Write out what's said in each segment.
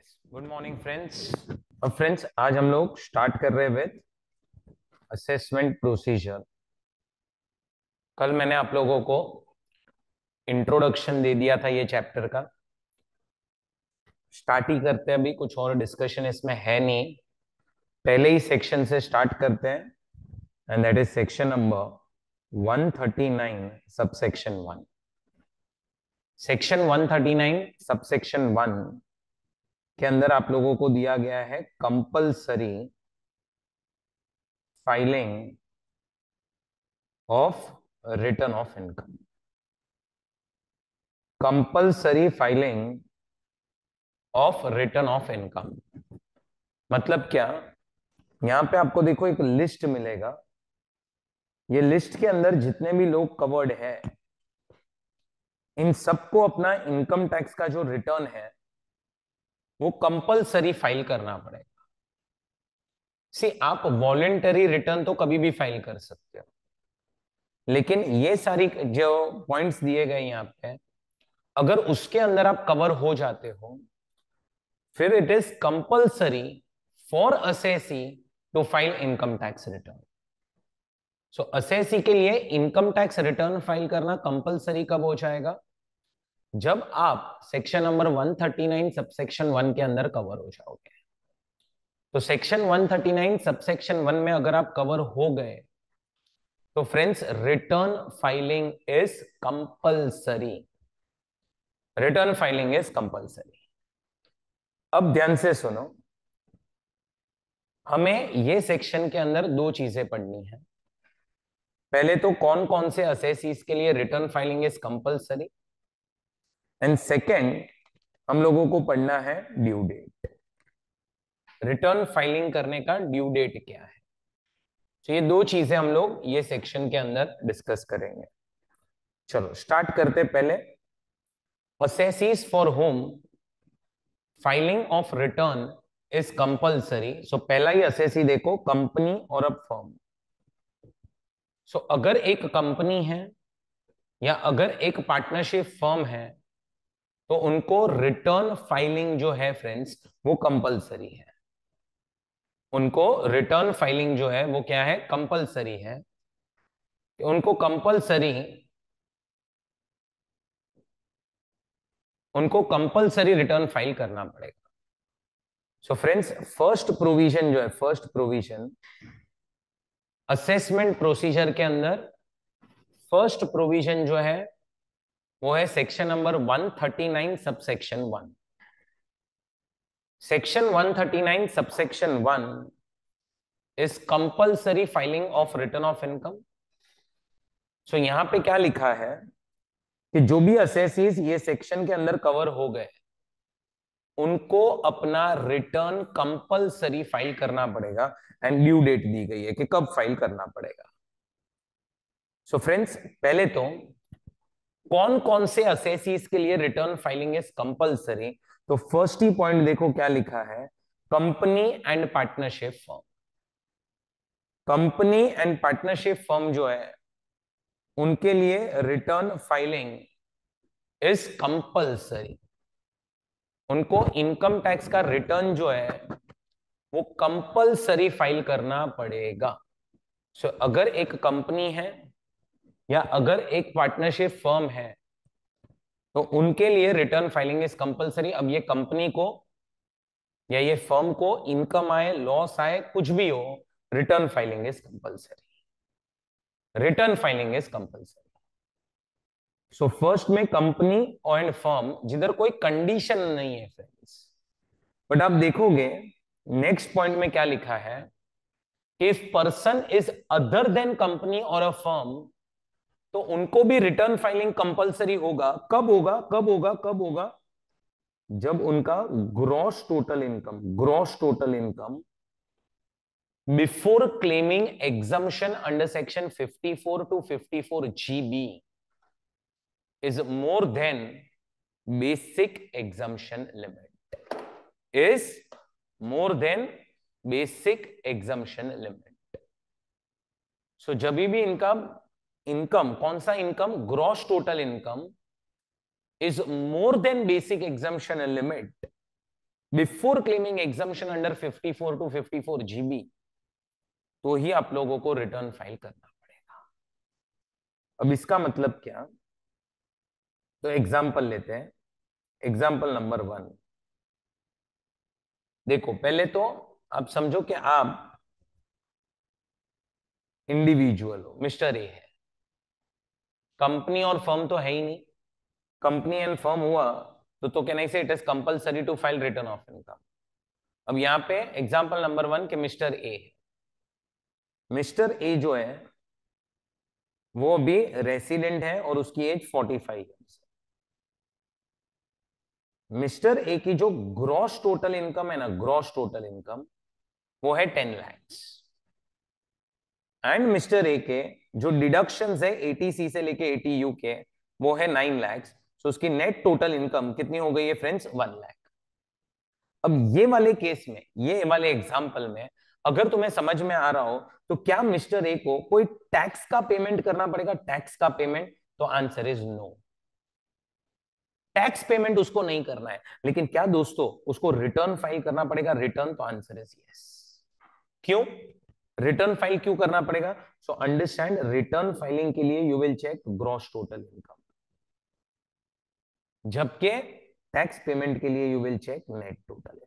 Yes, good morning friends. अब friends आज हम लोग स्टार्ट कर रहे हैं विद असेसमेंट प्रोसीजर। कल मैंने आप लोगों को इंट्रोडक्शन दे दिया था ये चैप्टर का। स्टार्ट ही करते हैं, अभी कुछ और डिस्कशन इसमें है नहीं, पहले ही सेक्शन से स्टार्ट करते हैं and that is section number 139 subsection 1। Section 139 subsection 1 के अंदर आप लोगों को दिया गया है compulsory filing of return of income. Compulsory filing of return of income मतलब क्या? यहां पे आपको देखो एक लिस्ट मिलेगा। ये लिस्ट के अंदर जितने भी लोग कवर्ड है, इन सबको अपना इनकम टैक्स का जो रिटर्न है वो कंपल्सरी फाइल करना पड़ेगा। सी, आप वॉलेंटरी रिटर्न तो कभी भी फाइल कर सकते हो, लेकिन ये सारी जो पॉइंट्स दिए गए यहाँ पे, अगर उसके अंदर आप कवर हो जाते हो, फिर it is compulsory for assessee to file income tax return. So assessee के लिए इनकम टैक्स रिटर्न फाइल करना कंपल्सरी कब हो जाएगा? जब आप सेक्शन नंबर 139 सबसेक्शन 1 के अंदर कवर हो जाओगे। तो सेक्शन 139 सबसेक्शन 1 में अगर आप कवर हो गए तो friends return filing is compulsory. Return filing is compulsory. अब ध्यान से सुनो, हमें ये सेक्शन के अंदर दो चीजें पढ़नी है। पहले तो कौन कौन से असेसीज के लिए return filing is compulsory, and second हम लोगों को पढ़ना है ड्यू डेट। रिटर्न फाइलिंग करने का ड्यू डेट क्या है? तो ये दो चीजें हम लोग ये सेक्शन के अंदर डिस्कस करेंगे। चलो स्टार्ट करते पहले। Assessees for whom filing of return is compulsory. So पहला ही असेसी देखो, कंपनी और अब फर्म। सो अगर एक कंपनी है या अगर एक पार्टनरशिप फर्म है तो उनको रिटर्न फाइलिंग जो है फ्रेंड्स वो कंपलसरी है। उनको रिटर्न फाइलिंग जो है वो क्या है? कंपलसरी है। उनको कंपलसरी रिटर्न फाइल करना पड़ेगा। सो फ्रेंड्स फर्स्ट प्रोविजन जो है, फर्स्ट प्रोविजन असेसमेंट प्रोसीजर के अंदर, फर्स्ट प्रोविजन जो है वो है section number 139 subsection 1। Section 139 subsection 1 is compulsory filing of return of income. So यहां पे क्या लिखा है कि जो भी असेसीज ये सेक्शन के अंदर कवर हो गए उनको अपना रिटर्न कंपल्सरी फाइल करना पड़ेगा एंड ड्यू डेट दी गई है कि कब फाइल करना पड़ेगा। सो फ्रेंड्स पहले तो कौन कौन से असेसीज के लिए रिटर्न फाइलिंग इज कंपल्सरी, तो फर्स्ट ही पॉइंट देखो क्या लिखा है, company and partnership firm. Company and partnership firm जो है उनके लिए रिटर्न फाइलिंग इज कंपल्सरी। उनको इनकम टैक्स का रिटर्न जो है वो कंपल्सरी फाइल करना पड़ेगा। सो अगर एक कंपनी है या अगर एक पार्टनरशिप फर्म है तो उनके लिए रिटर्न फाइलिंग इज कंपल्सरी। अब ये कंपनी को या ये फर्म को इनकम आए, लॉस आए, कुछ भी हो, return filing is compulsory. Return filing is compulsory. So first में कंपनी एंड फर्म जिधर कोई कंडीशन नहीं है फ्रेंड्स। बट आप देखोगे नेक्स्ट पॉइंट में क्या लिखा है, if person is other than company और अ फर्म, तो उनको भी रिटर्न फाइलिंग कंपल्सरी होगा। कब होगा? कब होगा? कब होगा? जब उनका gross total income before claiming exemption under section 54 to 54 GB is more than basic exemption limit, is more than basic exemption limit। So जब भी इनकम कौन सा income? Gross total income is more than basic exemption limit, before claiming exemption under 54 to 54 GB, तो ही आप लोगों को return file करना पड़ेगा। अब इसका मतलब क्या, तो एग्जाम्पल लेते हैं। एग्जाम्पल नंबर 1, देखो पहले तो आप समझो कि आप इंडिविजुअल हो, मिस्टर ए है, कंपनी और फर्म तो है ही नहीं। कंपनी एंड फर्म हुआ तो can I say it is compulsory to file return of income. अब यहां पे एग्जांपल नंबर 1 के मिस्टर ए, मिस्टर ए जो है वो भी रेसिडेंट है और उसकी एज 45 ईयर्स है। मिस्टर ए की जो ग्रॉस टोटल इनकम है ना, ग्रॉस टोटल इनकम वो है 10 lakhs। एंड मिस्टर ए के जो डिडक्शंस है 80C से लेके 80U के, वो है 9 lakhs। तो उसकी नेट टोटल इनकम कितनी हो गई है फ्रेंड्स, 1 lakh। अब ये वाले केस में, ये वाले एग्जाम्पल में अगर तुम्हें समझ में आ रहा हो तो क्या मिस्टर ए को कोई टैक्स का पेमेंट करना पड़ेगा, टैक्स का पेमेंट? तो answer is no, tax payment उसको नहीं करना है। लेकिन क्या दोस्तों उसको रिटर्न फाइल करना पड़ेगा, रिटर्न? तो आंसर इज यस। क्यों रिटर्न फाइल क्यों करना पड़ेगा? सो अंडरस्टैंड, रिटर्न फाइलिंग के लिए you will check gross total income, जबकि टैक्स पेमेंट के लिए you will check net total income.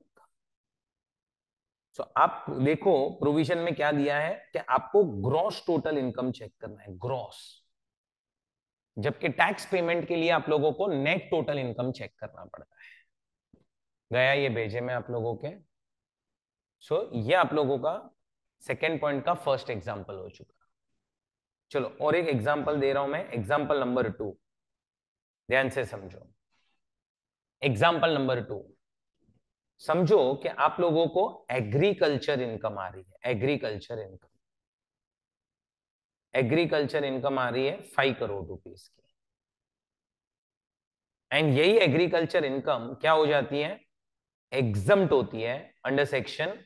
So आप देखो प्रोविजन में क्या दिया है कि आपको ग्रॉस टोटल इनकम चेक करना है, ग्रॉस, जबकि टैक्स पेमेंट के लिए आप लोगों को नेट टोटल इनकम चेक करना पड़ता है। गया ये भेजे में आप लोगों के। सो ये आप लोगों का सेकेंड पॉइंट का फर्स्ट एग्जाम्पल हो चुका। चलो और एक एग्जाम्पल दे रहा हूं मैं, एग्जाम्पल नंबर 2, ध्यान से समझो। एग्जाम्पल नंबर 2, समझो कि आप लोगों को एग्रीकल्चर इनकम आ रही है, एग्रीकल्चर इनकम, एग्रीकल्चर इनकम आ रही है 5 करोड़ रुपीस की। एंड यही एग्रीकल्चर इनकम क्या हो जाती है, एग्जम्प्ट होती है अंडर सेक्शन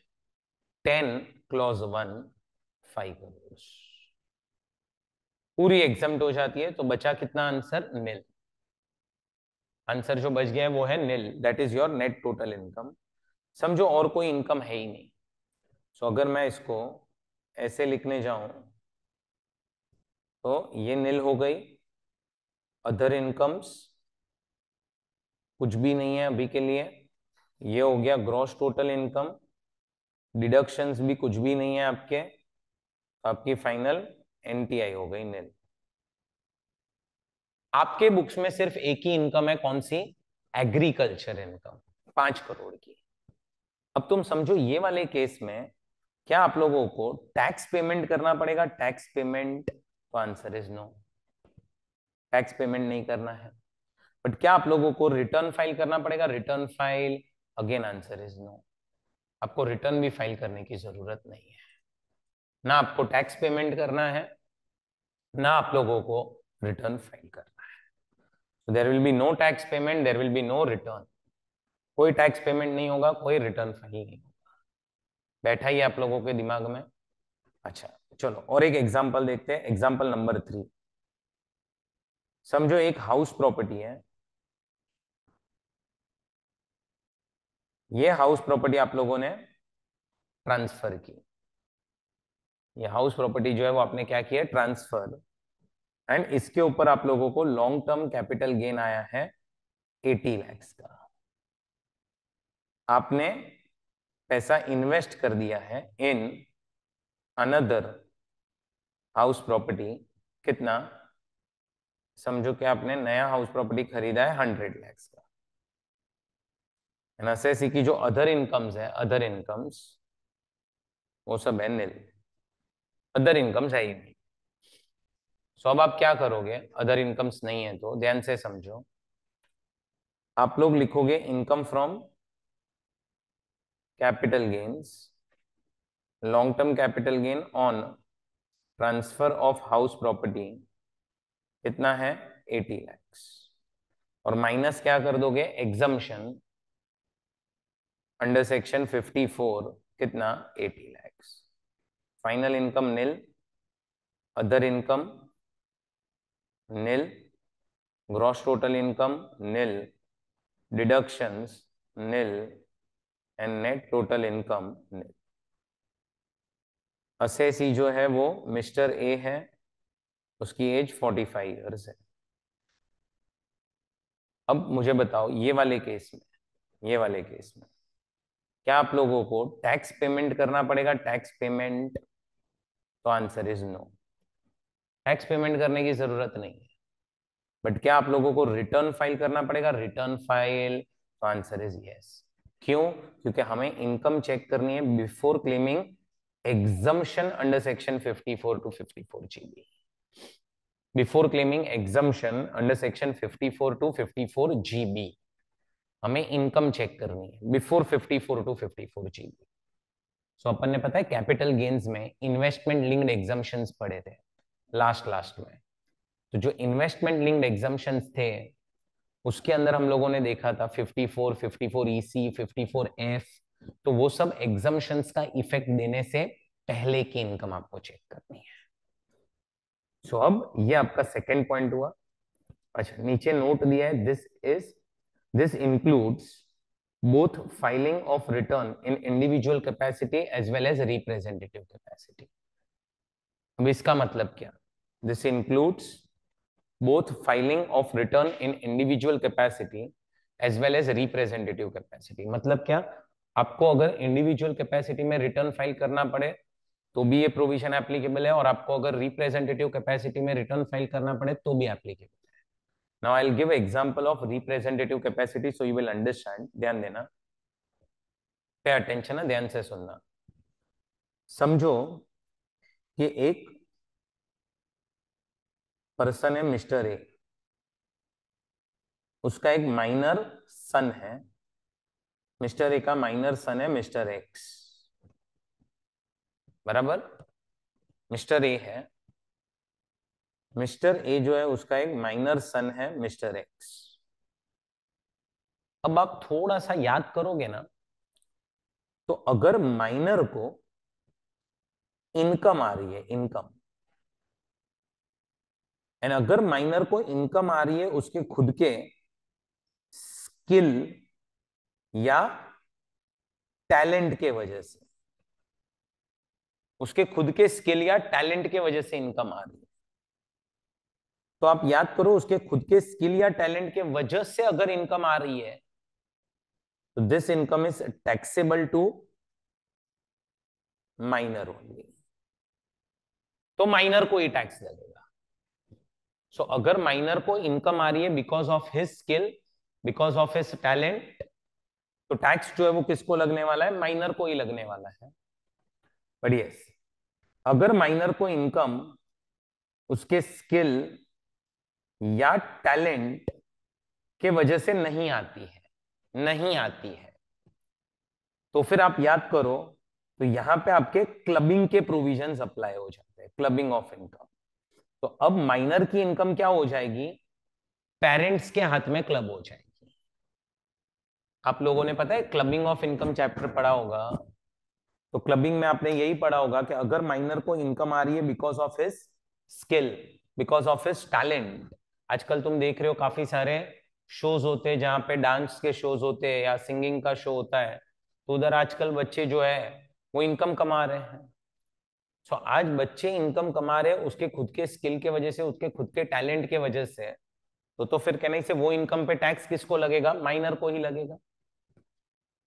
10 क्लॉज 1, 5 करोड़ पूरी एग्जम्प्ट हो जाती है। तो बचा कितना आंसर, नील। आंसर जो बच गया है वो है nil, that is your net total income. समझो और कोई इनकम है ही नहीं। सो अगर मैं इसको ऐसे लिखने जाऊं तो ये नील हो गई। अदर इनकम्स कुछ भी नहीं है अभी के लिए। ये हो गया ग्रॉस टोटल इनकम, डिडक्शंस भी कुछ भी नहीं है आपके, आपकी फाइनल एनटीआई हो गई नील। आपके बुक्स में सिर्फ एक ही इनकम है, कौन सी, एग्रीकल्चर इनकम, 5 करोड़ की। अब तुम समझो ये वाले केस में क्या आप लोगों को टैक्स पेमेंट करना पड़ेगा, टैक्स पेमेंट? तो answer is no, tax payment नहीं करना है। बट क्या आप लोगों को रिटर्न फाइल करना पड़ेगा, return file? Again answer is no, आपको रिटर्न भी फाइल करने की जरूरत नहीं है। ना आपको टैक्स पेमेंट करना है, ना आप लोगों को रिटर्न फाइल करना है। There will be no tax payment, there will be no return. कोई टैक्स पेमेंट नहीं होगा, कोई रिटर्न फाइल नहीं होगा। बैठा ही आप लोगों के दिमाग में? अच्छा चलो और एक एग्जांपल देखते हैं, एग्जांपल नंबर 3। समझो एक हाउस प्रॉपर्टी है, ये हाउस प्रॉपर्टी आप लोगों ने ट्रांसफर की। ये हाउस प्रॉपर्टी जो है वो आपने क्या किया, ट्रांसफर। एंड इसके ऊपर आप लोगों को लॉन्ग टर्म कैपिटल गेन आया है 80 lakhs का। आपने पैसा इन्वेस्ट कर दिया है इन अनदर हाउस प्रॉपर्टी, कितना, समझो कि आपने नया हाउस प्रॉपर्टी खरीदा है 100 lakhs का। एनएसएसी की जो अदर इनकम्स है, अदर इनकम्स वो सब है नील, अदर इनकम्स है ही नहीं। सो अब आप क्या करोगे, अदर इनकम्स नहीं है तो ध्यान से समझो, आप लोग लिखोगे income from capital gains, long term capital gain on transfer of house property, कितना है 80 lakhs। और माइनस क्या कर दोगे, एग्जम्पशन अंडर सेक्शन 54, कितना 80 lakhs। Final income nil, other income nil, gross total income nil, deductions nil, and net total income. Assessee जो है वो मिस्टर ए है, उसकी एज 45 ईयर्स है। अब मुझे बताओ ये वाले केस में, ये वाले केस में क्या आप लोगों को टैक्स पेमेंट करना पड़ेगा, टैक्स पेमेंट? तो answer is no, tax payment करने की जरूरत नहीं है। बट क्या आप लोगों को रिटर्न फाइल करना पड़ेगा, रिटर्न फाइल? तो आंसर इज यस। क्यों? क्योंकि हमें इनकम चेक करनी है before claiming exemption under section 54 to 54 GB. Before claiming exemption under section 54 to 54 GB हमें इनकम चेक करनी है बिफोर 54 टू 54 जीबी। सो अपन ने पता है कैपिटल गेन्स में इन्वेस्टमेंट लिंक्ड एग्जम्पशंस पढ़े थे लास्ट में। तो जो इन्वेस्टमेंट लिंक्ड एग्जम्पशंस थे उसके अंदर हम लोगों ने देखा था 54, 54 EC, 54 F। तो वो सब एग्जम्पशंस का इफेक्ट देने से पहले की इनकम आपको चेक करनी है। सो अब ये आपका सेकेंड पॉइंट हुआ। अच्छा, नीचे नोट दिया है, this includes both filing of return in individual capacity as well as representative capacity। अब इसका मतलब क्या? This includes both filing of return in individual capacity as well as representative capacity। मतलब क्या? आपको अगर इंडिविजुअल कैपेसिटी में रिटर्न फाइल करना पड़े तो भी ये प्रोविजन एप्लीकेबल है, और आपको अगर रिप्रेजेंटेटिव कैपेसिटी में रिटर्न फाइल करना पड़े तो भी एप्लीकेबल है। Now I will give example of representative capacity so you will understand. ध्यान देना, पे अटेंशन है, ध्यान से सुनना। समझो कि एक पर्सन है मिस्टर ए, उसका एक माइनर सन है, मिस्टर ए का माइनर सन है मिस्टर एक्स, बराबर? मिस्टर ए है, मिस्टर ए जो है उसका एक माइनर सन है मिस्टर एक्स। अब आप थोड़ा सा याद करोगे ना, तो अगर माइनर को इनकम आ रही है, इनकम, एंड अगर माइनर को इनकम आ रही है उसके खुद के स्किल या टैलेंट के वजह से, उसके खुद के स्किल या टैलेंट के वजह से इनकम आ रही है, तो आप याद करो उसके खुद के स्किल या टैलेंट के वजह से अगर इनकम आ रही है तो this income is taxable to minor only, तो माइनर को ही टैक्स लगेगा। सो अगर माइनर को इनकम आ रही है because of his skill, because of his talent, तो टैक्स जो है वो किसको लगने वाला है? माइनर को ही लगने वाला है। बट यस, अगर माइनर को इनकम उसके स्किल या टैलेंट के वजह से नहीं आती है, नहीं आती है, तो फिर आप याद करो, तो यहां पे आपके क्लबिंग के प्रोविजंस अप्लाई हो जाते हैं, क्लबिंग ऑफ इनकम। तो अब माइनर की इनकम क्या हो जाएगी? पेरेंट्स के हाथ में क्लब हो जाएगी। आप लोगों ने पता है क्लबिंग ऑफ इनकम चैप्टर पढ़ा होगा, तो क्लबिंग में आपने यही पढ़ा होगा कि अगर माइनर को इनकम आ रही है because of his skill, because of his talent. आजकल तुम देख रहे हो काफी सारे शोज होते हैं जहां पे डांस के शोज होते हैं या सिंगिंग का शो होता है, तो उधर आजकल बच्चे जो है वो इनकम कमा रहे हैं। सो आज बच्चे इनकम कमा रहे हैं उसके खुद के स्किल के वजह से, उसके खुद के टैलेंट के वजह से, तो फिर कहने से वो इनकम पे टैक्स किसको लगेगा? माइनर को ही लगेगा।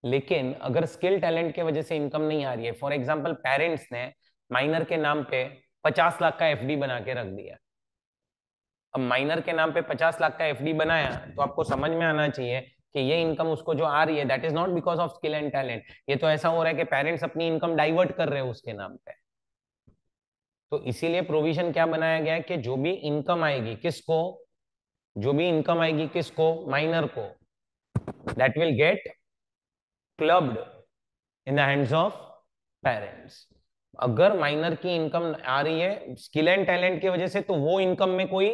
लेकिन अगर स्किल टैलेंट के वजह से इनकम नहीं आ रही है, फॉर एग्जांपल पेरेंट्स ने माइनर के नाम पे 50 लाख का एफडी बना के रख दिया, अब माइनर के नाम पे 50 लाख का एफडी बनाया, तो आपको समझ में आना चाहिए कि ये इनकम उसको जो आ रही है that is not because of skill and talent, ये तो ऐसा हो रहा है कि पेरेंट्स अपनी इनकम डाइवर्ट कर रहे हैं उसके नाम पे। तो इसीलिए प्रोविजन क्या बनाया गया है कि जो भी इनकम आएगी किसको, जो भी इनकम आएगी किसको? माइनर को, that will get clubbed in the hands of parents. अगर माइनर की इनकम आ रही है स्किल एंड टैलेंट की वजह से, तो वो इनकम में कोई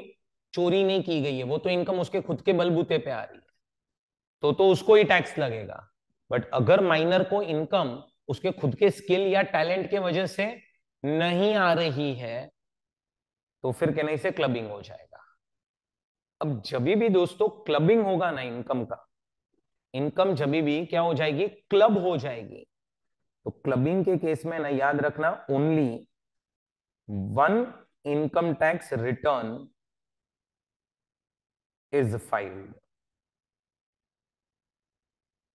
चोरी नहीं की गई है, वो तो इनकम उसके खुद के बलबूते पे आ रही है, तो उसको ही टैक्स लगेगा। बट अगर माइनर को इनकम उसके खुद के स्किल या टैलेंट के वजह से नहीं आ रही है, तो फिर कहने से क्लबिंग हो जाएगा। अब जब भी दोस्तों क्लबिंग होगा ना इनकम का, इनकम जब भी क्या हो जाएगी, क्लब हो जाएगी। तो क्लबिंग के केस में ना याद रखना, only one income tax return is filed.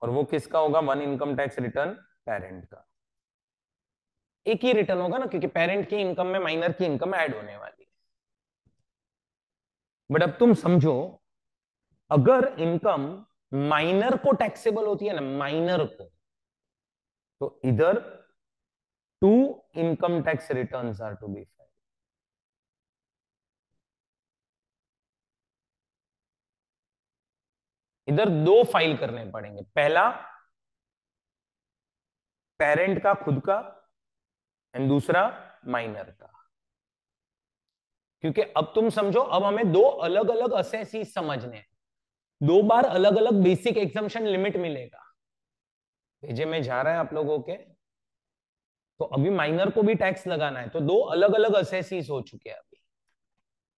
और वो किसका होगा, one income tax return parent का। एक ही रिटर्न होगा ना, क्योंकि पेरेंट की इनकम में माइनर की इनकम ऐड होने वाली है। बट अब तुम समझो, अगर इनकम माइनर को टैक्सेबल होती है ना, माइनर को, तो इधर two income tax returns are to be filed. इधर दो फाइल करने पड़ेंगे, पहला पेरेंट का खुद का, एंड दूसरा माइनर का। क्योंकि अब तुम समझो, अब हमें दो अलग अलग असेसीज समझने हैं, दो बार अलग अलग बेसिक एग्जम्पशन लिमिट मिलेगा। भेजे में जा रहा है आप लोगों के, तो अभी माइनर को भी टैक्स लगाना है, तो दो अलग अलग असेसीज हो चुके हैं अभी।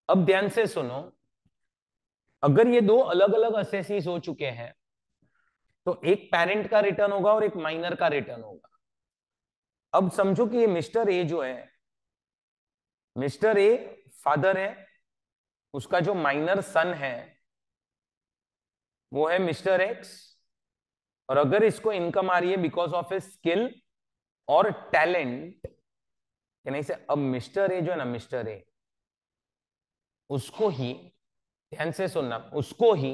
अब ध्यान से सुनो, अगर ये दो अलग अलग असेसीज हो चुके हैं, तो एक पेरेंट का रिटर्न होगा और एक माइनर का रिटर्न होगा। अब समझो कि ये मिस्टर ए जो है, मिस्टर ए फादर है, उसका जो माइनर सन है वो है मिस्टर एक्स। और अगर इसको इनकम आ रही है बिकॉज ऑफ ए स्किल और टैलेंट, नहीं से, अब मिस्टर ए जो है ना, मिस्टर ए, उसको ही, ध्यान से सुनना, उसको ही,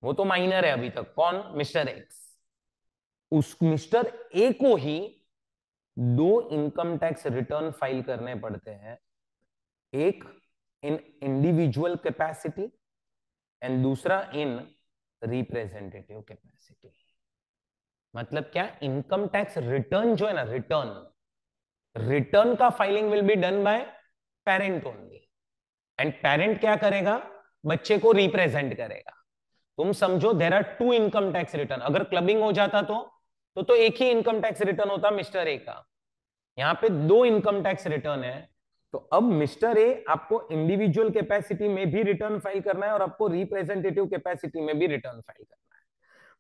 वो तो माइनर है अभी तक, कौन, मिस्टर एक्स, उस मिस्टर ए को ही दो इनकम टैक्स रिटर्न फाइल करने पड़ते हैं, एक इन इंडिविजुअल कैपेसिटी एंड दूसरा इन रिप्रेजेंटेटिव कैपेसिटी। मतलब क्या, इनकम टैक्स रिटर्न जो है ना, रिटर्न का filing will be done by parent only, and parent क्या करेगा, बच्चे को रिप्रेजेंट करेगा। तुम समझो, there are two income tax return. अगर क्लबिंग हो जाता तो एक ही इनकम टैक्स रिटर्न होता मिस्टर ए का, यहां पे दो इनकम टैक्स रिटर्न है। तो अब मिस्टर ए आपको इंडिविजुअल कैपेसिटी में भी रिटर्न फाइल करना है और आपको रिप्रेजेंटेटिव कैपेसिटी में भी रिटर्न फाइल करना है।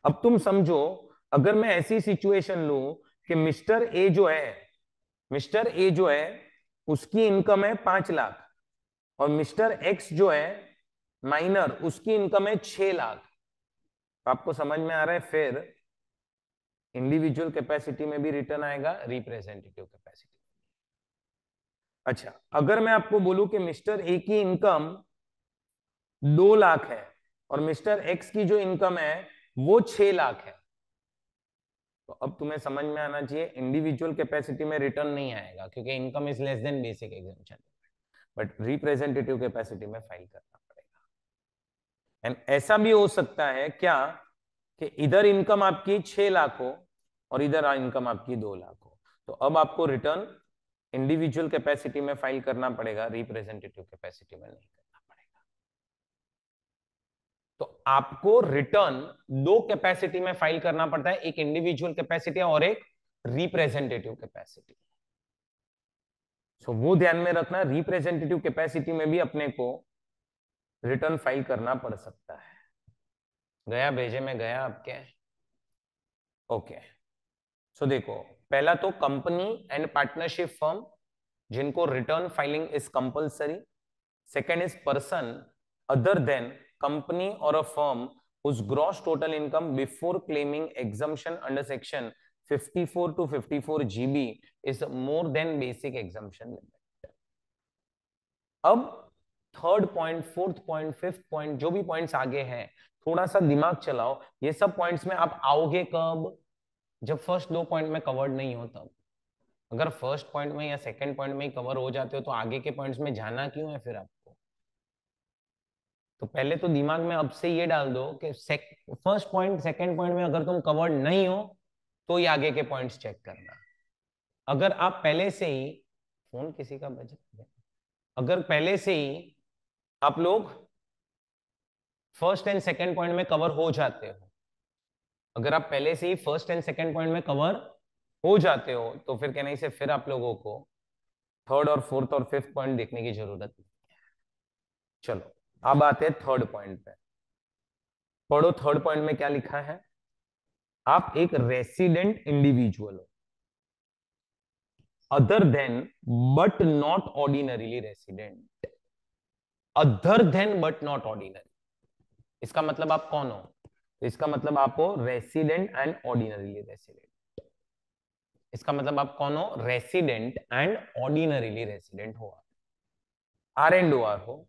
अब तुम समझो, अगर मैं ऐसी सिचुएशन लू कि मिस्टर ए जो है, मिस्टर ए जो है उसकी इनकम है 5 लाख, और मिस्टर एक्स जो है माइनर, उसकी इनकम है 6 लाख। तो आपको समझ में आ रहा है, फिर इंडिविजुअल कैपेसिटी में भी रिटर्न आएगा, रिप्रेजेंटेटिव कैपेसिटी। अच्छा, अगर मैं आपको बोलूं कि मिस्टर ए की इनकम 2 लाख है और मिस्टर एक्स की जो इनकम है वो 6 लाख है, तो अब तुम्हें समझ में आना चाहिए, इंडिविजुअल कैपेसिटी में रिटर्न नहीं आएगा क्योंकि income is less than basic exemption, but representative capacity में फाइल करना पड़ेगा। एंड ऐसा भी हो सकता है क्या, कि इधर इनकम आपकी 6 लाख हो और इधर इनकम आपकी 2 लाख हो, तो अब आपको रिटर्न इंडिविजुअल कैपेसिटी में फाइल करना पड़ेगा, रिप्रेजेंटेटिव कैपेसिटी में नहीं करना पड़ेगा। तो आपको रिटर्न दो कैपेसिटी में फाइल करना पड़ता है, एक इंडिविजुअल कैपेसिटी और एक रिप्रेजेंटेटिव कैपेसिटी। सो वो ध्यान में रखना, रिप्रेजेंटेटिव कैपेसिटी में भी अपने को रिटर्न फाइल करना पड़ सकता है। गया, भेजे में गया आपके, ओके। सो देखो, पहला तो कंपनी एंड पार्टनरशिप फर्म, जिनको return filing is compulsory. Second is person other than company और a firm whose gross total income before claiming exemption under section 54 to 54 GB is more than basic exemption limit. अब third point, fourth point, fifth point, जो भी points आगे हैं, थोड़ा सा दिमाग चलाओ। ये सब पॉइंट्स में आप आओगे कब, जब फर्स्ट दो पॉइंट में कवर्ड नहीं हो तब। अगर फर्स्ट पॉइंट में या सेकंड पॉइंट में ही कवर हो जाते हो तो आगे के पॉइंट्स में जाना क्यों है फिर आपको। तो पहले तो दिमाग में अब से ये डाल दो कि फर्स्ट पॉइंट सेकंड पॉइंट में अगर तुम कवर्ड नहीं हो तो ये आगे के पॉइंट्स चेक करना। अगर आप पहले से ही, फोन किसी का बज, अगर पहले से ही आप लोग फर्स्ट एंड सेकंड पॉइंट में कवर हो जाते हो, अगर आप पहले से ही फर्स्ट एंड सेकंड पॉइंट में कवर हो जाते हो, तो फिर कहने से फिर आप लोगों को थर्ड और फोर्थ और फिफ्थ पॉइंट देखने की जरूरत नहीं है। चलो अब आते हैं थर्ड पॉइंट पे। पढ़ो थर्ड पॉइंट में क्या लिखा है। आप एक रेसिडेंट इंडिविजुअल हो, other than but not ordinarily resident, other than but not ordinary. इसका मतलब आप कौन हो? तो इसका मतलब आप हो रेसिडेंट एंड ऑर्डिनरीली रेसिडेंट। इसका मतलब आप कौन हो? रेसिडेंट एंड ऑर्डिनरीली रेसिडेंट हो, आर एंड ओ आर हो।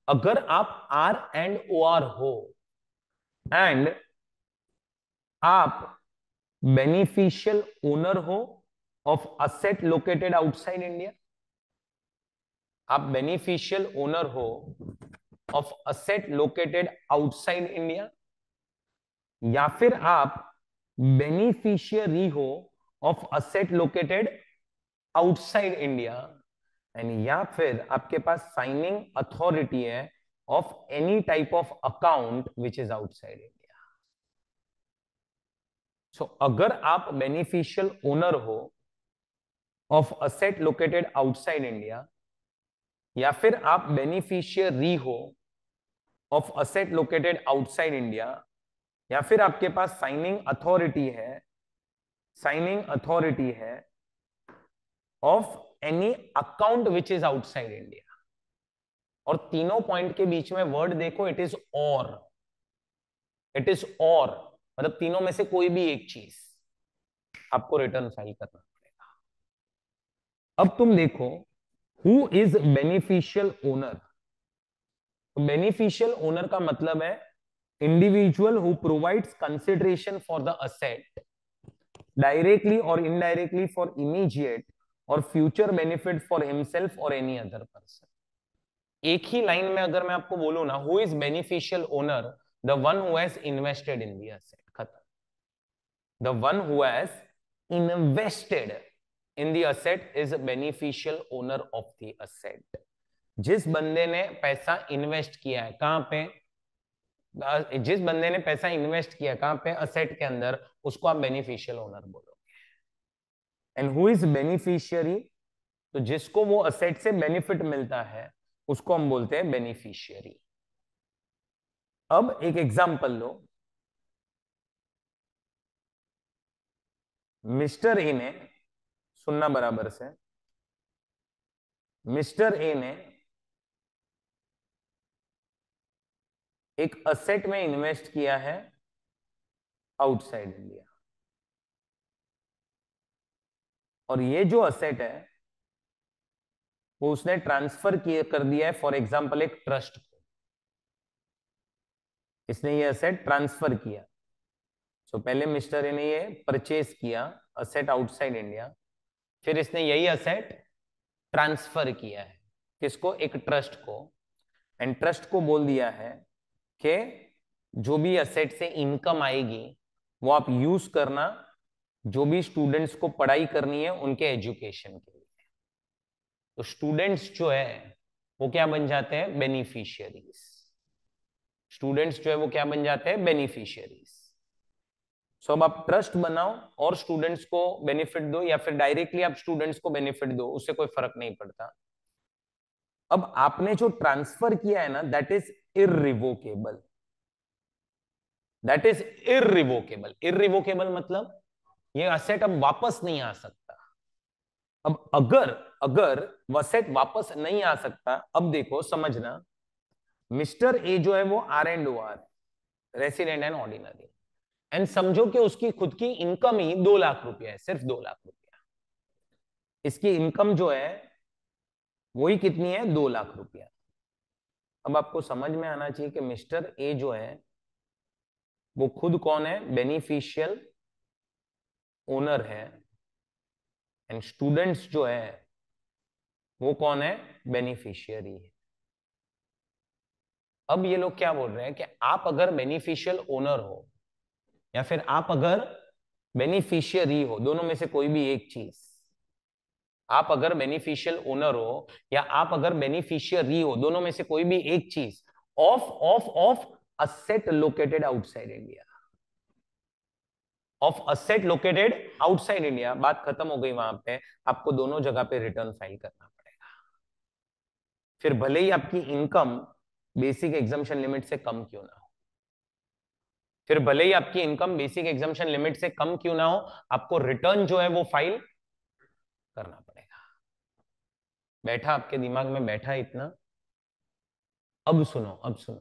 अगर आप आर एंड ओ आर हो एंड आप बेनिफिशियल ओनर हो of asset located outside India, आप बेनिफिशियल ओनर हो of asset located outside India, या फिर आप बेनिफिशियरी हो of asset located outside India, and या फिर आपके पास साइनिंग अथॉरिटी है of any type of account which is outside India. So अगर आप बेनिफिशियल ओनर हो of asset located outside India, या फिर आप बेनिफिशियरी हो of asset located outside India, या फिर आपके पास साइनिंग अथॉरिटी है of any account which is outside India, और तीनों पॉइंट के बीच में वर्ड देखो, इट इज और मतलब तीनों में से कोई भी एक चीज आपको रिटर्न फाइल करना पड़ेगा। अब तुम देखो who is beneficial owner. Beneficial owner का मतलब है individual who provides consideration for the asset directly और इनडायरेक्टली फॉर इमीडिएट और फ्यूचर बेनिफिट फॉर हिमसेल्फ और एनी अदर पर्सन। एक ही लाइन में अगर मैं आपको बोलूं ना, who is beneficial owner, the one who has invested in the asset, खत्म। The one who has invested in the asset is beneficial owner of the asset. जिस बंदे ने पैसा इन्वेस्ट किया है कहां पे, जिस बंदे ने पैसा इन्वेस्ट किया कहां पे, असेट के अंदर, उसको आप बेनिफिशियल ओनर बोलोगे। एंड हु इज बेनिफिशियरी, तो जिसको वो असेट से बेनिफिट मिलता है उसको हम बोलते हैं बेनिफिशियरी। अब एक एग्जांपल लो, मिस्टर ए ने, सुनना बराबर से, मिस्टर ए ने एक असेट में इन्वेस्ट किया है आउटसाइड इंडिया, और ये जो असेट है वो उसने ट्रांसफर कर दिया है फॉर एग्जांपल एक ट्रस्ट को। इसने ये असेट ट्रांसफर किया। सो पहले मिस्टर ए ने ये परचेज किया असेट आउटसाइड इंडिया, फिर इसने यही असेट ट्रांसफर किया है किसको? एक ट्रस्ट को। एंड ट्रस्ट को बोल दिया है कि जो भी असेट से इनकम आएगी वो आप यूज करना जो भी स्टूडेंट्स को पढ़ाई करनी है उनके एजुकेशन के लिए। तो स्टूडेंट्स जो है वो क्या बन जाते हैं? बेनिफिशियरीज। स्टूडेंट्स जो है वो क्या बन जाते हैं? बेनिफिशियरीज। सो अब आप ट्रस्ट बनाओ और स्टूडेंट्स को बेनिफिट दो, या फिर डायरेक्टली आप स्टूडेंट्स को बेनिफिट दो, उससे कोई फर्क नहीं पड़ता। अब आपने जो ट्रांसफर किया है ना, that is irrevocable. That is irrevocable. Irrevocable मतलब ये असेट अब वापस नहीं आ सकता। अब अगर अगर वो असेट वापस नहीं आ सकता, अब देखो समझना, मिस्टर ए जो है वो R and O R, resident and ordinary, and समझो कि उसकी खुद की इनकम ही 2 लाख रुपया है, सिर्फ 2 लाख रुपया। इसकी इनकम जो है वही कितनी है? 2 लाख रुपया। अब आपको समझ में आना चाहिए कि मिस्टर ए जो है वो खुद कौन है? बेनिफिशियल ओनर है, एंड स्टूडेंट्स जो है वो कौन है? बेनिफिशियरी है। अब ये लोग क्या बोल रहे हैं कि आप अगर बेनिफिशियल ओनर हो या फिर आप अगर बेनिफिशियरी हो, दोनों में से कोई भी एक चीज, आप अगर बेनिफिशियल ओनर हो या आप अगर बेनिफिशियरी हो, दोनों में से कोई भी एक चीज of of of asset located outside India, of asset located outside India, बात खत्म हो गई। वहां पे आपको दोनों जगह पे रिटर्न फाइल करना पड़ेगा। फिर भले ही आपकी इनकम बेसिक एग्जम्पशन लिमिट से कम क्यों ना हो। फिर भले ही आपकी इनकम बेसिक एग्जम्पशन लिमिट से कम क्यों ना हो, आपको रिटर्न जो है वो फाइल करना पड़ेगा। बैठा आपके दिमाग में, बैठा इतना? अब सुनो, अब सुनो।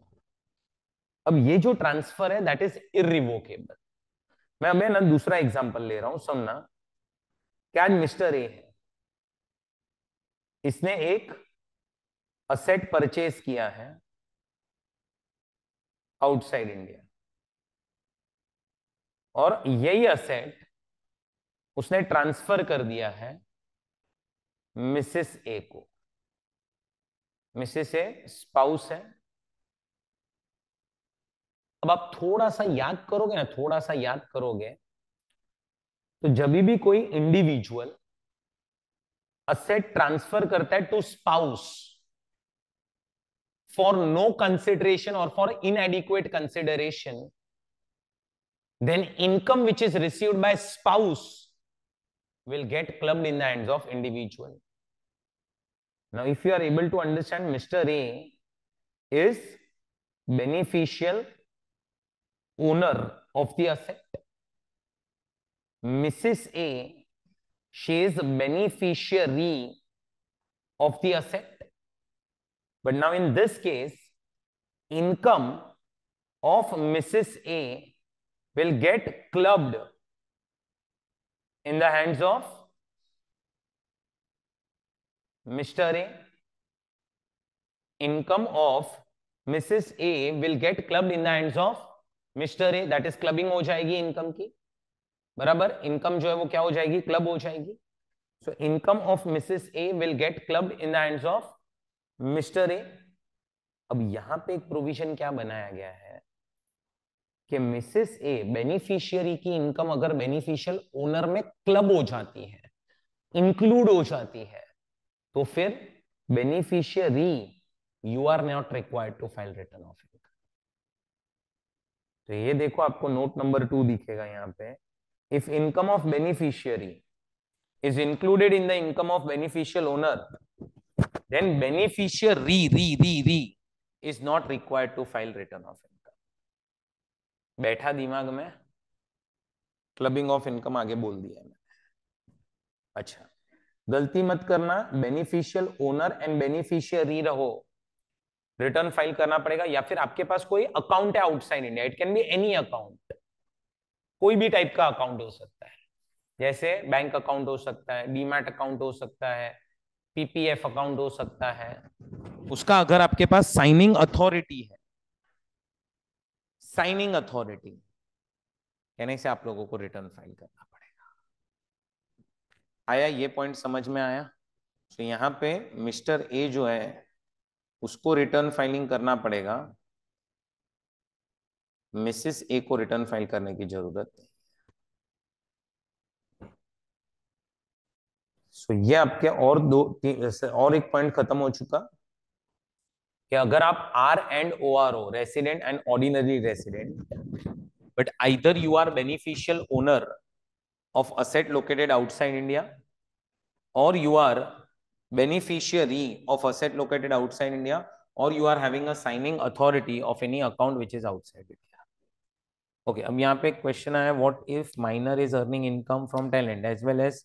अब ये जो ट्रांसफर है दैट इज इरिवोकेबल। मैं अब ना दूसरा एग्जांपल ले रहा हूं, सुनना। क्या मिस्टर ए है, इसने एक असेट परचेज किया है आउटसाइड इंडिया, और यही असेट उसने ट्रांसफर कर दिया है मिसेस ए को। मिसेस ए स्पाउस है। अब आप थोड़ा सा याद करोगे ना, थोड़ा सा याद करोगे, तो जब भी कोई इंडिविजुअल असेट ट्रांसफर करता है to spouse for no consideration और for inadequate consideration, then income which is received by spouse will get clubbed in the hands of individual. Now if you are able to understand, Mr. A is beneficial owner of the asset, Mrs. A, she is beneficiary of the asset, but now in this case income of Mrs. A will get clubbed in the hands of Mr. A. Income of Mrs. A will get clubbed in the hands of Mr. A. That is clubbing हो जाएगी income की, बराबर। Income जो है वो क्या हो जाएगी, क्लब हो जाएगी। So income of Mrs. A will get clubbed in the hands of Mr. A. अब यहां पे एक प्रोविजन क्या बनाया गया है कि मिसेस ए बेनिफिशियरी की इनकम अगर बेनिफिशियल ओनर में क्लब हो जाती है, इंक्लूड हो जाती है, तो फिर beneficiary you are not required to file return of income. तो ये देखो, आपको नोट नंबर 2 दिखेगा यहां पे। If income of beneficiary is included in the income of beneficial owner, then beneficiary is not required to file return of income. बैठा दिमाग में? क्लबिंग ऑफ इनकम आगे बोल दिया मैंने। अच्छा, गलती मत करना, बेनिफिशियल ओनर एंड बेनिफिशियरी रहो, रिटर्न फाइल करना पड़ेगा। या फिर आपके पास कोई अकाउंट है outside India, it can be any account, कोई भी टाइप का अकाउंट हो सकता है, जैसे बैंक अकाउंट हो सकता है, डीमैट अकाउंट हो सकता है, पीपीएफ अकाउंट हो सकता है। उसका अगर आपके पास साइनिंग अथॉरिटी है, साइनिंग अथॉरिटी कहने से आप लोगों को रिटर्न फाइल करना पड़ेगा। आया ये पॉइंट समझ में आया? तो यहां पे मिस्टर ए जो है उसको रिटर्न फाइलिंग करना पड़ेगा, मिसेस ए को रिटर्न फाइल करने की जरूरत नहीं। सो ये आपके और और एक पॉइंट खत्म हो चुका कि अगर आप आर एंड ओ आर हो, resident and ordinary resident, but either you are beneficial owner of asset located outside India or you are beneficiary of asset located outside India or you are having a signing authority of any account which is outside India. Okay, अब यहाँ पे question आया, what if minor is earning income from talent as well as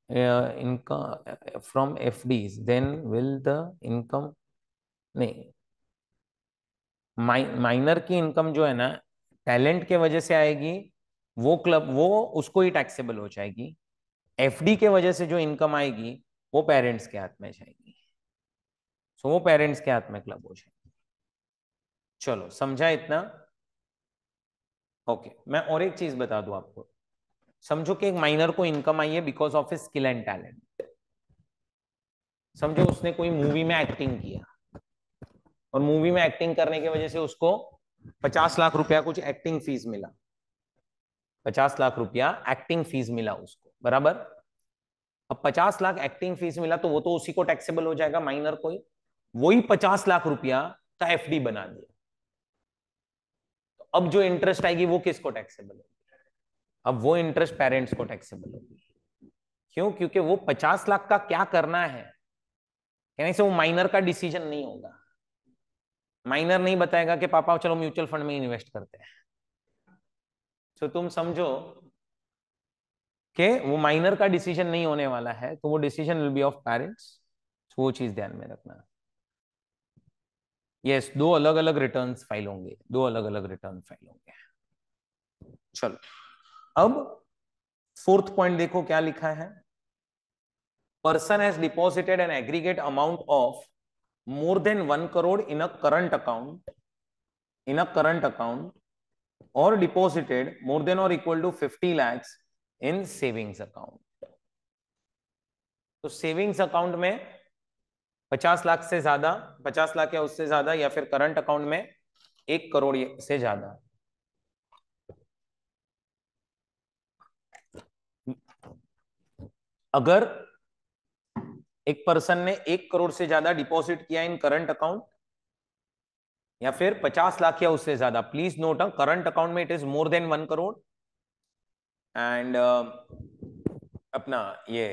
income from FDs, then will the income, नहीं, minor की income जो है ना talent के वजह से आएगी, वो क्लब वो उसको ही टैक्सेबल हो जाएगी। एफडी के वजह से जो इनकम आएगी वो पेरेंट्स के हाथ में जाएगी, सो वो पेरेंट्स के हाथ में क्लब हो जाएगी। चलो समझा इतना? ओके, मैं और एक चीज बता दूं आपको। समझो कि एक माइनर को इनकम आई है because of his skill and talent. समझो उसने कोई मूवी में एक्टिंग किया और मूवी में एक्टिंग करने की वजह से उसको 50 लाख रुपया कुछ एक्टिंग फीस मिला, 50 लाख रुपया एक्टिंग फीस मिला उसको, बराबर। अब 50 लाख एक्टिंग फीस मिला तो वो तो उसी को टैक्सेबल हो जाएगा, माइनर को ही। वही 50 लाख रुपया का एफडी बना दिया, तो अब जो इंटरेस्ट आएगी वो किसको टैक्सेबल होगी? अब वो इंटरेस्ट पेरेंट्स को टैक्सेबल होगी। क्यों? क्योंकि वो 50 लाख का क्या करना है कहने से वो माइनर का डिसीजन नहीं होगा। माइनर नहीं बताएगा कि पापा चलो म्यूचुअल फंड में इन्वेस्ट करते हैं, तो तुम समझो कि वो माइनर का डिसीजन नहीं होने वाला है, तो वो decision will be of parents. वो चीज ध्यान में रखना। यस, दो अलग अलग रिटर्न्स फाइल होंगे, दो अलग अलग रिटर्न फाइल होंगे। चलो, अब फोर्थ पॉइंट देखो क्या लिखा है। Person has deposited an aggregate amount of more than 1 crore in a current account or deposited more than or equal to 50 lakhs in savings account। तो सेविंग्स अकाउंट में 50 लाख से ज्यादा, 50 लाख या उससे ज्यादा, या फिर करंट अकाउंट में 1 करोड़ से ज्यादा। अगर एक पर्सन ने 1 करोड़ से ज्यादा डिपॉजिट किया इन करंट अकाउंट, या फिर 50 लाख या उससे ज्यादा, प्लीज नोट करंट अकाउंट में it is more then 1 crore and अपना ये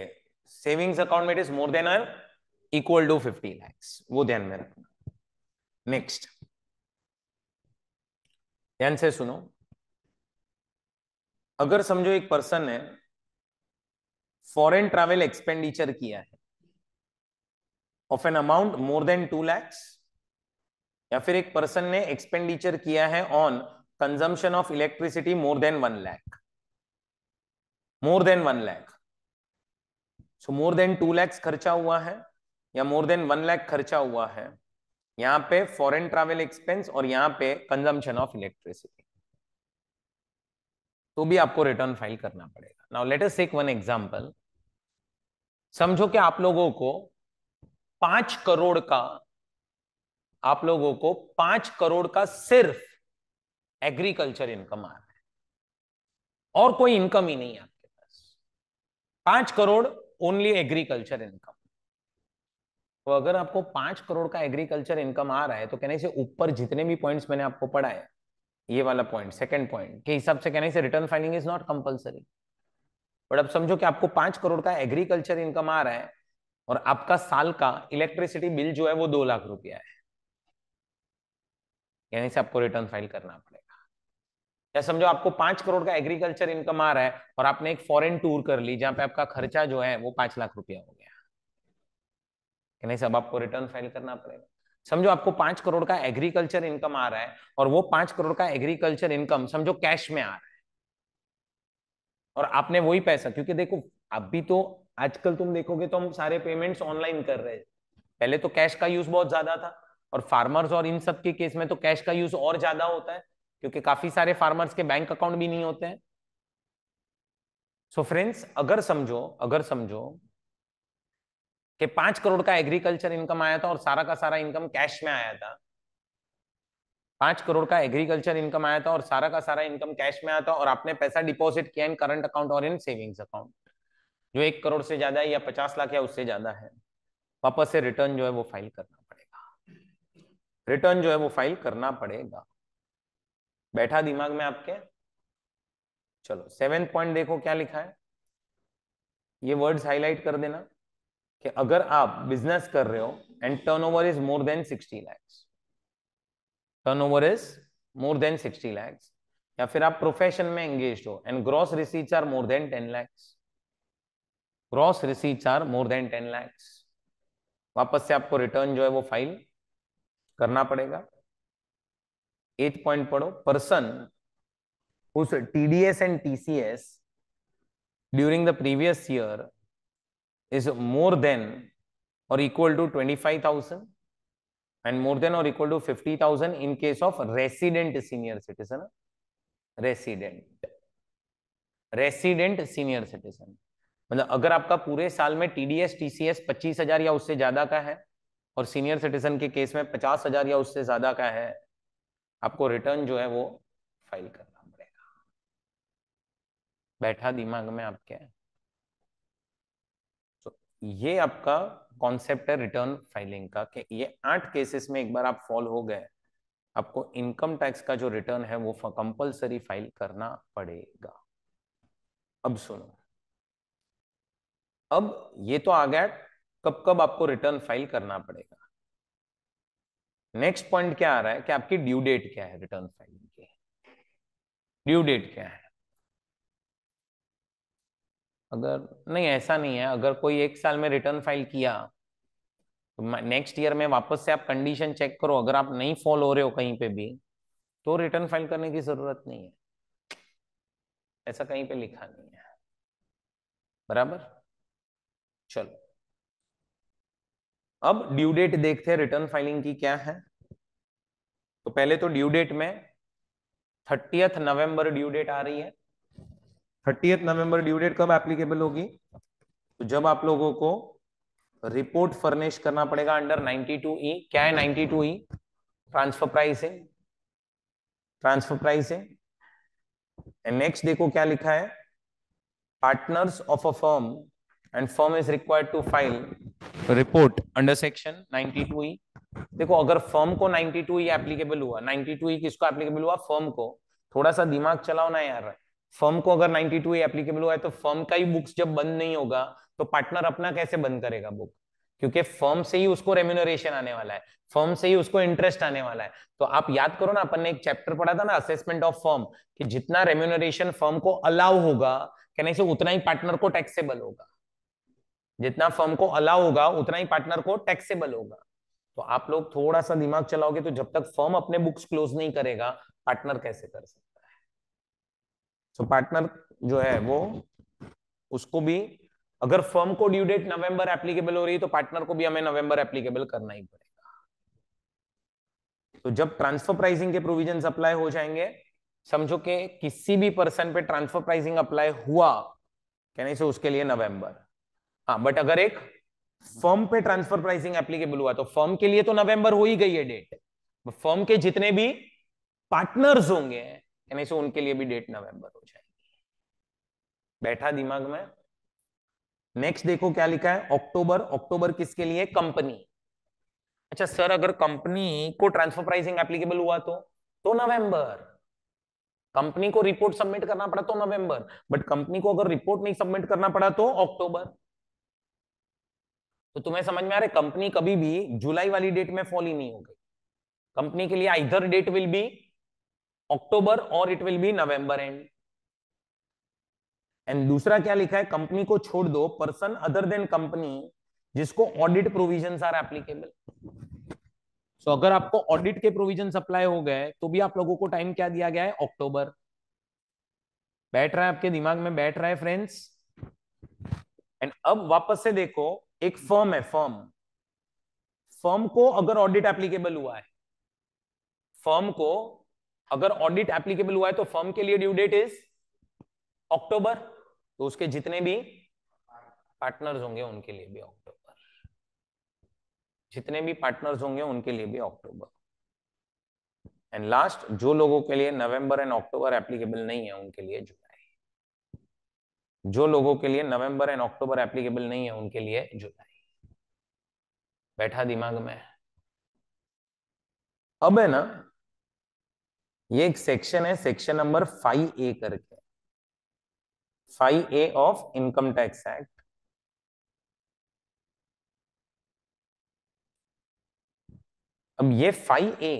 सेविंग्स अकाउंट में इट इज मोर देन और इक्वल टू 50 लैक्स, वो ध्यान में रखना। नेक्स्ट, ध्यान से सुनो। अगर समझो एक पर्सन ने फॉरेन ट्रैवल एक्सपेंडिचर किया है of an amount more than 2 lakhs, या फिर एक पर्सन ने एक्सपेंडिचर किया है on consumption of electricity more than 1 lakh, more than 1 lakh. So more than 2 lakhs खर्चा हुआ है या मोर देन 1 लाख खर्चा हुआ है, यहां पे फॉरेन ट्रैवल एक्सपेंस और यहां पे कंजम्पशन ऑफ इलेक्ट्रिसिटी, तो भी आपको रिटर्न फाइल करना पड़ेगा। Now let us take one example. समझो कि आप लोगों को 5 करोड़ का, आप लोगों को 5 करोड़ का सिर्फ एग्रीकल्चर इनकम आ रहा है और कोई इनकम ही नहीं है आपके पास। 5 करोड़ ओनली एग्रीकल्चर इनकम। तो अगर आपको 5 करोड़ का एग्रीकल्चर इनकम आ रहा है, तो कहने से ऊपर जितने भी पॉइंट्स मैंने आपको पढ़ाए, ये वाला पॉइंट, सेकंड पॉइंट के हिसाब से कहने से return filing is not compulsory. But अब समझो कि आपको 5 करोड़ का एग्रीकल्चर इनकम आ रहा है और आपका साल का इलेक्ट्रिसिटी बिल जो है वो 2 लाख रुपया है, यानी से आपको रिटर्न फाइल करना पड़ेगा। या समझो आपको 5 करोड़ का एग्रीकल्चर इनकम आ रहा है और आपने एक फॉरेन टूर कर ली जहां पे आपका खर्चा जो है वो 5 लाख रुपया हो गया, यानी से अब आपको रिटर्न फाइल करना पड़ेगा। समझो आपको 5 करोड़ का एग्रीकल्चर इनकम आ रहा है और वो 5 करोड़ का एग्रीकल्चर इनकम समझो कैश में आ रहा है, और आपने वही पैसा, क्योंकि देखो अभी तो आजकल तुम देखोगे तो हम सारे पेमेंट्स ऑनलाइन कर रहे हैं, पहले तो कैश का यूज बहुत ज्यादा था, और फार्मर्स और इन सब के केस में तो कैश का यूज और ज्यादा होता है, क्योंकि काफी सारे फार्मर्स के बैंक अकाउंट भी नहीं होते हैं। सो फ्रेंड्स, अगर समझो कि 5 करोड़ का एग्रीकल्चर इनकम आया था और सारा का सारा इनकम कैश में आया था, 5 करोड़ का एग्रीकल्चर इनकम आया था और सारा का सारा इनकम कैश में आया था, और आपने पैसा डिपॉजिट किया इन करंट अकाउंट और इन सेविंग्स अकाउंट जो 1 करोड़ से ज्यादा है या 50 लाख या उससे ज्यादा है, वापस से रिटर्न जो है वो फाइल करना पड़ेगा। रिटर्न जो है वो फाइल करना पड़ेगा। बैठा दिमाग में आपके? चलो 7th पॉइंट देखो क्या लिखा है, ये वर्ड्स हाईलाइट कर देना कि अगर आप बिजनेस कर रहे हो and turnover is more than 60 lakhs, turnover is more than 60 lakhs, या फिर आप प्रोफेशन में एंगेज हो and gross receipts are more than 10 lakhs, gross receipts are more than 10 lakhs, वापस से आपको रिटर्न जो है वो फाइल करना पड़ेगा। 8th पॉइंट पढ़ो। Person whose TDS and TCS during the previous year is more than or equal to 25,000 and more than or equal to 50,000 in case of resident senior citizen, resident senior citizen, मतलब अगर आपका पूरे साल में TDS TCS 25,000 या उससे ज्यादा का है और सीनियर सिटीजन के केस में 50,000 या उससे ज्यादा का है, आपको रिटर्न जो है वो फाइल करना पड़ेगा। बैठा दिमाग में आपके? तो ये आपका कॉन्सेप्ट है रिटर्न फाइलिंग का, कि ये 8 केसेस में एक बार आप फॉलो हो गए, आपको इनकम टैक्स का जो रिटर्न है वो कंपलसरी फाइल करना पड़ेगा। अब सुनो, अब ये तो आ गया कब कब आपको रिटर्न फाइल करना पड़ेगा। नेक्स्ट पॉइंट क्या आ रहा है कि आपकी ड्यू डेट क्या है, रिटर्न फाइलिंग की ड्यू डेट क्या है। अगर नहीं, ऐसा नहीं है, अगर कोई 1 साल में रिटर्न फाइल किया तो नेक्स्ट ईयर में वापस से आप कंडीशन चेक करो, अगर आप नहीं फॉलो हो रहे हो कहीं पे भी तो रिटर्न फाइल करने की जरूरत नहीं है, ऐसा कहीं पे लिखा नहीं है। बराबर। चलो अब ड्यू डेट देखते हैं रिटर्न फाइलिंग की क्या है। तो पहले तो ड्यू डेट में 30 नवंबर ड्यू डेट आ रही है। 30 नवंबर ड्यू डेट कब एप्लीकेबल होगी? तो जब आप लोगों को रिपोर्ट फर्निश करना पड़ेगा अंडर 92E। क्या है 92E? Transfer pricing. Transfer pricing. And next देखो क्या लिखा है, partners of a firm and firm is required to file report under section 92E। देखो अगर फर्म को 92E एप्लीकेबल हुआ, 92E किसको एप्लीकेबल हुआ? फर्म को। थोड़ा सा दिमाग चलाओ ना यार, फर्म को अगर 92E एप्लीकेबल हुआ है तो फर्म का ही बुक्स जब बंद नहीं होगा तो पार्टनर अपना कैसे बंद करेगा बुक? क्योंकि फर्म से ही उसको रेम्यूनरेशन आने वाला है, फर्म से ही उसको इंटरेस्ट आने वाला है। तो आप याद करो ना, अपन ने एक चैप्टर पढ़ा था ना असेसमेंट ऑफ फर्म, कि जितना रेम्यूनरेशन फर्म को अलाउ होगा कहने से उतना ही पार्टनर को टैक्सेबल होगा, जितना फर्म को अलाउ होगा उतना ही पार्टनर को टैक्सेबल होगा। तो आप लोग थोड़ा सा दिमाग चलाओगे तो जब तक फर्म अपने बुक्स क्लोज नहीं करेगा पार्टनर कैसे कर सकता है? तो पार्टनर जो है वो, उसको भी अगर फर्म को ड्यू डेट नवंबर एप्लीकेबल हो रही है तो पार्टनर को भी हमें नवंबर एप्लीकेबल करना ही पड़ेगा। तो जब ट्रांसफर प्राइसिंग के प्रोविजंस अप्लाई हो जाएंगे, समझो कि किसी भी पर्सन पे ट्रांसफर प्राइसिंग अप्लाई हुआ कहने से उसके लिए नवंबर। हाँ बट अगर एक फर्म पे ट्रांसफर प्राइसिंग एप्लीकेबल हुआ तो फर्म के लिए तो नवंबर हो ही गई है डेट, फर्म के जितने भी पार्टनर्स होंगे यानी से उनके लिए भी डेट नवंबर हो जाएगी। बैठा दिमाग में? नेक्स्ट देखो क्या लिखा है, अक्टूबर। अक्टूबर किसके लिए? कंपनी। अच्छा सर अगर कंपनी को ट्रांसफर प्राइसिंग एप्लीकेबल हुआ तो नवंबर। कंपनी को रिपोर्ट सबमिट करना पड़ा तो नवंबर, बट कंपनी को अगर रिपोर्ट नहीं सबमिट करना पड़ा तो अक्टूबर। तो तुम्हें समझ में आ रहा है, कंपनी कभी भी जुलाई वाली डेट में फॉल ही नहीं हो गई। कंपनी के लिए आइदर डेट विल बी अक्टूबर और it will be November and. And दूसरा क्या लिखा है, कंपनी को छोड़ दो, पर्सन अदर देन कंपनी जिसको ऑडिट प्रोविजंस आर एप्लीकेबल। सो अगर आपको ऑडिट के प्रोविजंस अप्लाई हो गए तो भी आप लोगों को टाइम क्या दिया गया है? अक्टूबर। बैठ रहा है आपके दिमाग में? बैठ रहा है फ्रेंड्स? एंड अब वापस से देखो, एक फर्म है, फर्म, फर्म को अगर ऑडिट एप्लीकेबल हुआ है, फर्म को अगर ऑडिट एप्लीकेबल हुआ है तो फर्म के लिए ड्यू डेट इज अक्टूबर, तो उसके जितने भी पार्टनर्स होंगे उनके लिए भी अक्टूबर, जितने भी पार्टनर्स होंगे उनके लिए भी अक्टूबर। एंड लास्ट, जो लोगों के लिए नवंबर एंड अक्टूबर एप्लीकेबल नहीं है उनके लिए जुलाई। जो लोगों के लिए नवंबर एंड अक्टूबर एप्लीकेबल नहीं है उनके लिए जुलाई। बैठा दिमाग में? अब है ना, ये एक सेक्शन है, सेक्शन नंबर 5A करके, 5A of income tax act. अब ये 5A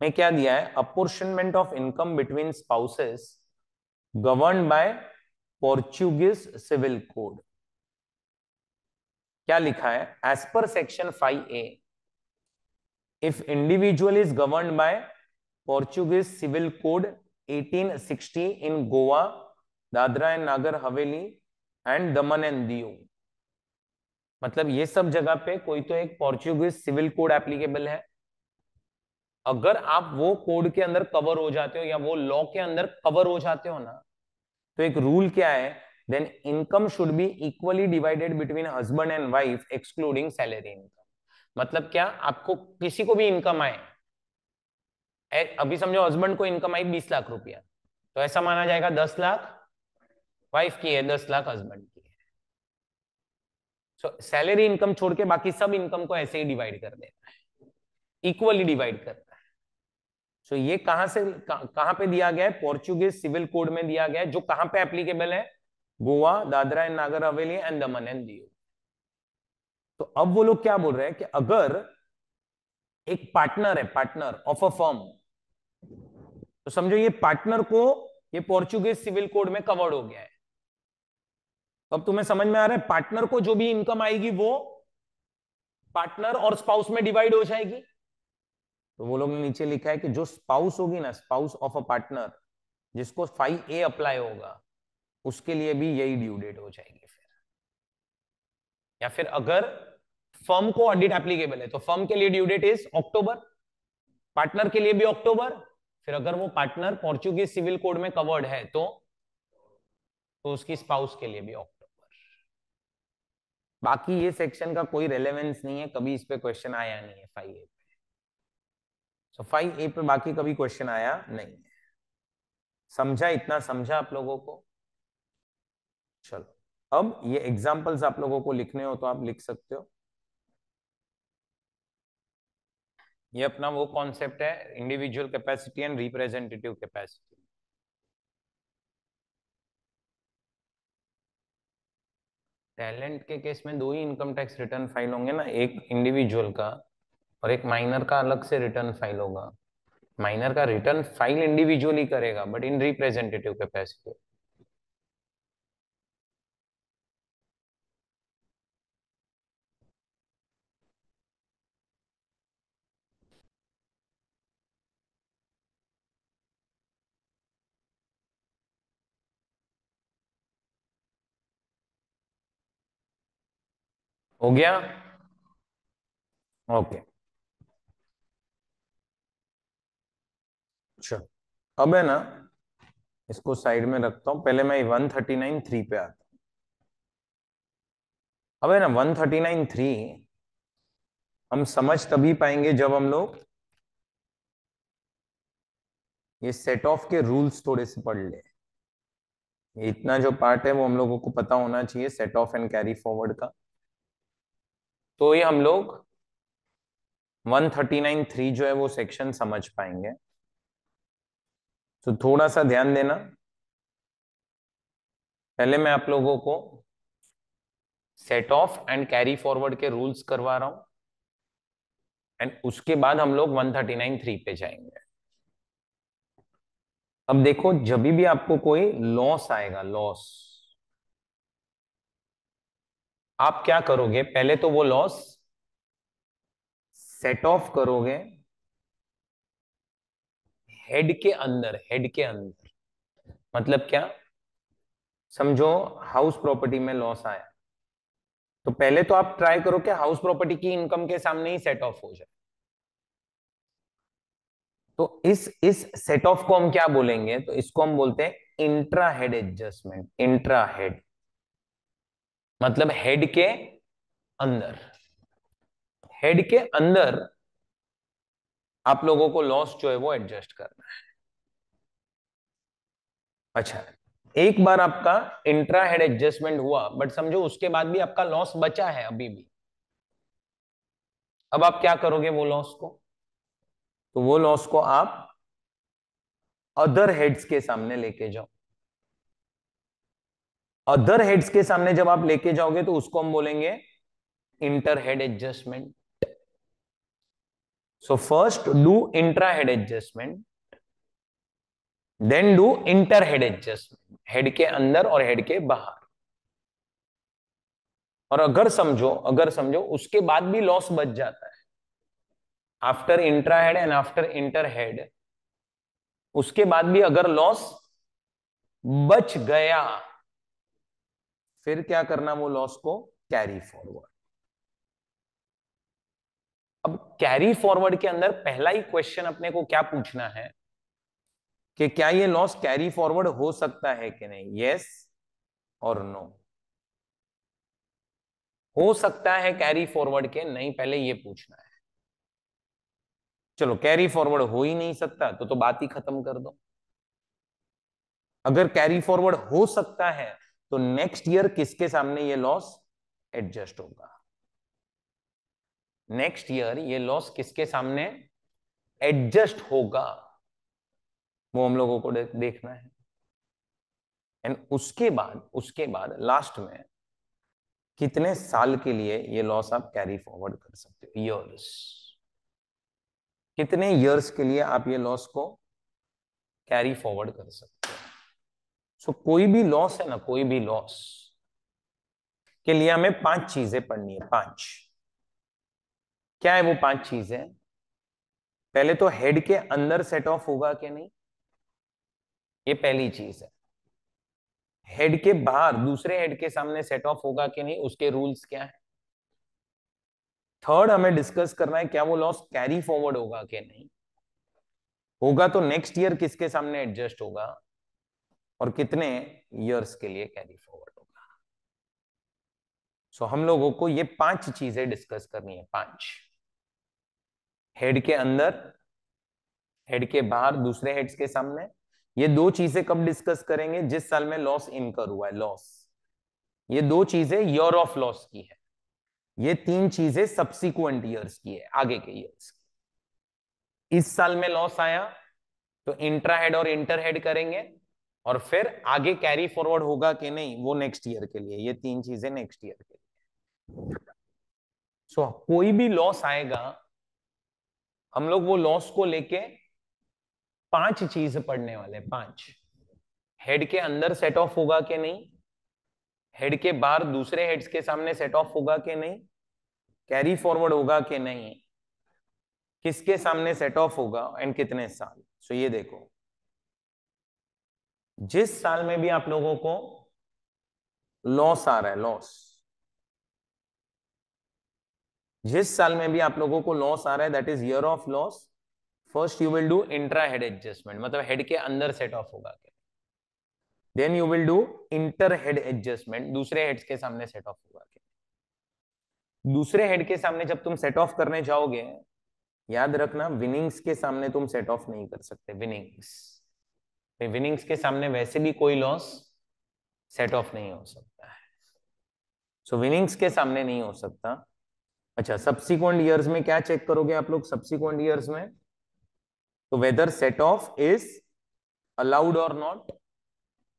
में क्या दिया है, apportionment of income between spouses governed by Portuguese civil code. क्या लिखा है, as per section 5A, if individual is governed by Portuguese civil code 1860 in Goa, Dadra and Nagar Haveli and Daman and Diu. मतलब ये सब जगह पे कोई तो एक पोर्चुगीज सिविल कोड एप्लीकेबल है। अगर आप वो कोड के अंदर कवर हो जाते हो या वो लॉ के अंदर कवर हो जाते हो ना, तो एक रूल क्या है, then income should be equally divided between husband and wife excluding salary income. मतलब क्या, आपको किसी को भी इनकम आए, अभी समझो हस्बैंड को इनकम आई 20 लाख रुपया, तो ऐसा माना जाएगा 10 लाख वाइफ की है, 10 लाख हस्बैंड की है। सो सैलरी इनकम छोड़ के बाकी सब इनकम को ऐसे ही डिवाइड कर देता है, इक्वली डिवाइड करता है। सो ये कहां से कहां पे दिया गया है, पोर्चुगीज सिविल कोड में दिया गया है, जो कहां पे एप्लीकेबल है, Goa, Dadra and Nagar Haveli and Daman and Diu. तो अब वो लोग क्या बोल रहे हैं कि अगर एक पार्टनर है, पार्टनर ऑफ अ फर्म, तो समझो ये पार्टनर को ये पोर्चुगीज सिविल कोड में कवर्ड हो गया है। अब तुम्हें समझ में आ रहा है, पार्टनर को जो भी इनकम आएगी वो पार्टनर और स्पाउस में डिवाइड हो जाएगी। तो वो लोग ने नीचे लिखा है कि जो स्पाउस होगी ना, स्पाउस ऑफ अ पार्टनर, जिसको 5A अप्लाई होगा, उसके लिए भी यही ड्यू डेट हो जाएगी फिर। या फिर अगर फर्म को ऑडिट एप्लीकेबल है तो फर्म के लिए due date is October, partner के लिए भी अक्टूबर, फिर अगर वो पार्टनर पोर्चुगीज सिविल कोड में कवर्ड है तो उसकी स्पाउस के लिए भी अक्टूबर। बाकी ये सेक्शन का कोई रेलेवेंस नहीं है, कभी इस पे क्वेश्चन आया नहीं है 5A पे। सो 5A पे बाकी कभी क्वेश्चन आया नहीं है। समझा? इतना समझा आप लोगों को? चलो अब ये एग्जांपल्स आप लोगों को लिखने हो तो आप लिख सकते हो। ये अपना वो कॉन्सेप्ट है, individual capacity and representative capacity. Talent के केस में दो ही इनकम टैक्स रिटर्न फाइल होंगे ना, एक इंडिविजुअल का और एक माइनर का अलग से रिटर्न फाइल होगा। माइनर का रिटर्न फाइल इंडिविजुअली करेगा बट इन रिप्रेजेंटेटिव कैपेसिटी। हो गया? ओके चलो, अब है ना, इसको साइड में रखता हूं, पहले मैं 139(3) पे आता हूं। अब है ना 139(3) हम समझ तभी पाएंगे जब हम लोग ये सेट ऑफ के रूल्स थोड़े से पढ़ ले। ये इतना जो पार्ट है वो हम लोगों को पता होना चाहिए, set of and carry forward का। तो ये हम लोग 139(3) जो है वो सेक्शन समझ पाएंगे। तो थोड़ा सा ध्यान देना, पहले मैं आप लोगों को set of and carry forward के रूल्स करवा रहा हूं एंड उसके बाद हम लोग 139(3) पे जाएंगे। अब देखो, जब भी आपको कोई लॉस आएगा, लॉस, आप क्या करोगे? पहले तो वो लॉस सेट ऑफ करोगे हेड के अंदर। हेड के अंदर मतलब क्या? समझो हाउस प्रॉपर्टी में लॉस आया, तो पहले तो आप ट्राई करो कि हाउस प्रॉपर्टी की इनकम के सामने ही सेट ऑफ हो जाए। तो इस सेट ऑफ को हम क्या बोलेंगे? तो इसको हम बोलते हैं intra head adjustment. Intra head मतलब हेड के अंदर। हेड के अंदर आप लोगों को लॉस जो है वो एडजस्ट करना है। अच्छा, एक बार आपका इंट्रा हेड एडजस्टमेंट हुआ बट समझो उसके बाद भी आपका लॉस बचा है अभी भी, अब आप क्या करोगे वो लॉस को? तो वो लॉस को आप अदर हेड्स के सामने लेके जाओ। अदर हेड्स के सामने जब आप लेके जाओगे तो उसको हम बोलेंगे inter head adjustment. So first do intra head adjustment, then do inter head adjustment, head के अंदर और हेड के बाहर। और अगर समझो उसके बाद भी लॉस बच जाता है, after intra head and after inter head, उसके बाद भी अगर लॉस बच गया, फिर क्या करना? वो लॉस को कैरी फॉरवर्ड। अब कैरी फॉरवर्ड के अंदर पहला ही क्वेश्चन अपने को क्या पूछना है कि क्या ये लॉस कैरी फॉरवर्ड हो सकता है कि नहीं? यस और नो। हो सकता है कैरी फॉरवर्ड के नहीं, पहले ये पूछना है। चलो कैरी फॉरवर्ड हो ही नहीं सकता तो बात ही खत्म कर दो। अगर कैरी फॉरवर्ड हो सकता है तो नेक्स्ट ईयर किसके सामने ये लॉस एडजस्ट होगा? नेक्स्ट ईयर ये लॉस किसके सामने एडजस्ट होगा, वो हम लोगों को देखना है। एंड उसके बाद लास्ट में कितने साल के लिए ये लॉस आप कैरी फॉरवर्ड कर सकते हो? ईयर्स। कितने ईयर्स के लिए आप ये लॉस को कैरी फॉरवर्ड कर सकते हो? सो कोई भी लॉस है ना, कोई भी लॉस, के लिए हमें 5 चीजें पढ़नी है। 5 क्या है वो 5 चीजें? पहले तो हेड के अंदर सेट ऑफ होगा कि नहीं, ये पहली चीज है। हेड के बाहर दूसरे हेड के सामने सेट ऑफ होगा कि नहीं, उसके रूल्स क्या है। थर्ड हमें डिस्कस करना है क्या वो लॉस कैरी फॉरवर्ड होगा कि नहीं, होगा तो नेक्स्ट ईयर किसके सामने एडजस्ट होगा और कितने ईयर्स के लिए कैरी फॉरवर्ड होगा। सो हम लोगों को ये 5 चीजें डिस्कस करनी है। 5 हेड के अंदर, हेड के बाहर, दूसरे हेड्स के सामने। ये 2 चीजें कब डिस्कस करेंगे, जिस साल में लॉस इनकर हुआ है, लॉस। ये 2 चीजें ईयर ऑफ लॉस की है। ये 3 चीजें सब्सिक्वेंट ईयर्स की है, आगे के ईयर्स की। इस साल में लॉस आया तो इंट्रा हेड और इंटर हेड करेंगे, और फिर आगे कैरी फॉरवर्ड होगा कि नहीं वो नेक्स्ट ईयर के लिए। ये 3 चीजें नेक्स्ट ईयर के लिए। सो कोई भी लॉस आएगा, हम लोग वो लॉस को लेके 5 चीज पढ़ने वाले। 5 हेड के अंदर सेट ऑफ होगा कि नहीं, हेड के बाहर दूसरे हेड्स के सामने सेट ऑफ होगा कि नहीं, कैरी फॉरवर्ड होगा कि नहीं, किसके सामने सेट ऑफ होगा एंड कितने साल। सो ये देखो, जिस साल में भी आप लोगों को लॉस आ रहा है, लॉस, जिस साल में भी आप लोगों को लॉस आ रहा है, that is year of loss. First you will do intra head adjustment, मतलब हेड के अंदर सेट ऑफ होगा क्या। Then you will do inter head adjustment, दूसरे हेड्स के सामने सेट ऑफ होगा क्या। दूसरे हेड के सामने जब तुम सेट ऑफ करने जाओगे, याद रखना विनिंग्स के सामने तुम सेट ऑफ नहीं कर सकते। विनिंग्स के सामने वैसे भी कोई लॉस सेट ऑफ नहीं हो सकता है। सो विनिंग्स के सामने नहीं हो सकता। अच्छा, सब्सिक्वेंट ईयर्स में क्या चेक करोगे आप लोग? सब्सिक्वेंट ईयर्स में तो whether set off is allowed और नॉट,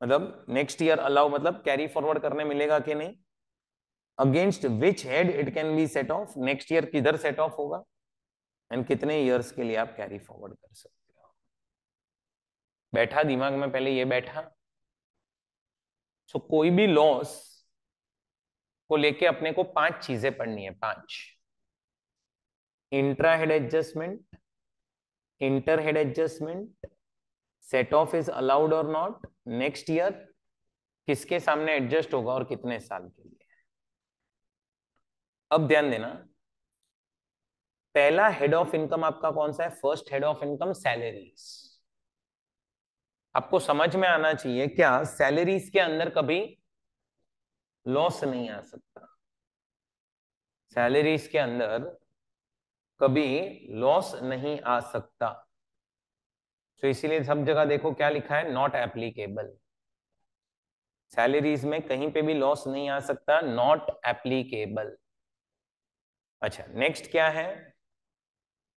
मतलब नेक्स्ट ईयर अलाउ, मतलब कैरी फॉरवर्ड करने मिलेगा कि नहीं, against which head it can be set off, next year किधर सेट ऑफ होगा, एंड कितने ईयर्स के लिए आप कैरी फॉरवर्ड कर सकते हो। बैठा दिमाग में पहले ये बैठा। सो कोई भी लॉस को लेके अपने को 5 चीजें पढ़नी है। 5 intra head adjustment, inter head adjustment, set off is allowed और नॉट, नेक्स्ट ईयर किसके सामने एडजस्ट होगा और कितने साल के लिए। अब ध्यान देना, पहला हेड ऑफ इनकम आपका कौन सा है? First head of income salaries. आपको समझ में आना चाहिए क्या सैलरीज के अंदर कभी लॉस नहीं आ सकता। सैलरीज के अंदर कभी लॉस नहीं आ सकता। तो इसीलिए सब जगह देखो क्या लिखा है, नॉट एप्लीकेबल। सैलरीज में कहीं पे भी लॉस नहीं आ सकता, नॉट एप्लीकेबल। अच्छा, नेक्स्ट क्या है?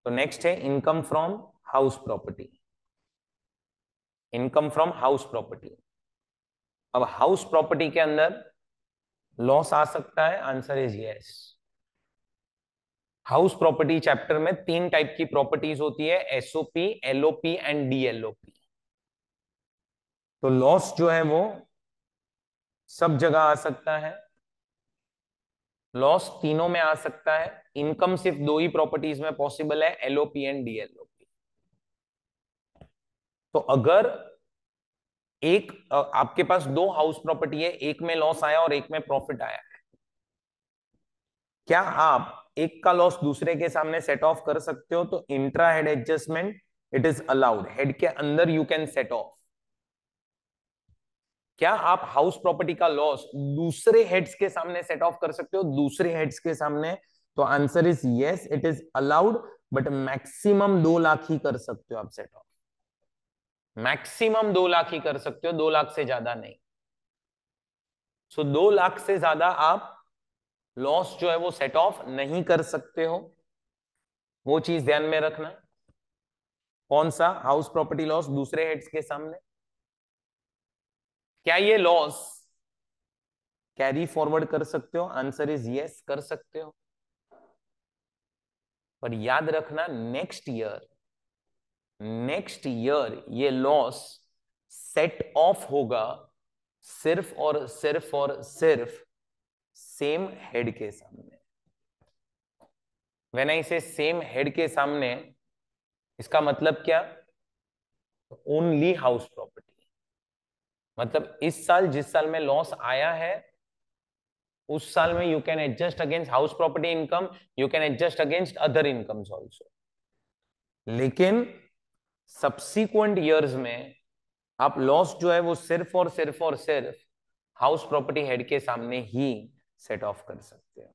तो नेक्स्ट है income from house property. Income from house property. अब हाउस प्रॉपर्टी के अंदर लॉस आ सकता है, answer is yes. House property chapter में 3 टाइप की प्रॉपर्टीज होती है, एसओपी, एलओपी एंड डीएलओपी। तो लॉस जो है वो सब जगह आ सकता है, लॉस तीनों में आ सकता है। इनकम सिर्फ 2 ही प्रॉपर्टीज में पॉसिबल है, एलओपी एंड डीएलओपी। तो अगर एक आपके पास 2 हाउस प्रॉपर्टी है, एक में लॉस आया और एक में प्रॉफिट आया, क्या आप एक का लॉस दूसरे के सामने सेट ऑफ कर सकते हो? तो intra head adjustment it is allowed, head के अंदर यू कैन सेट ऑफ। क्या आप हाउस प्रॉपर्टी का लॉस दूसरे हेड्स के सामने सेट ऑफ कर सकते हो? दूसरे हेड्स के सामने, तो answer is yes, it is allowed, but maximum 2 lakh ही कर सकते हो आप सेट ऑफ। मैक्सिमम 2 लाख ही कर सकते हो, 2 लाख से ज्यादा नहीं। सो 2 लाख से ज्यादा आप लॉस जो है वो सेट ऑफ नहीं कर सकते हो। वो चीज ध्यान में रखना। कौन सा? हाउस प्रॉपर्टी लॉस दूसरे हेड्स के सामने। क्या ये लॉस कैरी फॉरवर्ड कर सकते हो? आंसर इज यस, कर सकते हो। पर याद रखना नेक्स्ट ईयर ये लॉस सेट ऑफ होगा सिर्फ और सिर्फ और सिर्फ सेम हेड के सामने। व्हेन आई से सेम हेड के सामने, इसका मतलब क्या? Only house property. मतलब इस साल जिस साल में लॉस आया है, उस साल में you can adjust against house property income, you can adjust against other incomes also. लेकिन सब्सिक्वेंट ईयर्स में आप लॉस जो है वो सिर्फ और सिर्फ और सिर्फ हाउस प्रॉपर्टी हेड के सामने ही सेट ऑफ कर सकते हो।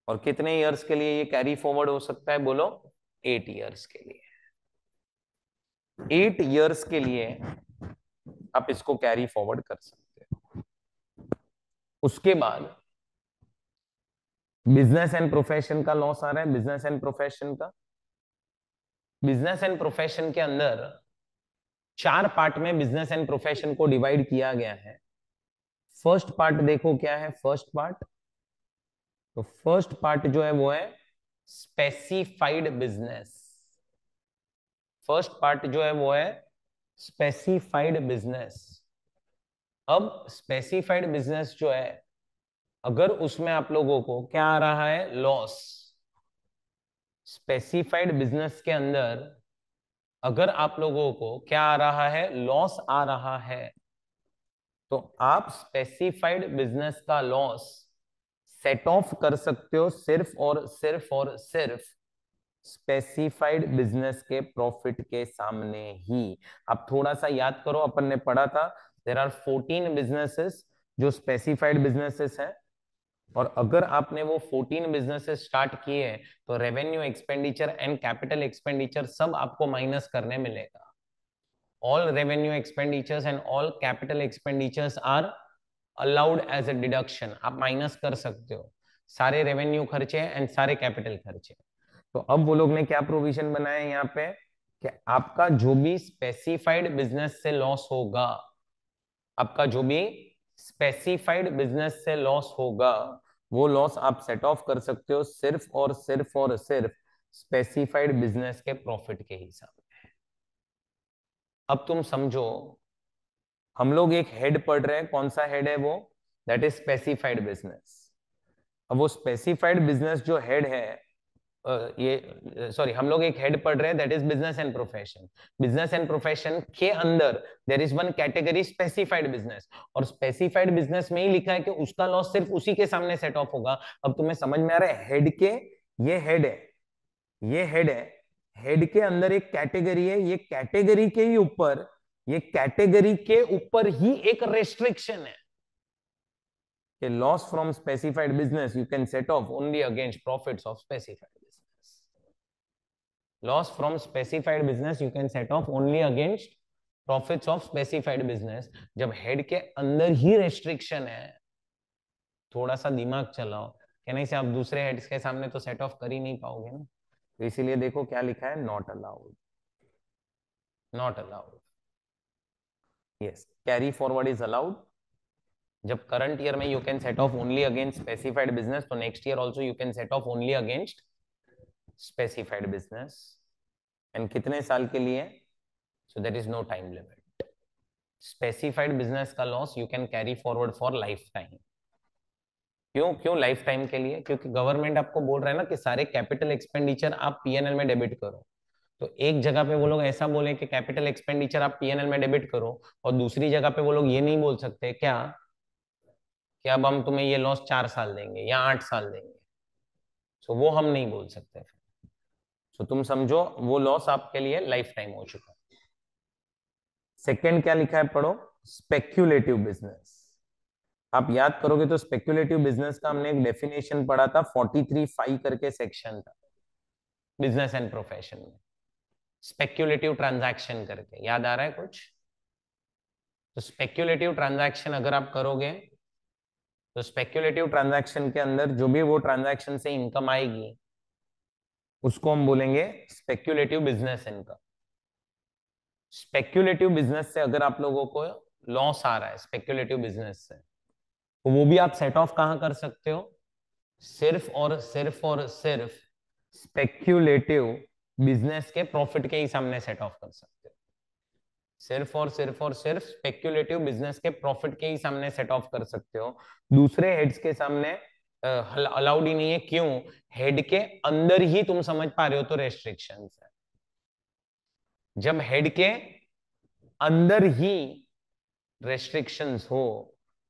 और कितने ईयर्स के लिए ये कैरी फॉरवर्ड हो सकता है? बोलो। 8 ईयर्स के लिए। 8 ईयर्स के लिए आप इसको कैरी फॉरवर्ड कर सकते हो। उसके बाद बिजनेस एंड प्रोफेशन का लॉस आ रहा है। बिजनेस एंड प्रोफेशन का, बिजनेस एंड प्रोफेशन के अंदर 4 पार्ट में बिजनेस एंड प्रोफेशन को डिवाइड किया गया है। फर्स्ट पार्ट देखो क्या है। फर्स्ट पार्ट, तो फर्स्ट पार्ट जो है वो है स्पेसिफाइड बिजनेस। फर्स्ट पार्ट जो है वो है स्पेसिफाइड बिजनेस। अब स्पेसिफाइड बिजनेस जो है, अगर उसमें आप लोगों को क्या आ रहा है? लॉस। स्पेसिफाइड बिजनेस के अंदर अगर आप लोगों को क्या आ रहा है? लॉस आ रहा है, तो आप स्पेसिफाइड बिजनेस का लॉस सेट ऑफ कर सकते हो सिर्फ और सिर्फ और सिर्फ स्पेसिफाइड बिजनेस के प्रॉफिट के सामने ही। आप थोड़ा सा याद करो, अपन ने पढ़ा था देयर आर 14 बिजनेसेस जो स्पेसिफाइड बिजनेसेस हैं। और अगर आपने वो 14 बिजनेसेस स्टार्ट किए हैं, तो revenue expenditure and capital expenditure सब आपको माइनस करने मिलेगा। All revenue expenditures and all capital expenditures are allowed as a deduction. आप माइनस कर सकते हो सारे रेवेन्यू खर्चे एंड सारे कैपिटल खर्चे। तो अब वो लोग ने क्या प्रोविजन बनाया है यहाँ पे कि आपका जो भी स्पेसिफाइड बिजनेस से लॉस होगा, आपका जो भी स्पेसिफाइड बिजनेस से लॉस होगा, वो लॉस आप सेट ऑफ कर सकते हो सिर्फ और सिर्फ और सिर्फ स्पेसिफाइड बिजनेस के प्रॉफिट के हिसाब में। अब तुम समझो, हम लोग एक हेड पढ़ रहे हैं। कौन सा हेड है वो? That is specified business. अब वो स्पेसिफाइड बिजनेस जो हेड है, ये सॉरी, हम लोग एक हेड पढ़ रहे हैं, that is business and profession. Business and profession के अंदर there is one category specified business, और स्पेसिफाइड बिजनेस में ही लिखा है कि उसका लॉस सिर्फ उसी के सामने सेट ऑफ होगा। अब तुम्हें समझ में आ रहा है? हेड के, ये हेड है, ये हेड है, हेड के अंदर एक कैटेगरी है, ये कैटेगरी के ही ऊपर, ये कैटेगरी के ऊपर ही एक रेस्ट्रिक्शन है कि loss from specified business you can set off only against profits of specified business. Loss from specified business you can set off only against profits of specified business. जब head के अंदर ही restriction है, थोड़ा सा दिमाग चलाओ, कहने से आप दूसरे हेड्स के सामने तो सेट ऑफ कर ही नहीं पाओगे ना। तो इसीलिए देखो क्या लिखा है, not allowed, not allowed. Yes, carry forward is allowed. जब करंट ईयर में you can set off only against specified business, तो next year also you can set off only against specified business. And कितने साल के लिए? So there is no time limit. Specified business का loss you can carry forward for life time. क्यों? क्यों life time के लिए? क्योंकि गवर्नमेंट आपको बोल रहा है ना कि सारे कैपिटल एक्सपेंडिचर आप पीएनएल में डेबिट करो। तो एक जगह पे वो लोग ऐसा बोले कि कैपिटल एक्सपेंडिचर आप पीएनएल में डेबिट करो, और दूसरी जगह पे वो लोग ये नहीं बोल सकते क्या कि अब हम तुम्हें ये लॉस 4 साल देंगे या 8 साल देंगे। सो वो हम नहीं बोल सकते। सो तुम समझो वो लॉस आपके लिए लाइफ टाइम हो चुका है। सेकेंड क्या लिखा है, पढ़ो। Speculative business. आप याद करोगे तो स्पेक्यूलेटिव बिजनेस का हमने एक डेफिनेशन पढ़ा था, 43(5) करके सेक्शन था बिजनेस एंड प्रोफेशन में। स्पेक्यूलेटिव ट्रांजैक्शन करके याद आ रहा है कुछ? तो स्पेक्यूलेटिव ट्रांजैक्शन अगर आप करोगे, तो स्पेक्यूलेटिव ट्रांजैक्शन के अंदर जो भी वो ट्रांजैक्शन से इनकम आएगी, उसको हम बोलेंगे speculative business income. Speculative business से अगर आप लोगों को लॉस आ रहा है स्पेक्यूलेटिव बिजनेस से, तो वो भी आप सेट ऑफ कहां कर सकते हो? सिर्फ और सिर्फ और सिर्फ स्पेक्यूलेटिव बिजनेस के प्रॉफिट के ही सामने सेट ऑफ कर सकते हो। सिर्फ स्पेक्युलेटिव बिजनेस के प्रॉफिट के ही सामने सेट ऑफ कर सकते हो, दूसरे हेड्स के सामने अलाउड ही नहीं है। क्यों? हेड के अंदर ही तुम समझ पा रहे हो तो रेस्ट्रिक्शंस है। जब हेड के अंदर ही रेस्ट्रिक्शंस हो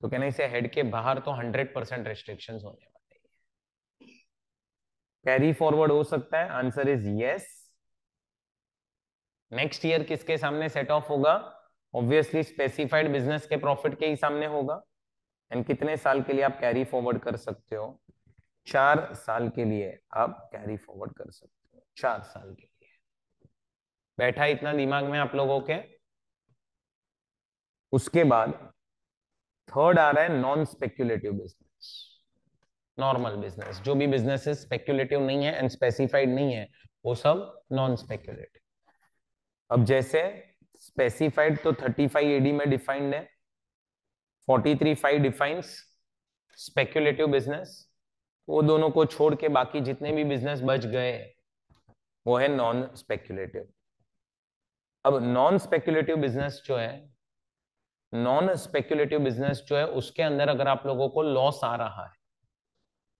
तो कहने से हेड के बाहर तो 100% रेस्ट्रिक्शंस होने वाले हैं। कैरी फॉरवर्ड हो सकता है, answer is yes. Next year किसके सामने सेट ऑफ होगा? ऑब्वियसली स्पेसिफाइड बिजनेस के प्रॉफिट के ही सामने होगा। एंड कितने साल के लिए आप कैरी फॉरवर्ड कर सकते हो? 4 साल के लिए आप कैरी फॉरवर्ड कर सकते हो, 4 साल के लिए। बैठा इतना दिमाग में आप लोगों के? उसके बाद थर्ड आ रहा है non speculative business. Normal business, जो भी बिजनेस स्पेक्युलेटिव नहीं है एंड स्पेसिफाइड नहीं है, वो सब नॉन स्पेक्युलेटिव। अब जैसे स्पेसिफाइड तो 35 एडी में डिफाइंड है, 43(5) डिफाइंस स्पेक्युलेटिव बिजनेस। वो दोनों को छोड़ के बाकी जितने भी बिजनेस बच गए वो है नॉन स्पेक्युलेटिव। अब नॉन स्पेक्युलेटिव बिजनेस जो है, नॉन स्पेक्युलेटिव बिजनेस जो है उसके अंदर अगर आप लोगों को लॉस आ रहा है,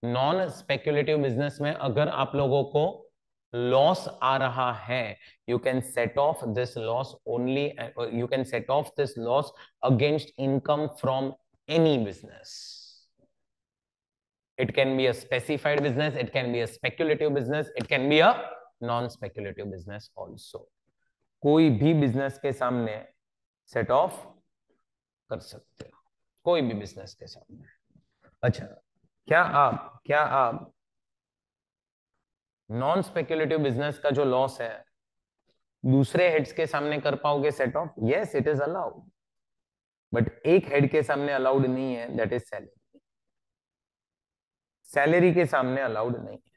नॉन स्पेक्युलेटिव बिजनेस में अगर आप लोगों को लॉस आ रहा है, you can set off this loss only, you can set off this loss against income from any business. It can be a specified business, it can be a speculative business, it can be a non-speculative business also. कोई भी business के सामने set of कर सकते हो, कोई भी business के सामने। अच्छा, क्या आप नॉन स्पेक्युलेटिव बिजनेस का जो लॉस है दूसरे हेड्स के सामने कर पाओगे set of? Yes, it is allowed, but एक हेड के सामने अलाउड नहीं है, दैट इज सैलरी। सैलरी के सामने अलाउड नहीं है।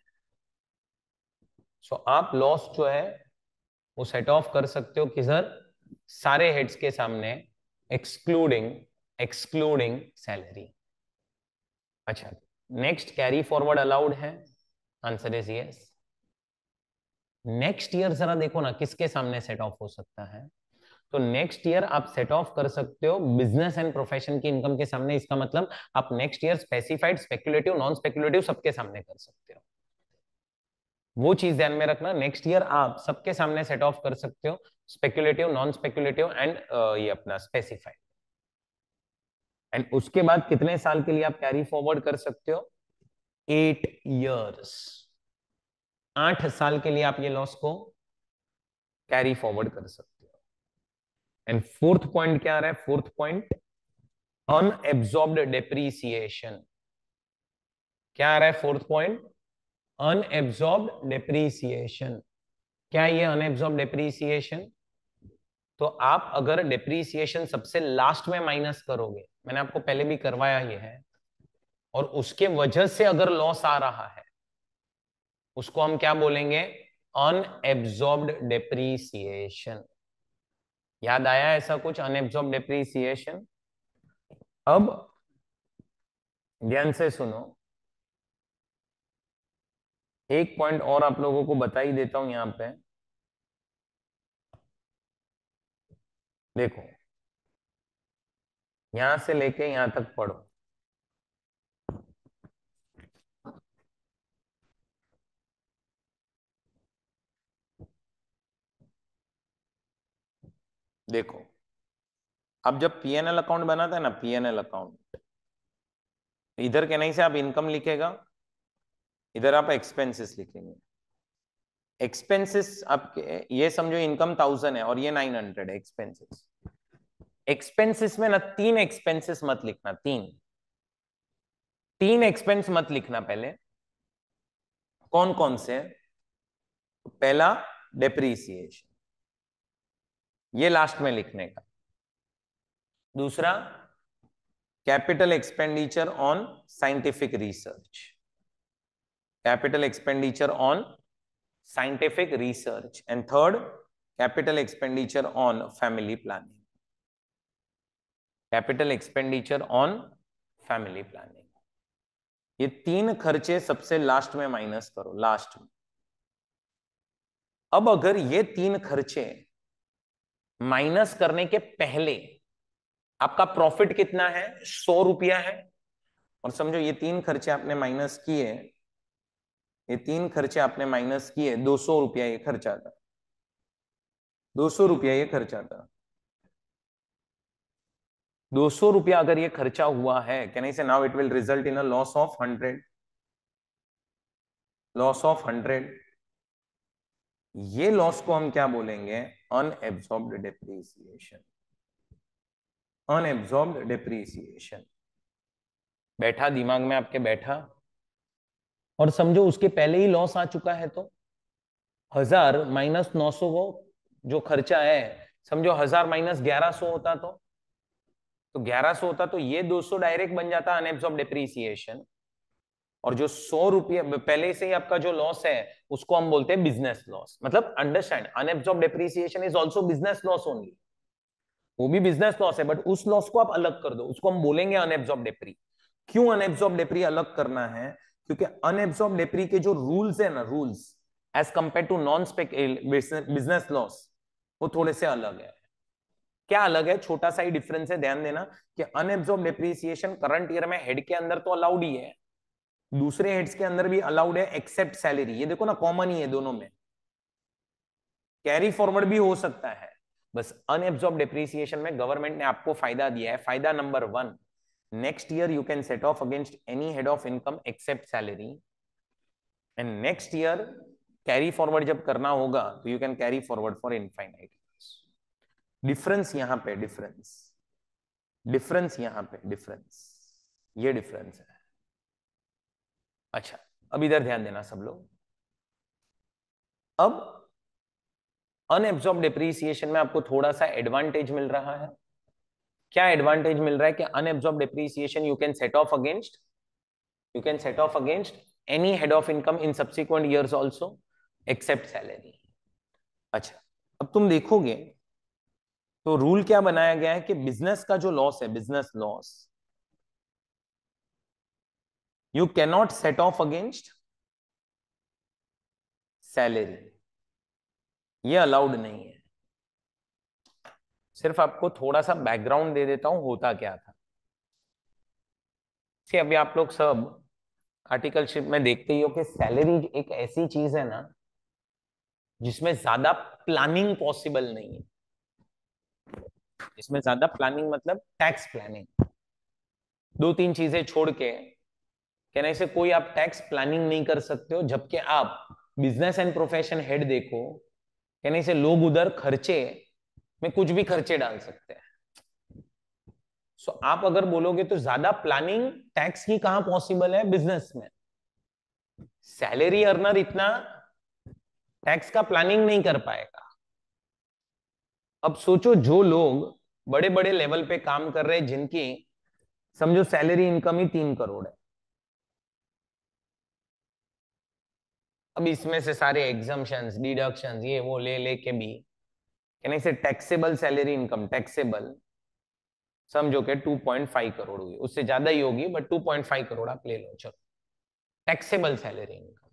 सो आप लॉस जो है वो सेट ऑफ कर सकते हो किधर? सारे हेड्स के सामने, एक्सक्लूडिंग एक्सक्लूडिंग सैलरी। अच्छा, नेक्स्ट कैरी फॉरवर्ड अलाउड है, answer is yes. Next year जरा देखो ना किसके सामने सेट ऑफ हो सकता है। तो नेक्स्ट ईयर आप सेट ऑफ कर सकते हो बिजनेस एंड प्रोफेशन की इनकम के सामने। इसका मतलब आप next year specified, speculative, non speculative सबके सामने कर सकते हो। वो चीज ध्यान में रखना, नेक्स्ट ईयर आप सबके सामने सेट ऑफ कर सकते हो, स्पेक्युलेटिव, नॉन स्पेक्युलेटिव एंड ये अपना स्पेसिफाइड। एंड उसके बाद कितने साल के लिए आप कैरी फॉरवर्ड कर सकते हो? 8 years, 8 साल के लिए आप ये लॉस को कैरी फॉरवर्ड कर सकते हो। एंड फोर्थ पॉइंट क्या आ रहा है? Fourth point unabsorbed depreciation. क्या आ रहा है फोर्थ पॉइंट? Unabsorbed depreciation. क्या है ये अनएब्सॉर्ब्ड डेप्रीसिएशन? तो आप अगर डेप्रीसिएशन सबसे लास्ट में माइनस करोगे, मैंने आपको पहले भी करवाया ये है, और उसके वजह से अगर लॉस आ रहा है उसको हम क्या बोलेंगे? Unabsorbed depreciation. याद आया ऐसा कुछ, अनएब्सॉर्ब्ड डेप्रीसिएशन? अब ध्यान से सुनो, एक पॉइंट और आप लोगों को बता ही देता हूं यहां पे। देखो, यहां से लेके यहां तक पढ़ो। देखो, अब जब पीएनएल अकाउंट बनाता है ना, पीएनएल अकाउंट, इधर के नहीं से आप इनकम लिखेगा, इधर आप एक्सपेंसेस लिखेंगे। एक्सपेंसेस आपके, ये समझो इनकम 1000 है और ये 900 है एक्सपेंसेस। एक्सपेंसेस में ना 3 एक्सपेंसेस मत लिखना, तीन एक्सपेंस मत लिखना। पहले कौन कौन से? पहला डेप्रीसिएशन, ये लास्ट में लिखने का। दूसरा capital expenditure on scientific research, capital expenditure on scientific research. And third capital expenditure on family planning, capital expenditure on family planning. ये 3 खर्चे सबसे लास्ट में माइनस करो, लास्ट में। अब अगर ये 3 खर्चे माइनस करने के पहले आपका प्रॉफिट कितना है, 100 रुपया है। और समझो ये तीन खर्चे आपने माइनस किए, ये तीन खर्चे आपने माइनस किए, 200 रुपया ये खर्चा था, 200 रुपया ये खर्चा था। 200 रुपया अगर ये खर्चा हुआ है, कैन आई से now it will result in a loss of 100, loss of 100। ये लॉस को हम क्या बोलेंगे, अनएब्सॉर्ब्ड डेप्रिसिएशन, अनएब्सॉर्ब्ड डेप्रिसिएशन। बैठा दिमाग में आपके, बैठा। और समझो उसके पहले ही लॉस आ चुका है, तो 1000 माइनस 900 वो जो खर्चा है, समझो 1000 माइनस 1100 होता तो 1100 होता, तो ये 200 डायरेक्ट बन जाता अनएब्सॉर्ब्ड डेप्रिसिएशन। और जो 100 रुपये पहले से ही आपका जो लॉस है उसको हम बोलते हैं बिजनेस लॉस। मतलब understand, unabsorbed depreciation is also business loss only, वो भी बिजनेस लॉस है, बट उस लॉस को आप अलग कर दो, उसको हम बोलेंगे अनएब्सॉर्ब्ड डेप्री। क्यों अनएब्सॉर्ब्ड डेप्री अलग करना है, क्योंकि अनएब्सॉर्ब्ड डेप्री के जो रूल्स है ना, rules as compare to non business loss, वो थोड़े से अलग है। क्या अलग है, छोटा सा ही डिफरेंस है, ध्यान देना कि अनएब्सॉर्ब्ड डेप्रिसिएशन करंट ईयर में हेड के अंदर तो अलाउड ही है, दूसरे हेड्स के अंदर भी अलाउड है एक्सेप्ट सैलरी। ये देखो ना, कॉमन ही है दोनों में, कैरी फॉरवर्ड भी हो सकता है। बस अनएब्सॉर्ब्ड डेप्रिसिएशन में गवर्नमेंट ने आपको फायदा दिया है। फायदा number 1, next year you can set off against any head of income except salary, and next year carry forward जब करना होगा तो you can carry forward for infinite. Difference यहां पे, डिफरेंस, डिफरेंस यहां पे, डिफरेंस, ये डिफरेंस है। अच्छा, अब इधर ध्यान देना सब लोग। अब अनएब्सॉर्ब्ड डेप्रिसिएशन में आपको थोड़ा सा एडवांटेज मिल रहा है। क्या एडवांटेज मिल रहा है कि unabsorbed depreciation you can set off against, you can set off against any head of income in subsequent years also except salary. अच्छा, अब तुम देखोगे तो रूल क्या बनाया गया है कि बिजनेस का जो लॉस है, business loss, you can not set off against salary, ये अलाउड नहीं है। सिर्फ आपको थोड़ा सा बैकग्राउंड दे देता हूं, होता क्या था। सी अभी आप लोग सब आर्टिकलशिप में देखते ही हो कि सैलरी एक ऐसी चीज है ना जिसमें ज्यादा प्लानिंग पॉसिबल नहीं है। इसमें ज्यादा प्लानिंग मतलब टैक्स प्लानिंग, दो तीन चीजें छोड़ के कहने से कोई आप टैक्स प्लानिंग नहीं कर सकते हो। जबकि आप बिजनेस एंड प्रोफेशन हेड देखो, कहने से लोग उधर खर्चे में कुछ भी खर्चे डाल सकते हैं। सो आप अगर बोलोगे तो ज्यादा प्लानिंग टैक्स की कहां पॉसिबल है, बिजनेस में। सैलरी अर्नर इतना टैक्स का प्लानिंग नहीं कर पाएगा। अब सोचो जो लोग बड़े बड़े लेवल पे काम कर रहे हैं, जिनकी समझो सैलरी इनकम ही 3 करोड़ है, अब इसमें से सारे एग्जम्पशंस डिडक्शंस ये वो ले लेके भी कहने से टैक्सेबल सैलरी इनकम, टैक्सेबल समझो के 2.5 करोड़ हुई, उससे ज्यादा ही होगी बट 2.5 करोड़ आप ले लो, चलो टैक्सेबल सैलरी इनकम।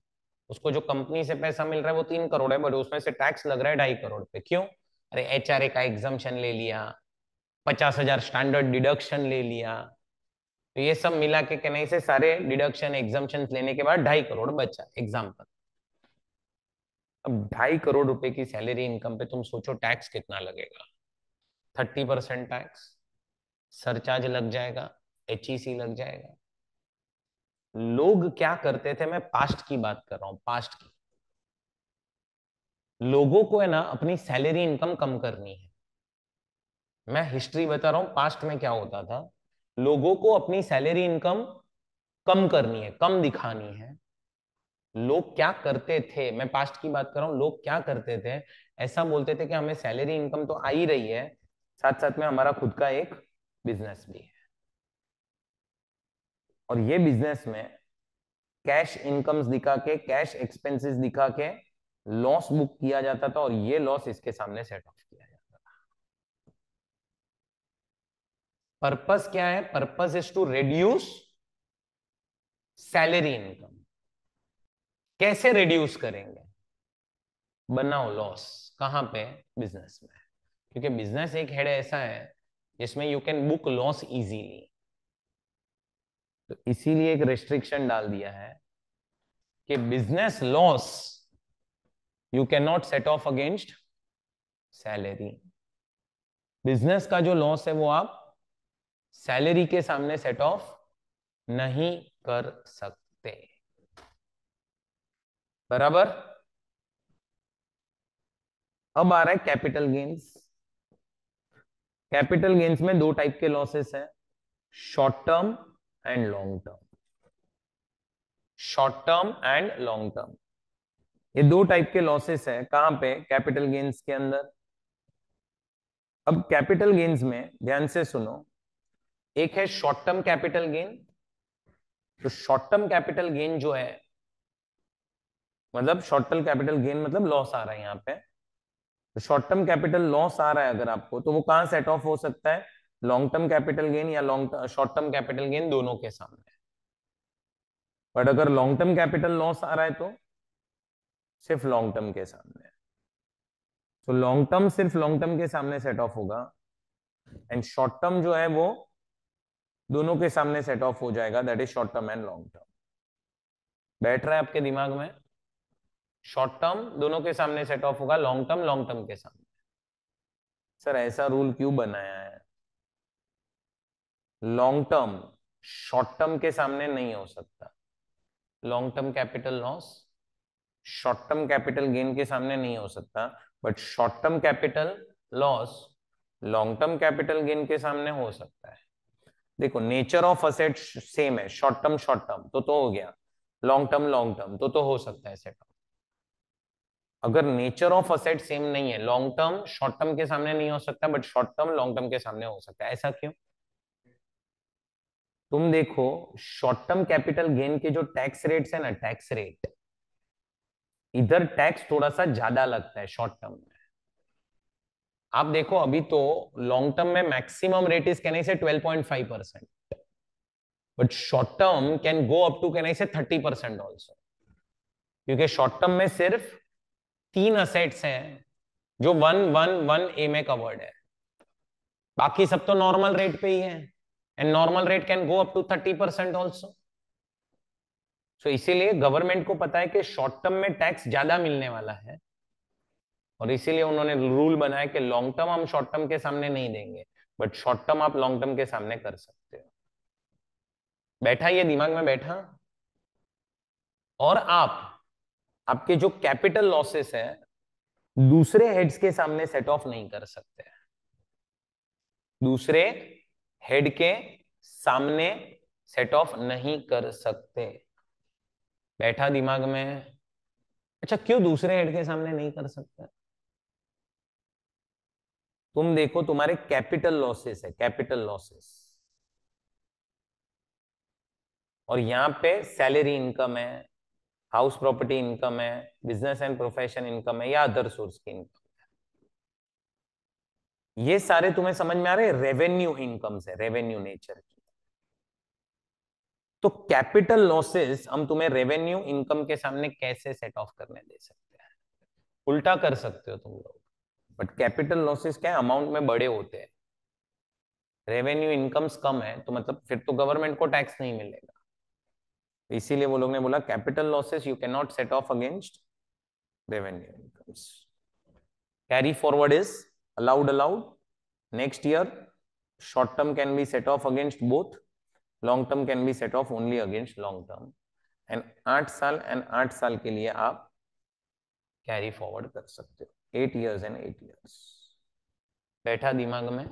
उसको जो कंपनी से पैसा मिल रहा है वो 3 करोड़ है, बट उसमें से टैक्स लग रहा है 2.5 करोड़ पे। क्यों? अरे एचआरए का एग्जम्पशन ले लिया, 50,000 स्टैंडर्ड डिडक्शन ले लिया, तो ये सब मिला के कहने से सारे डिडक्शन एग्जम्पशन लेने के बाद 2.5 करोड़ बचा, एग्जाम्पल। अब 2.5 करोड़ रुपए की सैलरी इनकम पे तुम सोचो टैक्स कितना लगेगा। 30% टैक्स, सरचार्ज लग जाएगा, एचईसी लग जाएगा। लोग क्या करते थे, मैं पास्ट की बात कर रहा हूं, पास्ट की। लोगों को है ना अपनी सैलरी इनकम कम करनी है। मैं हिस्ट्री बता रहा हूं, पास्ट में क्या होता था। लोगों को अपनी सैलरी इनकम कम करनी है, कम दिखानी है। लोग क्या करते थे, मैं पास्ट की बात कर रहा हूं, लोग क्या करते थे, ऐसा बोलते थे कि हमें सैलरी इनकम तो आ ही रही है, साथ साथ में हमारा खुद का एक बिजनेस भी है, और ये बिजनेस में कैश इनकम्स दिखा के, कैश एक्सपेंसेस दिखा के लॉस बुक किया जाता था, और ये लॉस इसके सामने सेट ऑफ किया जाता था। पर्पस क्या है? Purpose is to reduce salary income. कैसे रिड्यूस करेंगे? बनाओ लॉस, कहां पे? बिजनेस में। क्योंकि बिजनेस एक हेड ऐसा है जिसमें you can book loss easily, तो इसीलिए एक रेस्ट्रिक्शन डाल दिया है कि business loss you can not set off against salary. Business का जो लॉस है वो आप सैलरी के सामने सेट ऑफ नहीं कर सकते, बराबर। अब आ रहा है कैपिटल गेन्स। कैपिटल गेन्स में दो टाइप के लॉसेस हैं, short term and long term. Short term and long term, ये दो टाइप के लॉसेस है। कहां पे? कैपिटल गेन्स के अंदर। अब कैपिटल गेन्स में ध्यान से सुनो, एक है शॉर्ट टर्म कैपिटल गेन। तो शॉर्ट टर्म कैपिटल गेन जो है, मतलब शॉर्ट टर्म कैपिटल गेन मतलब लॉस आ रहा है यहाँ पे, तो शॉर्ट टर्म कैपिटल लॉस आ रहा है अगर आपको, तो वो कहां सेट ऑफ हो सकता है? लॉन्ग टर्म कैपिटल गेन या शॉर्ट टर्म कैपिटल गेन, दोनों के सामने। बट अगर लॉन्ग टर्म कैपिटल लॉस आ रहा है तो सिर्फ लॉन्ग टर्म के सामने। तो लॉन्ग टर्म सिर्फ लॉन्ग टर्म के सामने सेट ऑफ होगा, एंड शॉर्ट टर्म जो है वो दोनों के सामने सेट ऑफ हो जाएगा, that is short term and long term. बैठ रहा है आपके दिमाग में? शॉर्ट टर्म दोनों के सामने सेट ऑफ होगा, लॉन्ग टर्म के सामने। सर ऐसा रूल क्यों बनाया है? लॉन्ग टर्म शॉर्ट टर्म के सामने नहीं हो सकता। Long term capital loss short term capital gain के सामने नहीं हो सकता, but short term capital loss long term capital gain के सामने हो सकता है। देखो नेचर ऑफ असेट सेम है, शॉर्ट टर्म तो हो गया, लॉन्ग टर्म तो हो सकता है सेट ऑफ। अगर नेचर ऑफ असेट सेम नहीं है, लॉन्ग टर्म शॉर्ट टर्म के सामने नहीं हो सकता, but short term long term के सामने हो सकता है। ऐसा क्यों? तुम देखो शॉर्ट टर्म कैपिटल गेन के जो टैक्स रेट्स है ना, टैक्स रेट, इधर टैक्स थोड़ा सा ज्यादा लगता है शॉर्ट टर्म में। आप देखो अभी तो लॉन्ग टर्म में maximum rate is can I say 12.5%, but short term can go up to can I say 30% also, क्योंकि शॉर्ट टर्म में सिर्फ 3 असेट्स हैं जो 111A में कवर्ड है, बाकी सब तो नॉर्मल रेट पे ही है, and normal rate can go up to 30% also. So इसीलिए गवर्नमेंट को पता है कि शॉर्ट टर्म में टैक्स ज्यादा मिलने वाला है, और इसीलिए उन्होंने रूल बनाया कि लॉन्ग टर्म हम शॉर्ट टर्म के सामने नहीं देंगे, बट शॉर्ट टर्म आप लॉन्ग टर्म के सामने कर सकते हो। बैठा? ये दिमाग में बैठा? और आपके जो कैपिटल लॉसेस है दूसरे हेड्स के सामने सेट ऑफ नहीं कर सकते, दूसरे हेड के सामने सेट ऑफ नहीं कर सकते। बैठा दिमाग में? अच्छा क्यों दूसरे हेड के सामने नहीं कर सकते? तुम देखो तुम्हारे कैपिटल लॉसेस है, कैपिटल लॉसेस, और यहां पे सैलरी इनकम है, हाउस प्रॉपर्टी इनकम है, बिजनेस एंड प्रोफेशन इनकम है, या अदर सोर्स की इनकम। ये सारे तुम्हें समझ में आ रहे? रेवेन्यू इनकम से, रेवेन्यू नेचर की। तो कैपिटल लॉसेस हम तुम्हें रेवेन्यू इनकम के सामने कैसे सेट ऑफ करने दे सकते हैं? उल्टा कर सकते हो तुम लोग, बट कैपिटल लॉसेस क्या अमाउंट में बड़े होते हैं, रेवेन्यू इनकम्स कम है, तो मतलब फिर तो गवर्नमेंट को टैक्स नहीं मिलेगा। इसीलिए वो लोग ने बोला capital losses you can not set off against revenue incomes. Carry forward is allowed next year, short term can be set off against both, long term can be set off only against long term, and 8 साल and 8 साल के लिए आप carry forward कर सकते हो, 8 years and 8 years। बैठा दिमाग में?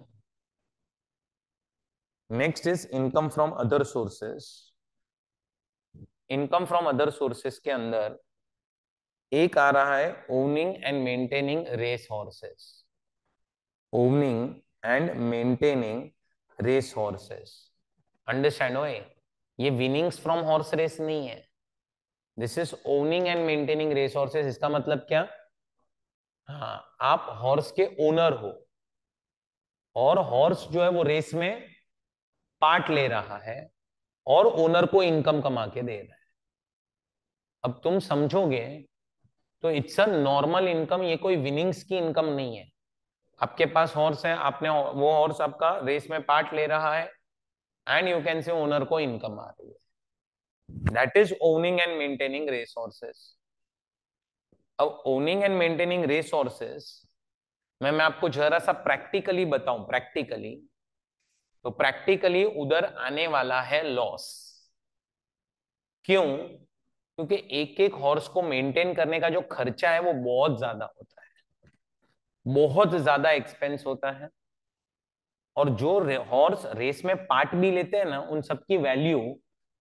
Next is income from other sources. Income from other sources के अंदर एक आ रहा है owning and maintaining race horses. Owning and maintaining race horses, understand हो? ये विनिंग्स फ्रॉम हॉर्स रेस नहीं है, this is owning and maintaining race horses. इसका मतलब क्या? हाँ, आप हॉर्स के ओनर हो, और हॉर्स जो है वो रेस में पार्ट ले रहा है, और ओनर को इनकम कमा के दे रहा है। अब तुम समझोगे तो इट्स अ नॉर्मल इनकम, ये कोई विनिंग्स की इनकम नहीं है। आपके पास हॉर्स है, आपने वो हॉर्स आपका रेस में पार्ट ले रहा है and you can say owner को इनकम आ रही है, that is owning and maintaining race horses. अब owning and maintaining race horses मैं आपको जरा सा प्रैक्टिकली बताऊं, प्रैक्टिकली तो प्रैक्टिकली उधर आने वाला है लॉस। क्यों? क्योंकि एक एक हॉर्स को मेंटेन करने का जो खर्चा है वो बहुत ज्यादा होता है, बहुत ज्यादा एक्सपेंस होता है। और जो हॉर्स रेस में पार्ट भी लेते हैं ना, उन सबकी value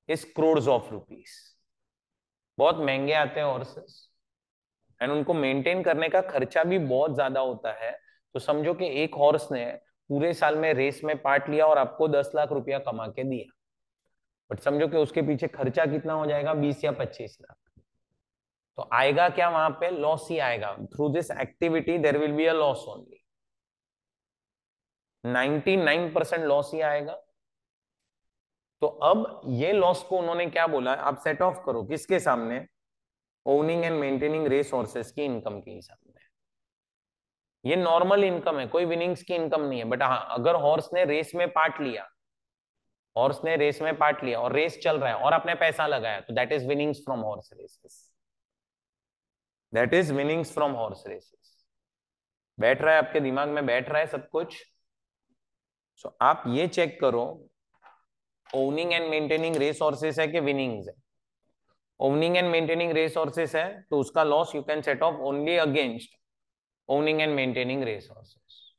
is crores of rupees, बहुत महंगे आते हैं हॉर्सेस एंड उनको मेंटेन करने का खर्चा भी बहुत ज्यादा होता है। तो समझो कि एक हॉर्स ने पूरे साल में रेस में पार्ट लिया और आपको 10 लाख रुपया कमा के दिया, बट समझो कि उसके पीछे खर्चा कितना हो जाएगा, 20 या 25 लाख। तो आएगा क्या वहां पे? लॉस ही आएगा। Through this activity there will be a loss only, 99% loss ही आएगा। तो अब ये लॉस को उन्होंने क्या बोला, आप सेट ऑफ करो किसके सामने? Owning and maintaining race horses की इनकम के हिसाब में। ये नॉर्मल इनकम है, कोई विनिंग्स की इनकम नहीं है। बट हाँ, अगर हॉर्स ने रेस में पार्ट लिया, हॉर्स ने रेस में पार्ट लिया और रेस चल रहा है और आपने पैसा लगाया, तो that is winnings from horse races, that is winnings from horse races. बैठ रहा है आपके दिमाग में, बैठ रहा है सब कुछ? सो आप ये चेक करो, owning and maintaining race horses है कि विनिंग्स है? Owning and maintaining race horses है तो उसका loss you can set off only against owning and maintaining race horses.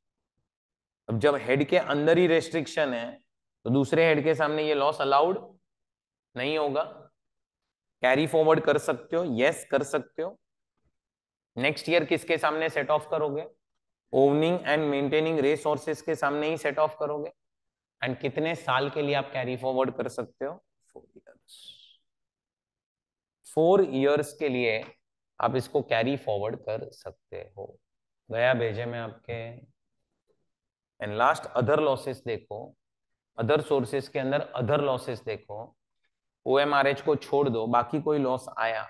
अब जब हेड के अंदर ही रेस्ट्रिक्शन है तो दूसरे हेड के सामने ये लॉस अलाउड नहीं होगा। कैरी फॉरवर्ड कर सकते हो, यस कर सकते हो। नेक्स्ट ईयर किसके सामने सेट ऑफ करोगे? Owning and maintaining race horses के सामने ही सेट ऑफ करोगे। एंड कितने साल के लिए आप कैरी फॉरवर्ड कर सकते हो? 4 इयर्स। 4 इयर्स के लिए आप इसको कैरी फॉरवर्ड कर सकते हो। गया भेजे में आपके। एंड लास्ट अदर लॉसेस देखो, अदर सोर्सेस के अंदर अदर लॉसेस देखो। ओएमआरएच को छोड़ दो, बाकी कोई लॉस आया,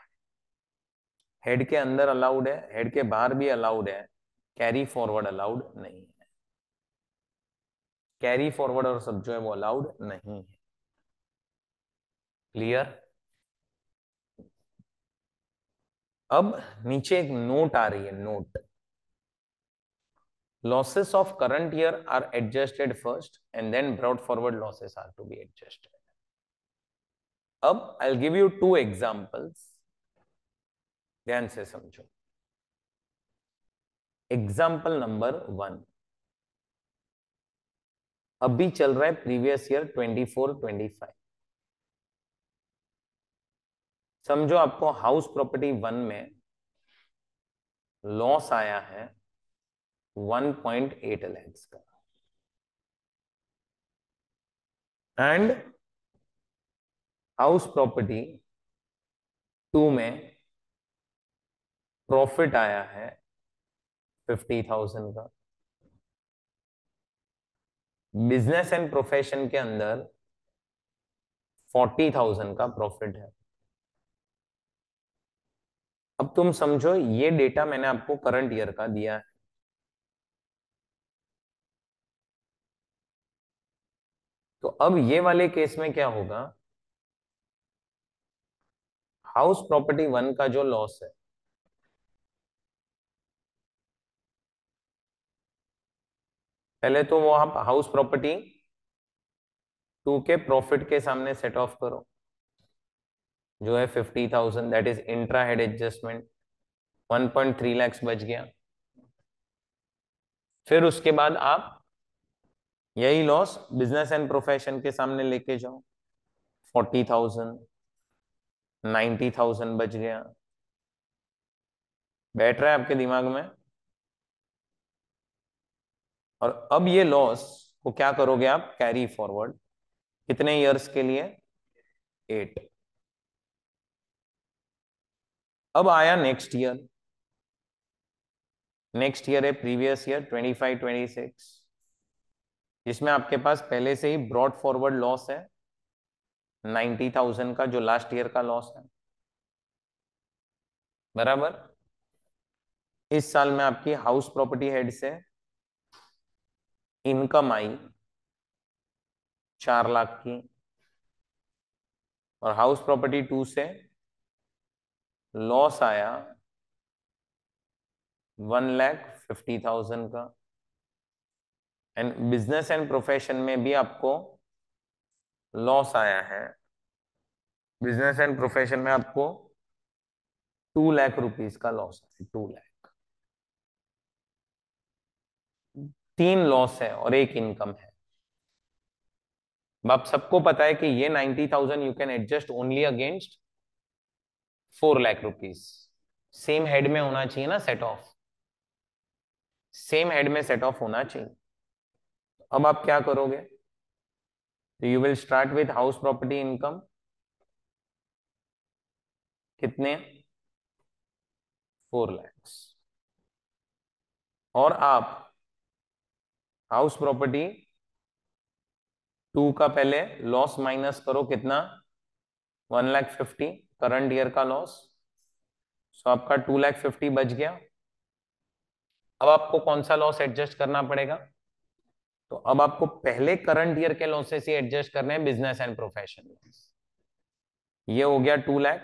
हेड के अंदर अलाउड है, हेड के बाहर भी अलाउड है, कैरी फॉरवर्ड अलाउड नहीं है। कैरी फॉरवर्ड और सब जो है वो अलाउड नहीं है। क्लियर? अब नीचे एक नोट आ रही है, note, losses of current year are adjusted first and then brought forward losses are to be adjusted. अब I'll give you 2 examples, ध्यान से समझो। एग्जाम्पल नंबर 1, अभी चल रहा है प्रीवियस ईयर 24-25। समझो आपको हाउस प्रॉपर्टी 1 में लॉस आया है 1.8 lakhs का एंड हाउस प्रॉपर्टी 2 में प्रॉफिट आया है 50,000 का। बिजनेस एंड प्रोफेशन के अंदर 40,000 का प्रॉफिट है। अब तुम समझो ये डेटा मैंने आपको करंट ईयर का दिया है, तो अब ये वाले केस में क्या होगा? हाउस प्रॉपर्टी 1 का जो लॉस है, पहले तो वो आप हाउस प्रॉपर्टी 2 के प्रॉफिट के सामने सेट ऑफ करो, जो है 50,000, that is intra head adjustment, 1.3 lakhs बच गया। फिर उसके बाद आप यही लॉस बिजनेस एंड प्रोफेशन के सामने लेके जाओ, 40,000, 90,000 बच गया। बैठ रहा है आपके दिमाग में? और अब ये लॉस को क्या करोगे आप? Carry forward. कितने इयर्स के लिए? 8। अब आया नेक्स्ट ईयर, नेक्स्ट ईयर है प्रीवियस ईयर 25-26, जिसमें आपके पास पहले से ही ब्रॉड फॉरवर्ड लॉस है 90,000 का, जो लास्ट ईयर का लॉस है, बराबर। इस साल में आपकी हाउस प्रॉपर्टी हेड से इनकम आई 4 लाख की, और हाउस प्रॉपर्टी 2 से लॉस आया 1,50,000 का। एंड बिजनेस एंड प्रोफेशन में भी आपको लॉस आया है। बिजनेस एंड प्रोफेशन में आपको 2 लाख रुपीज का लॉस है, 2 लाख। 3 लॉस है और 1 इनकम है। अब आप सबको पता है कि ये 90,000 you can adjust only against 4 lakh rupees. Same head में होना चाहिए ना सेट ऑफ, सेम हेड में सेट ऑफ होना चाहिए। अब आप क्या करोगे? तो you will start with house property income, कितने? 4 lakhs। और आप हाउस प्रॉपर्टी 2 का पहले लॉस माइनस करो, कितना? 1,50,000 करंट ईयर का लॉस। सो आपका 2,50,000 बच गया। अब आपको कौन सा लॉस एडजस्ट करना पड़ेगा? तो अब आपको पहले करंट ईयर के लॉसेस ही एडजस्ट करने हैं, बिजनेस एंड प्रोफेशन लॉस। ये हो गया 2 लाख।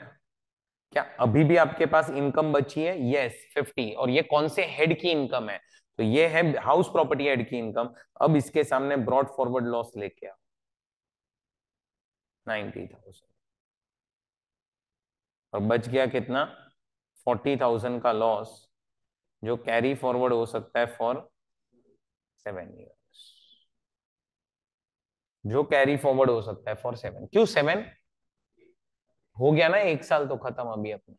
क्या अभी भी आपके पास इनकम बची है? यस, 50। और ये कौन से हेड की इनकम है? तो ये है हाउस प्रॉपर्टी हेड की इनकम। अब इसके सामने ब्रॉड फॉरवर्ड लॉस लेके आओ, 90,000। और बच गया कितना? 40,000 का लॉस, जो कैरी फॉरवर्ड हो सकता है फॉर 7 years। जो कैरी फॉरवर्ड हो सकता है फॉर 7। क्यों 7? हो गया ना 1 साल तो खत्म अभी अपना,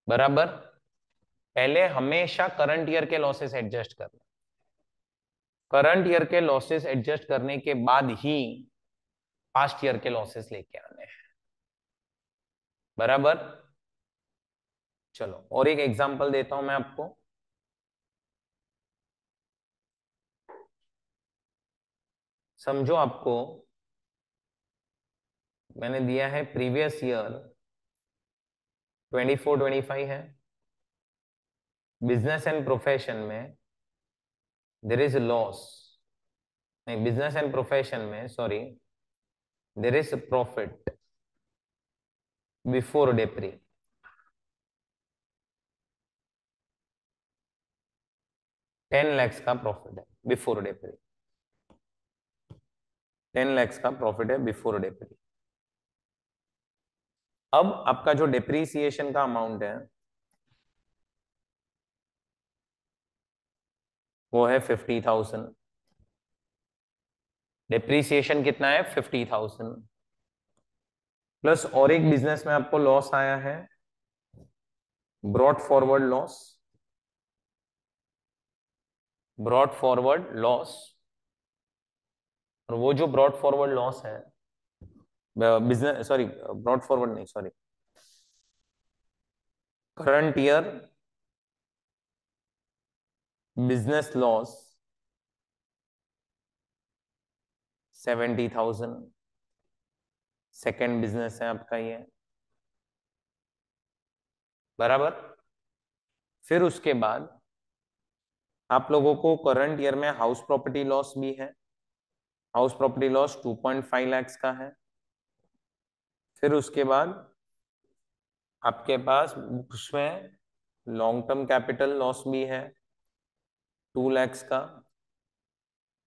बराबर। पहले हमेशा करंट ईयर के लॉसेस एडजस्ट करना, करंट ईयर के लॉसेस एडजस्ट करने के बाद ही पास्ट ईयर के लॉसेस लेके आने हैं, बराबर। चलो और एक एग्जांपल देता हूं मैं आपको। समझो आपको मैंने दिया है प्रीवियस ईयर 24-25 है, बिजनेस एंड प्रोफेशन में देर इज लॉस, नहीं बिजनेस एंड प्रोफेशन में sorry there is profit before depre. 10 lakhs का प्रॉफिट है बिफोर डेप्री, 10 lakhs का प्रॉफिट है बिफोर डेप्री। अब आपका जो डिप्रीसिएशन का अमाउंट है वो है 50,000। डिप्रीसिएशन कितना है? 50,000। प्लस और एक बिजनेस में आपको लॉस आया है, brought forward loss, brought forward loss. और वो जो ब्रॉड फॉरवर्ड लॉस है, बिजनेस सॉरी ब्रॉड फॉरवर्ड नहीं sorry, current year business loss 70,000। Second business है आपका ये, बराबर। फिर उसके बाद आप लोगों को करंट ईयर में हाउस प्रॉपर्टी लॉस भी है, हाउस प्रॉपर्टी लॉस 2.5 lakhs का है। फिर उसके बाद आपके पास उसमें लॉन्ग टर्म कैपिटल लॉस भी है 2 lakhs का।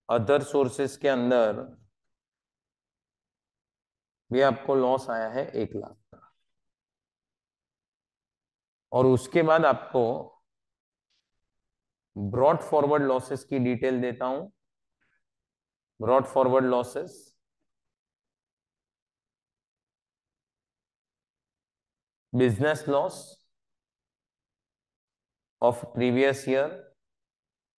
अदर सोर्सेस के अंदर भी आपको लॉस आया है 1 लाख का। और उसके बाद आपको ब्रॉड फॉरवर्ड लॉसेस की डिटेल देता हूं। Brought forward losses, business loss of previous year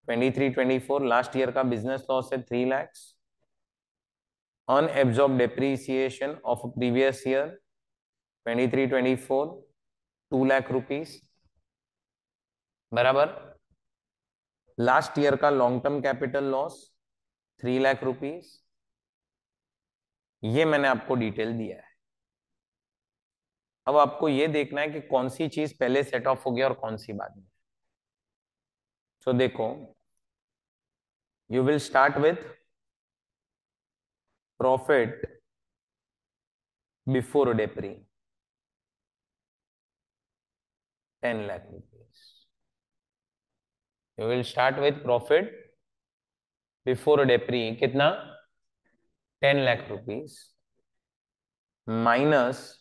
23-24, last year का बिजनेस लॉस है 3 lakhs। Unabsorbed depreciation of previous year 23-24 2 lakh rupees, बराबर। लास्ट ईयर का long term capital loss 3 lakh rupees. ये मैंने आपको डिटेल दिया है। अब आपको ये देखना है कि कौन सी चीज पहले सेट ऑफ हो गया और कौन सी बाद में। तो देखो You will start with profit before depre, 10 lakh rupees. You will start with profit before depre कितना, 10 lakh rupees minus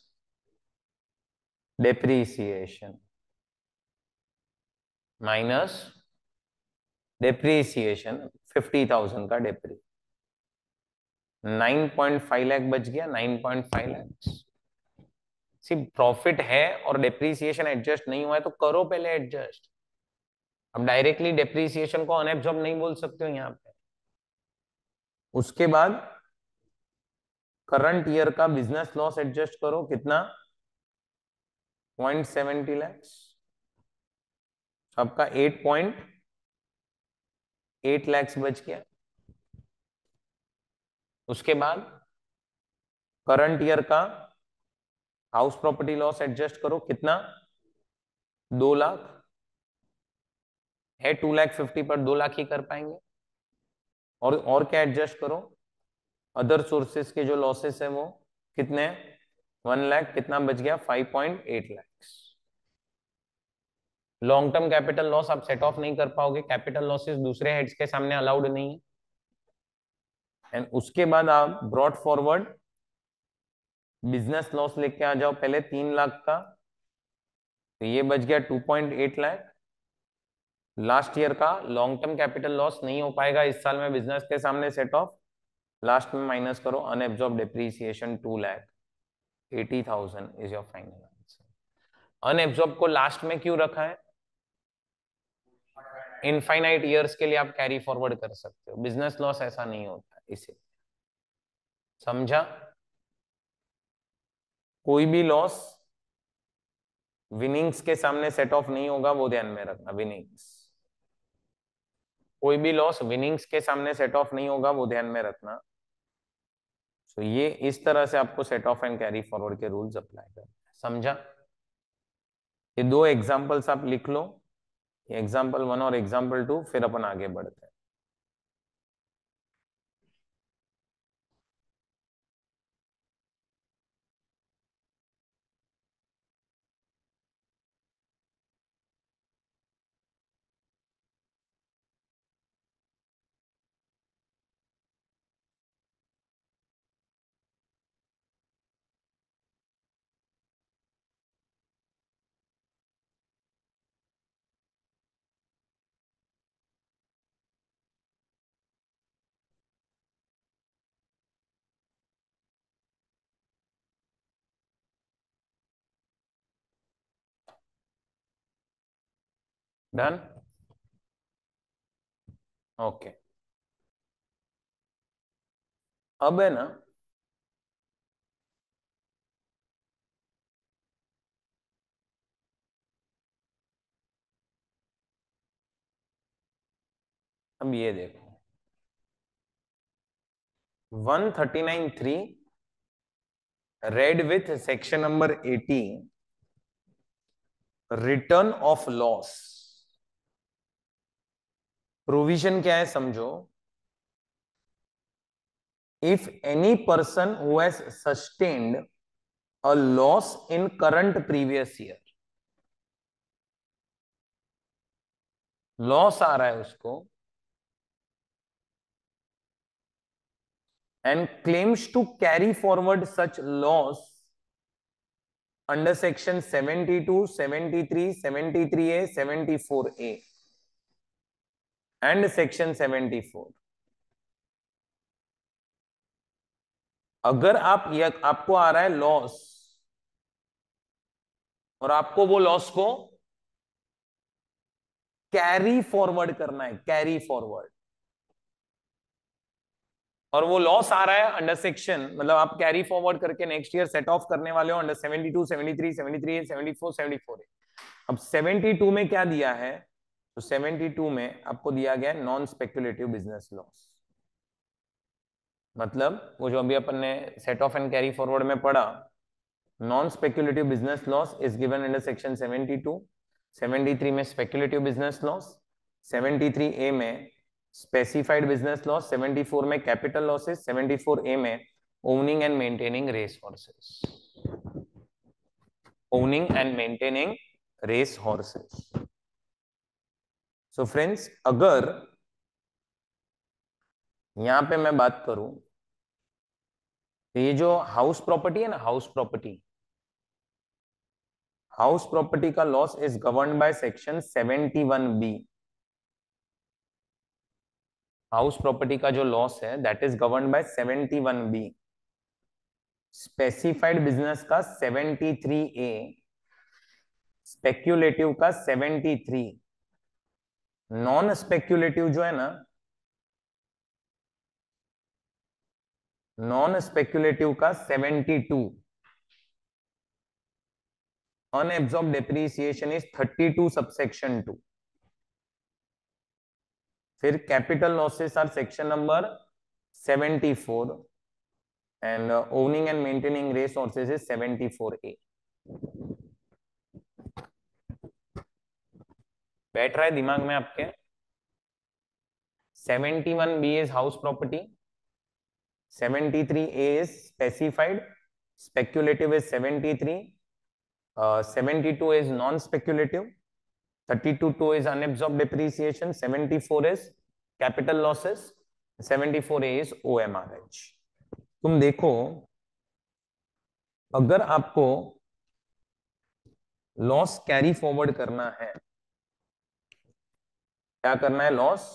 depreciation, minus depreciation 50,000 का डेप्री, 9.5 लाख बच गया, 9.5 लाख। सिर्फ प्रॉफिट है और डेप्रीसिएशन एडजस्ट नहीं हुआ है तो करो पहले एडजस्ट। अब डायरेक्टली डेप्रीसिएशन को अनएब्सॉर्ब नहीं बोल सकते हो यहाँ पे। उसके बाद करंट ईयर का बिजनेस लॉस एडजस्ट करो, कितना, 0.70 लैक्स, आपका 8.8 लैक्स बच गया। उसके बाद करंट ईयर का हाउस प्रॉपर्टी लॉस एडजस्ट करो, कितना, 2 लाख है, 2,50,000 पर 2 लाख ही कर पाएंगे। और क्या एडजस्ट करो, अदर सोर्सेस के जो लॉसेस है वो कितने, 1 लाख, कितना बच गया, 5.8 lakh. Long term capital loss आप सेट ऑफ नहीं कर पाओगे, कैपिटल लॉसेस दूसरे हेड्स के सामने अलाउड नहीं है। एंड उसके बाद आप ब्रॉड फॉरवर्ड बिजनेस लॉस लेके आ जाओ, पहले 3 लाख का, तो ये बच गया 2.8 लाख। लास्ट ईयर का लॉन्ग टर्म कैपिटल लॉस नहीं हो पाएगा इस साल में बिजनेस के सामने सेट ऑफ, लास्ट में माइनस करो unabsorbed depreciation 2 lakh, 80,000 is your final answer. Unabsorbed को लास्ट में क्यों रखा है, इनफाइनाइट ईयर्स के लिए आप कैरी फॉरवर्ड कर सकते हो, बिजनेस लॉस ऐसा नहीं होता, इसे समझा। कोई भी लॉस विनिंग्स के सामने सेट ऑफ नहीं होगा, वो ध्यान में रखना। विनिंग्स, कोई भी लॉस विनिंग्स के सामने सेट ऑफ नहीं होगा, वो ध्यान में रखना। तो ये इस तरह से आपको set of and carry forward के रूल्स अप्लाई करना है, समझा। ये 2 एग्जांपल्स आप लिख लो, एग्जाम्पल 1 और एग्जाम्पल 2, फिर अपन आगे बढ़ते हैं। Done, okay. अब है ना, अब ये देखो 139.3 read with section number 18, return of loss. Provision क्या है समझो, if any person who has sustained a loss in current previous year, loss आ रहा है उसको, and claims to carry forward such loss under section 72, 73, 73A, 74A and section 74। अगर आपको आ रहा है लॉस और आपको वो लॉस को कैरी फॉरवर्ड करना है, कैरी फॉरवर्ड, और वो लॉस आ रहा है अंडर सेक्शन, मतलब आप कैरी फॉरवर्ड करके नेक्स्ट ईयर सेट ऑफ करने वाले हो अंडर 72, 73, 73, 74, 74। अब 72 में क्या दिया है, तो 72 में आपको दिया गया नॉन स्पेक्युलेटिव बिजनेस लॉस, मतलब वो जो अभी अपन ने set of and carry forward में पढ़ा, non speculative business loss is given under section 72, 73 में स्पेक्युलेटिव बिजनेस लॉस, 73A में स्पेसिफाइड बिजनेस लॉस 74 में कैपिटल लॉसेस, 74A में owning and maintaining race horses, owning and maintaining race horses. So friends, अगर यहां पे मैं बात करूं तो ये जो हाउस प्रॉपर्टी है ना, हाउस प्रॉपर्टी का loss is governed by section 71B। House property का जो लॉस है that is governed bye 71B। Specified business का 73A, स्पेक्यूलेटिव का 73, नॉन स्पेक्यूलेटिव जो है ना, नॉन स्पेक्यूलेटिव का 72, अनएब्सॉर्ब डेप्रिसिएशन इज 32 सबसेक्शन 2। फिर capital losses are section number 74 and owning and maintaining race horses is 74A। बैठ रहा है दिमाग में आपके? 71B is house property, 73A is specified, speculative is 73, 72 is non-speculative, 32 is unabsorbed depreciation, 74 is capital losses, 74A is OMRH। तुम देखो, अगर आपको लॉस कैरी फॉरवर्ड करना है, क्या करना है? Loss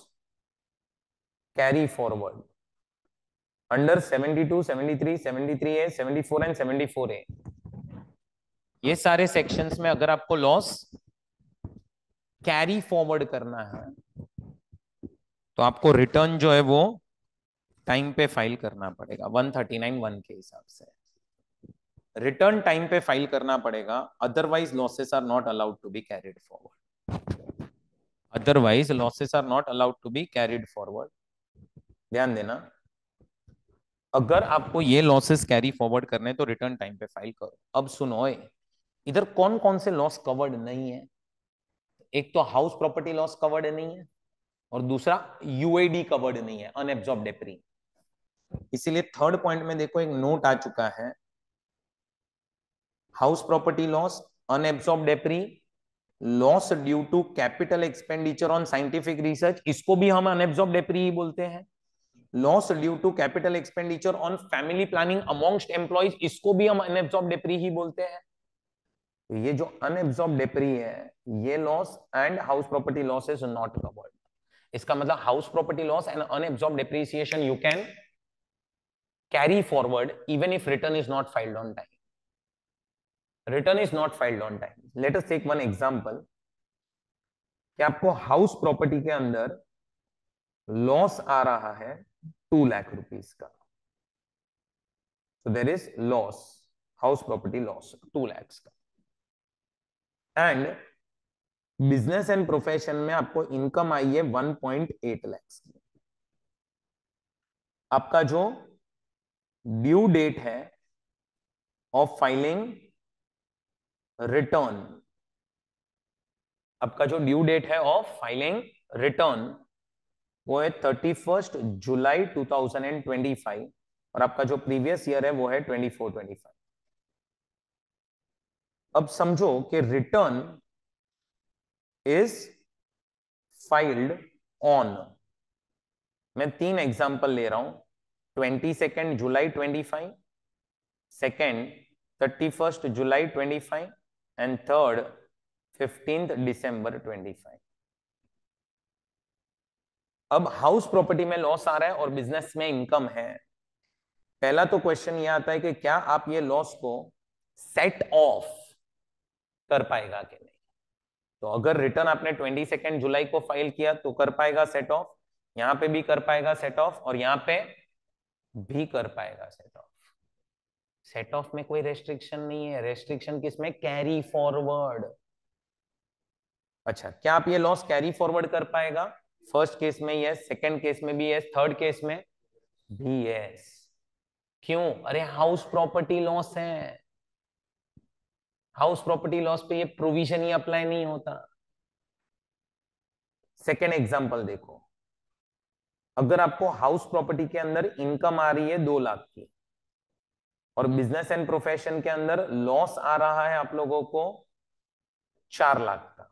carry forward under 72, 73, 73A, 74 and 74A। ये सारे सेक्शंस में अगर आपको लॉस कैरी फॉरवर्ड करना है तो आपको रिटर्न जो है वो टाइम पे फाइल करना पड़ेगा। 139(1) के हिसाब से रिटर्न टाइम पे फाइल करना पड़ेगा, otherwise losses are not allowed to be carried forward. Otherwise losses are not allowed to be carried forward. ध्यान देना, अगर आपको ये लॉसेस कैरी फॉरवर्ड करने तो रिटर्न टाइम पे फाइल करो। अब सुनो, इधर कौन कौन से लॉस कवर्ड नहीं है? एक तो हाउस प्रॉपर्टी लॉस कवर्ड नहीं है, और दूसरा यूएडी कवर्ड नहीं है, अनएब्सॉर्ब डेप्री। इसीलिए थर्ड पॉइंट में देखो एक नोट आ चुका है, house property loss, unabsorbed depre, loss due to capital expenditure on scientific research, इसको भी हम अनएब्सॉर्ब डेप्री ही बोलते हैं। Loss due to capital expenditure on family planning amongst employees, इसको भी हम अनएब्सॉर्ब डेप्री ही बोलते हैं। तो ये जो अनएब्सॉर्ब डेप्री है, ये loss and house property loss is not covered. इसका मतलब house property loss and unabsorbed depreciation you can carry forward even if return is not filed on time. Return is not filed on time. Let us take one example कि आपको house property के अंदर loss आ रहा है 2 lakh rupees का। So there is loss, house property loss 2 lakhs का। And business and profession में आपको इनकम आई है 1.8 lakhs की। आपका जो ड्यू डेट है ऑफ फाइलिंग रिटर्न, आपका जो ड्यू डेट है ऑफ फाइलिंग रिटर्न वो है 31 जुलाई 2025, और आपका जो प्रीवियस ईयर है वो है 24-25। अब समझो कि रिटर्न इज फाइल्ड ऑन, मैं 3 एग्जांपल ले रहा हूं, 22 जुलाई 25, सेकेंड 31 जुलाई 25 एंड थर्ड 15 दिसंबर 25। अब हाउस प्रॉपर्टी में लॉस आ रहा है और बिजनेस में इनकम है। पहला तो क्वेश्चन ये आता है कि क्या आप ये लॉस को सेट ऑफ कर पाएगा कि नहीं। तो अगर रिटर्न आपने 22 जुलाई को फाइल किया तो कर पाएगा सेट ऑफ, यहां पे भी कर पाएगा सेट ऑफ, और यहां पे भी कर पाएगा सेट ऑफ। सेट ऑफ में कोई रेस्ट्रिक्शन नहीं है। रेस्ट्रिक्शन किसमें? Carry forward. अच्छा, क्या आप ये लॉस कैरी फॉरवर्ड कर पाएगा? फर्स्ट केस में यस, सेकंड केस में भी यस, थर्ड केस में भी यस। क्यों? अरे हाउस प्रॉपर्टी लॉस है, हाउस प्रॉपर्टी लॉस पे ये प्रोविजन ही अप्लाई नहीं होता। सेकेंड एग्जांपल देखो, अगर आपको हाउस प्रॉपर्टी के अंदर इनकम आ रही है 2 लाख की और बिजनेस एंड प्रोफेशन के अंदर लॉस आ रहा है आप लोगों को 4 लाख का,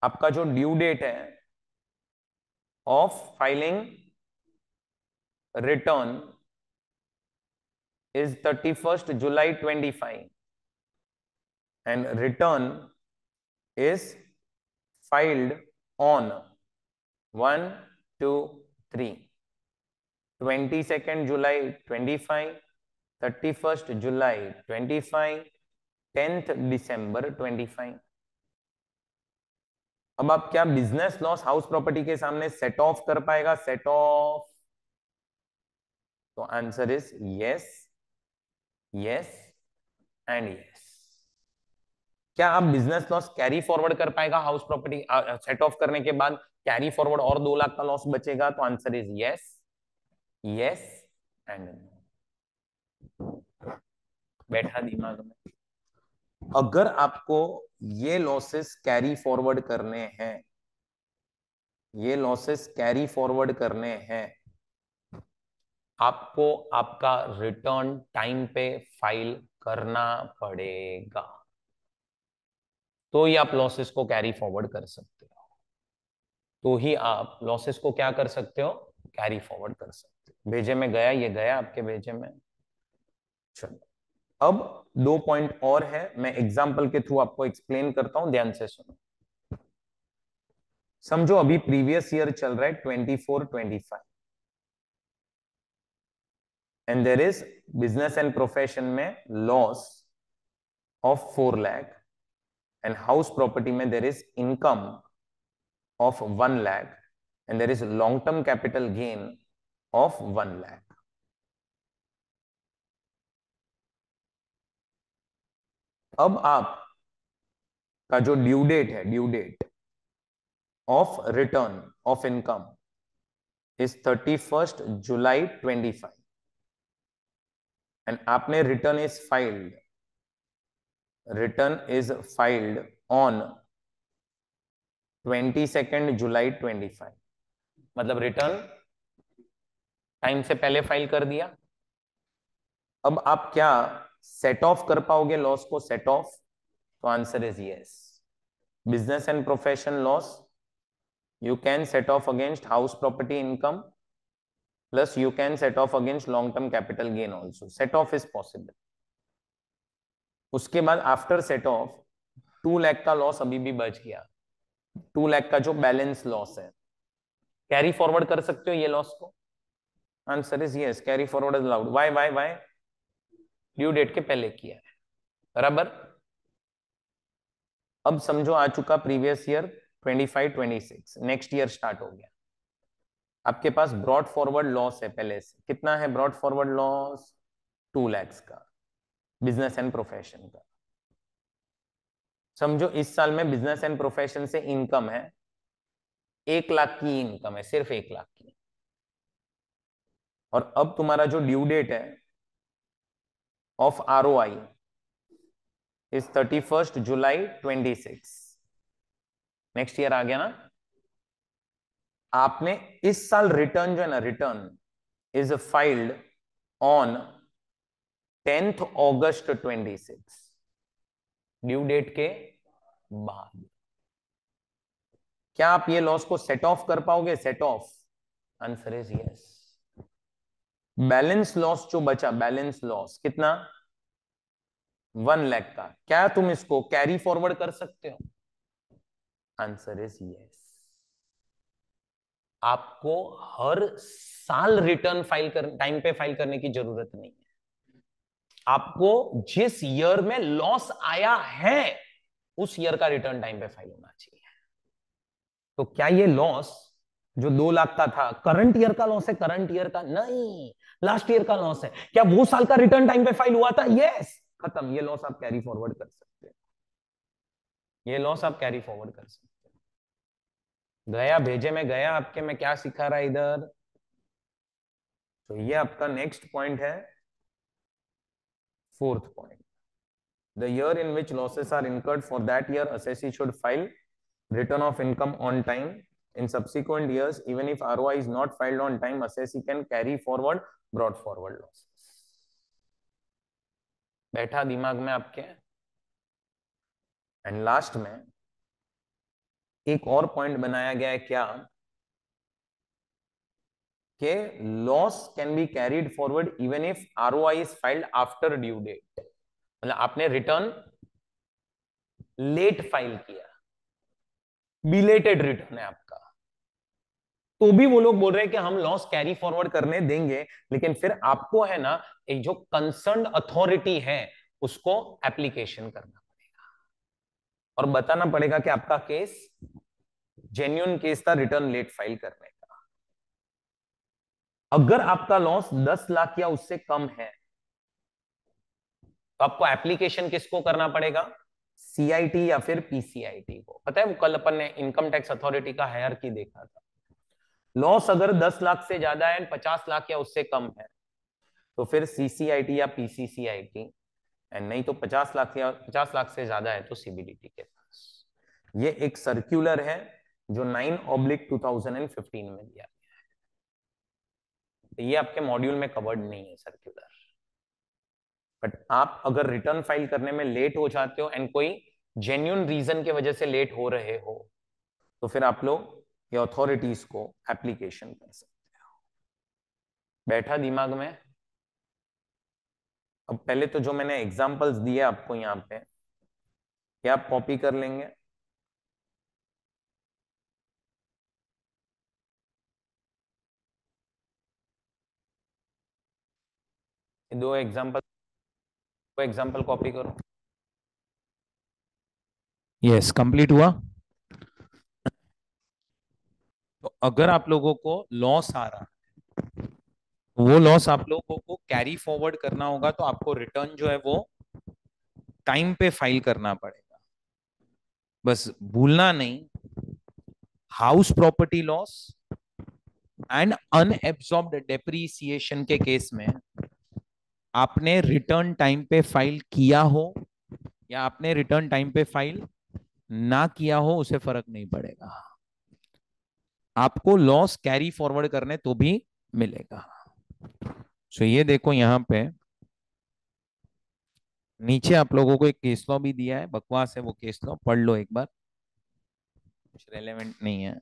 आपका जो ड्यू डेट है of filing return is 31st July 25 and return is filed on 1 2 3 22nd July 25, 31st July 25, 10th December 25। अब आप क्या बिजनेस लॉस हाउस प्रॉपर्टी के सामने सेट ऑफ कर पाएगा? सेट ऑफ, तो answer is yes, yes and yes. क्या आप बिजनेस लॉस कैरी फॉरवर्ड कर पाएगा? हाउस प्रॉपर्टी सेट ऑफ करने के बाद कैरी फॉरवर्ड और 2 लाख का लॉस बचेगा, तो answer is yes, yes and no. बैठा दिमाग में? अगर आपको ये लॉसेस कैरी फॉरवर्ड करने हैं, ये लॉसेस कैरी फॉरवर्ड करने हैं, आपको आपका रिटर्न टाइम पे फाइल करना पड़ेगा, तो ही आप लॉसेस को कैरी फॉरवर्ड कर सकते हो, तो ही आप लॉसेस को क्या कर सकते हो? कैरी फॉरवर्ड कर सकते हो। भेजे में गया, ये गया आपके भेजे में। चलो, अब 2 पॉइंट और है, मैं एग्जांपल के थ्रू आपको एक्सप्लेन करता हूं, ध्यान से सुनो। समझो अभी प्रीवियस ईयर चल रहा है 24-25 and there is business and profession में loss of 4 lakh and house property में there is income of 1 lakh and there is long term capital gain of 1 lakh. अब आप का जो ड्यू डेट है, due date of return of income is 31st July 25 and आपने return is filed on 22nd July 25, मतलब return time से पहले file कर दिया। अब आप क्या सेट ऑफ कर पाओगे लॉस को? सेट ऑफ, तो answer is yes. Business and profession loss you can set off against house property income plus you can set off against long term capital gain also, set off is possible। उसके बाद after set of 2 lakh का loss अभी भी बच गया, 2 लाख का जो balance loss है, कैरी फॉरवर्ड कर सकते हो ये लॉस को? Answer is yes, carry forward is allowed. Why due date के पहले किया है, बराबर। अब समझो आ चुका previous year 25-26, next year start हो गया, आपके पास ब्रॉड फॉरवर्ड लॉस है पहले से। कितना है ब्रॉड फॉरवर्ड लॉस? 2 लाख का, बिजनेस एंड प्रोफेशन का। समझो इस साल में बिजनेस एंड प्रोफेशन से इनकम है 1 लाख की, इनकम है सिर्फ 1 लाख की, और अब तुम्हारा जो ड्यू डेट है of ROI is 31st July 26, next year आ गया ना। आपने इस साल रिटर्न जो है ना, return is filed on 10th August 26, due date के बाद। क्या आप ये लॉस को सेट ऑफ कर पाओगे? Set of, answer is yes. Balance loss जो बचा, बैलेंस लॉस कितना? 1 लाख का, क्या तुम इसको कैरी फॉरवर्ड कर सकते हो? Answer is yes. आपको हर साल रिटर्न फाइल कर टाइम पे फाइल करने की जरूरत नहीं है, आपको जिस ईयर में लॉस आया है उस ईयर का रिटर्न टाइम पे फाइल होना चाहिए। तो क्या ये लॉस जो 2 लाख का था करंट ईयर का लॉस है? करंट ईयर का नहीं, लास्ट ईयर का लॉस है। क्या वो साल का रिटर्न टाइम पे फाइल हुआ था? यस, खत्म। ये लॉस आप कैरी फॉरवर्ड कर सकते हैं, ये लॉस आप कैरी फॉरवर्ड कर सकते हैं। गया भेजे में गया आपके, में क्या सिखा रहा है इधर? तो ये आपका नेक्स्ट पॉइंट है, 4th point. The year in which losses are incurred, for that year assessee should file return of income on time in subsequent years even if ROI is not filed on time, assessee can carry forward brought forward losses. बैठा दिमाग में आपके? And last में एक और point बनाया गया है क्या कि loss can be carried forward even if ROI is filed after due date. मतलब आपने रिटर्न लेट फाइल किया, बिलेटेड रिटर्न है आपका, तो भी वो लोग बोल रहे हैं कि हम लॉस कैरी फॉरवर्ड करने देंगे, लेकिन फिर आपको है ना एक जो कंसर्न अथॉरिटी है उसको एप्लीकेशन करना पड़ेगा और बताना पड़ेगा कि आपका केस जेन्युइन केस था रिटर्न लेट फाइल करने का। अगर आपका लॉस 10 लाख या उससे कम है तो आपको एप्लीकेशन किसको करना पड़ेगा? सीआईटी या फिर पीसीआईटी को। पता है वो कल अपन ने इनकम टैक्स अथॉरिटी का हायरार्की देखा था। लॉस अगर 10 लाख से ज्यादा है, 50 लाख या उससे कम है, तो फिर सीसीआईटी या पीसीसीआईटी, एंड नहीं तो 50 लाख या 50 लाख से ज्यादा है तो सीबीडीटी के पास। ये एक सर्क्यूलर है जो 9/2015 में दिया गया है। तो ये आपके मॉड्यूल में कवर्ड नहीं है सर्क्यूलर, बट आप अगर रिटर्न फाइल करने में लेट हो जाते हो एंड कोई जेन्युइन रीजन की वजह से लेट हो रहे हो तो फिर आप लोग ये अथॉरिटीज को एप्लीकेशन कर सकते हो। बैठा दिमाग में? अब पहले तो जो मैंने एग्जांपल्स दिए आपको यहाँ पे, क्या आप कॉपी कर लेंगे? दो एग्जांपल कॉपी करो। यस, कंप्लीट हुआ। तो अगर आप लोगों को लॉस आ रहा है, वो लॉस आप लोगों को कैरी फॉरवर्ड करना होगा, तो आपको रिटर्न जो है वो टाइम पे फाइल करना पड़ेगा। बस भूलना नहीं, house property loss and unabsorbed depreciation के केस में आपने रिटर्न टाइम पे फाइल किया हो या आपने रिटर्न टाइम पे फाइल ना किया हो, उसे फर्क नहीं पड़ेगा, आपको लॉस कैरी फॉरवर्ड करने तो भी मिलेगा। सो ये देखो यहाँ पे नीचे आप लोगों को एक केस लॉ भी दिया है, बकवास है वो केस लॉ, पढ़ लो एक बार, कुछ रेलेवेंट नहीं है।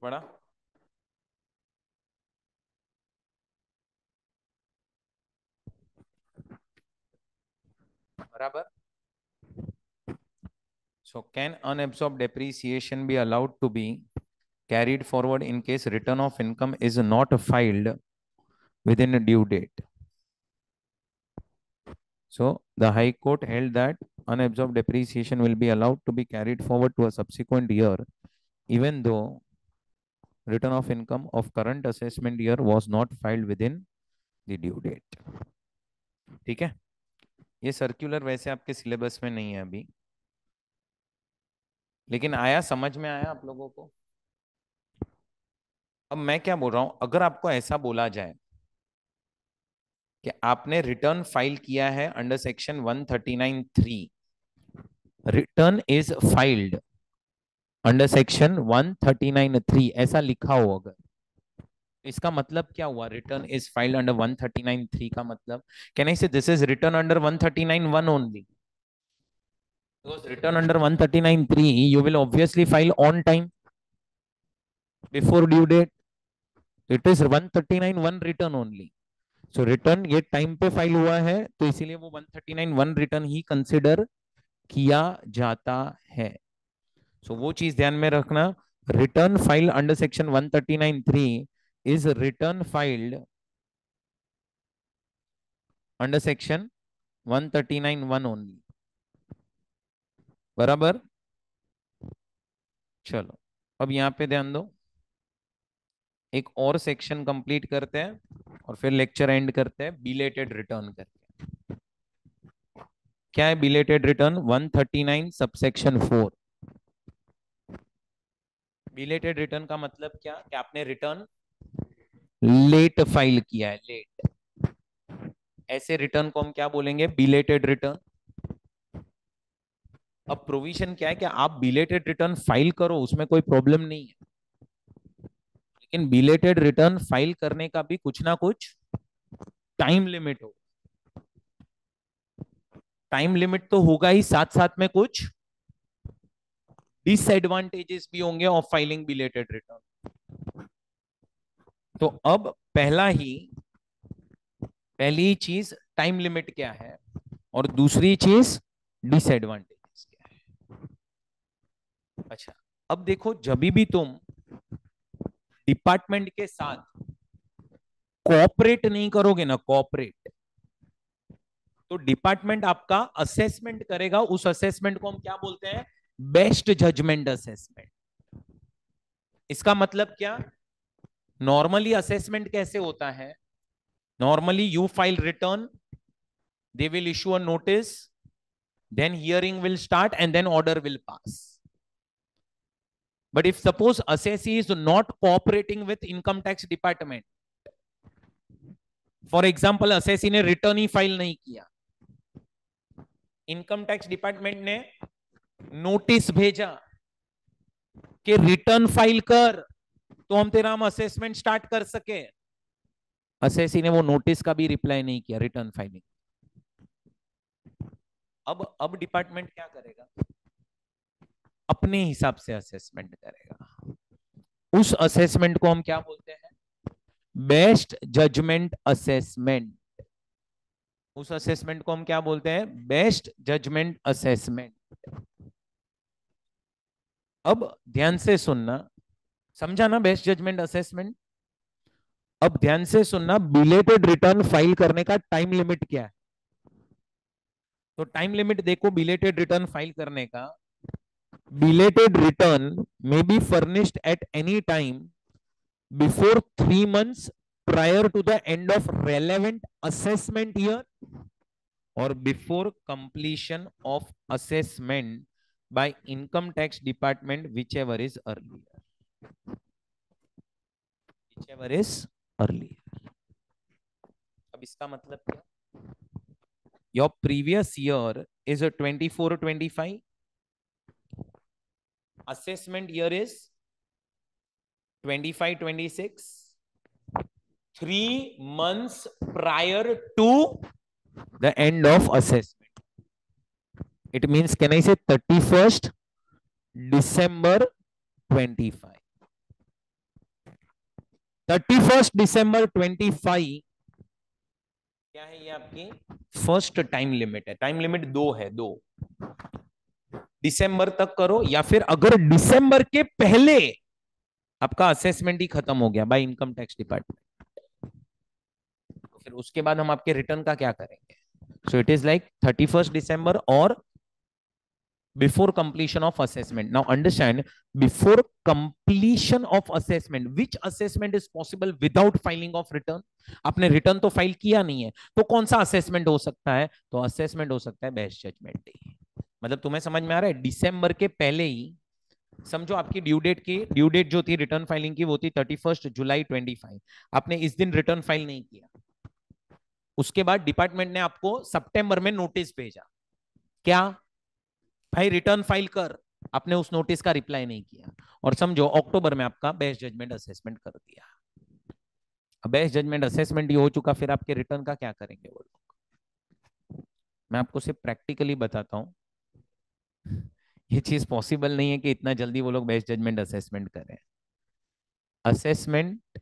पढ़ा? बराबर। So can unabsorbed depreciation be allowed to be carried forward in case return of income is not filed within a due date? So the High Court held that unabsorbed depreciation will be allowed to be carried forward to a subsequent year, even though return of income of current assessment year was not filed within the due date. ठीक है, ये circular वैसे आपके syllabus में नहीं है अभी, लेकिन आया, समझ में आया आप लोगों को? अब मैं क्या बोल रहा हूं, अगर आपको ऐसा बोला जाए कि आपने रिटर्न फाइल किया है under section 139(3), return is filed under section 139(3), ऐसा लिखा हो अगर, इसका मतलब क्या हुआ? रिटर्न इज फाइल्ड अंडर 139(3) का मतलब, कैन आई से this is return under 139(1) only? Because return under 139(3), you will obviously file on time before due date. It is 139(1) return only. So return ये टाइम पे फाइल हुआ है तो इसीलिए वो 139(1) रिटर्न ही कंसिडर किया जाता है। So वो चीज ध्यान में रखना, return file under section 139(3) is return filed under section 139(1) only। बराबर? चलो अब यहाँ पे ध्यान दो, एक और सेक्शन कंप्लीट करते हैं और फिर लेक्चर एंड करते हैं बिलेटेड रिटर्न करके। क्या है belated return? 139 subsection 4। Belated return का मतलब क्या? कि आपने रिटर्न लेट फाइल किया है, लेट। ऐसे रिटर्न को हम क्या बोलेंगे? Belated return. अब प्रोविजन क्या है कि आप बिलेटेड रिटर्न फाइल करो, उसमें कोई प्रॉब्लम नहीं है, लेकिन बिलेटेड रिटर्न फाइल करने का भी कुछ ना कुछ टाइम लिमिट हो। टाइम लिमिट तो होगा ही, साथ साथ में कुछ डिसएडवांटेजेस भी होंगे ऑफ फाइलिंग बिलेटेड रिटर्न। तो अब पहली चीज टाइम लिमिट क्या है, और दूसरी चीज डिसएडवांटेजेस क्या है। अच्छा, अब देखो, जब भी तुम डिपार्टमेंट के साथ कोऑपरेट नहीं करोगे ना, कोऑपरेट, तो डिपार्टमेंट आपका असेसमेंट करेगा। उस असेसमेंट को हम क्या बोलते हैं? Best judgment assessment. इसका मतलब क्या? नॉर्मली असेसमेंट कैसे होता है? Normally you file return, they will issue a notice, then hearing will start, and then order will pass. But if suppose assessee is not cooperating with income tax department, for example assessee ने return ही file नहीं किया, income tax department ने notice भेजा कि return file कर, तो हम तेरा असेसमेंट स्टार्ट कर सके, असेसी ने वो नोटिस का भी रिप्लाई नहीं किया, रिटर्न फाइलिंग। अब डिपार्टमेंट क्या करेगा? अपने हिसाब से असेसमेंट करेगा। उस असेसमेंट को हम क्या बोलते हैं? Best judgment assessment. उस असेसमेंट को हम क्या बोलते हैं? Best judgment assessment. अब ध्यान से सुनना, समझा ना बेस्ट जजमेंट असेसमेंट? अब ध्यान से सुनना, बिलेटेड रिटर्न फाइल करने का टाइम लिमिट क्या है? तो टाइम लिमिट देखो बिलेटेड रिटर्न फाइल करने का। Belated return may be furnished at any time before 3 months prior to the end of relevant assessment year or before completion of assessment by income tax department, whichever is earlier. Whichever is earlier. अब इसका मतलब क्या? Your previous year is a 24-25. Assessment year is 25-26. 3 months prior to the end of assessment. It means, can I say 31st December 25? 31st December 25 क्या है? ये आपकी first time limit है। Time limit 2 है, 2 दिसंबर तक करो, या फिर अगर दिसंबर के पहले आपका असेसमेंट ही खत्म हो गया बाय इनकम टैक्स डिपार्टमेंट, तो फिर उसके बाद हम आपके रिटर्न का क्या करेंगे? So it is like 31st December और before completion of assessment. Now understand, before completion of assessment, which assessment is possible without filing of return? आपने रिटर्न तो फाइल किया नहीं है, तो कौन सा असेसमेंट हो सकता है? तो असेसमेंट हो सकता है बेस्ट जजमेंट डे। मतलब तुम्हें समझ में आ रहा है? दिसंबर के पहले ही समझो, आपकी ड्यू डेट जो थी रिटर्न फाइलिंग की, वो थी 31 जुलाई 25। आपने इस दिन रिटर्न फाइल नहीं किया, उसके बाद डिपार्टमेंट ने आपको सितंबर में नोटिस भेजा, क्या भाई रिटर्न फाइल कर, आपने उस नोटिस का रिप्लाई नहीं किया, और समझो अक्टूबर में आपका बेस्ट जजमेंट असेसमेंट कर दिया। अब बेस्ट जजमेंट असेसमेंट ये हो चुका, फिर आपके रिटर्न का क्या करेंगे वो लोग? मैं आपको सिर्फ प्रैक्टिकली बताता हूं, ये चीज पॉसिबल नहीं है कि इतना जल्दी वो लोग बेस्ट जजमेंट असेसमेंट करें। असेसमेंट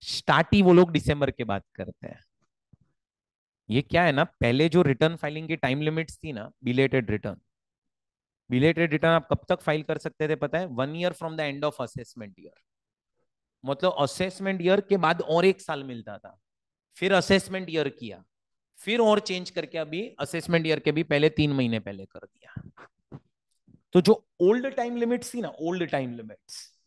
स्टार्ट ही वो लोग दिसंबर के बाद करते हैं। ये क्या है ना, पहले जो रिटर्न फाइलिंग की टाइम लिमिट्स थी ना, बिलेटेड रिटर्न, बिलेटेड रिटर्न आप कब तक फाइल कर सकते थे पता है? 1 year from the end of assessment year. मतलब असेसमेंट ईयर के बाद और 1 साल मिलता था, फिर असेसमेंट ईयर किया, फिर और चेंज करके अभी असेसमेंट ईयर के भी पहले 3 महीने पहले कर दिया। तो जो ओल्ड टाइम लिमिट्स थी ना, ओल्ड टाइम लिमिट्स,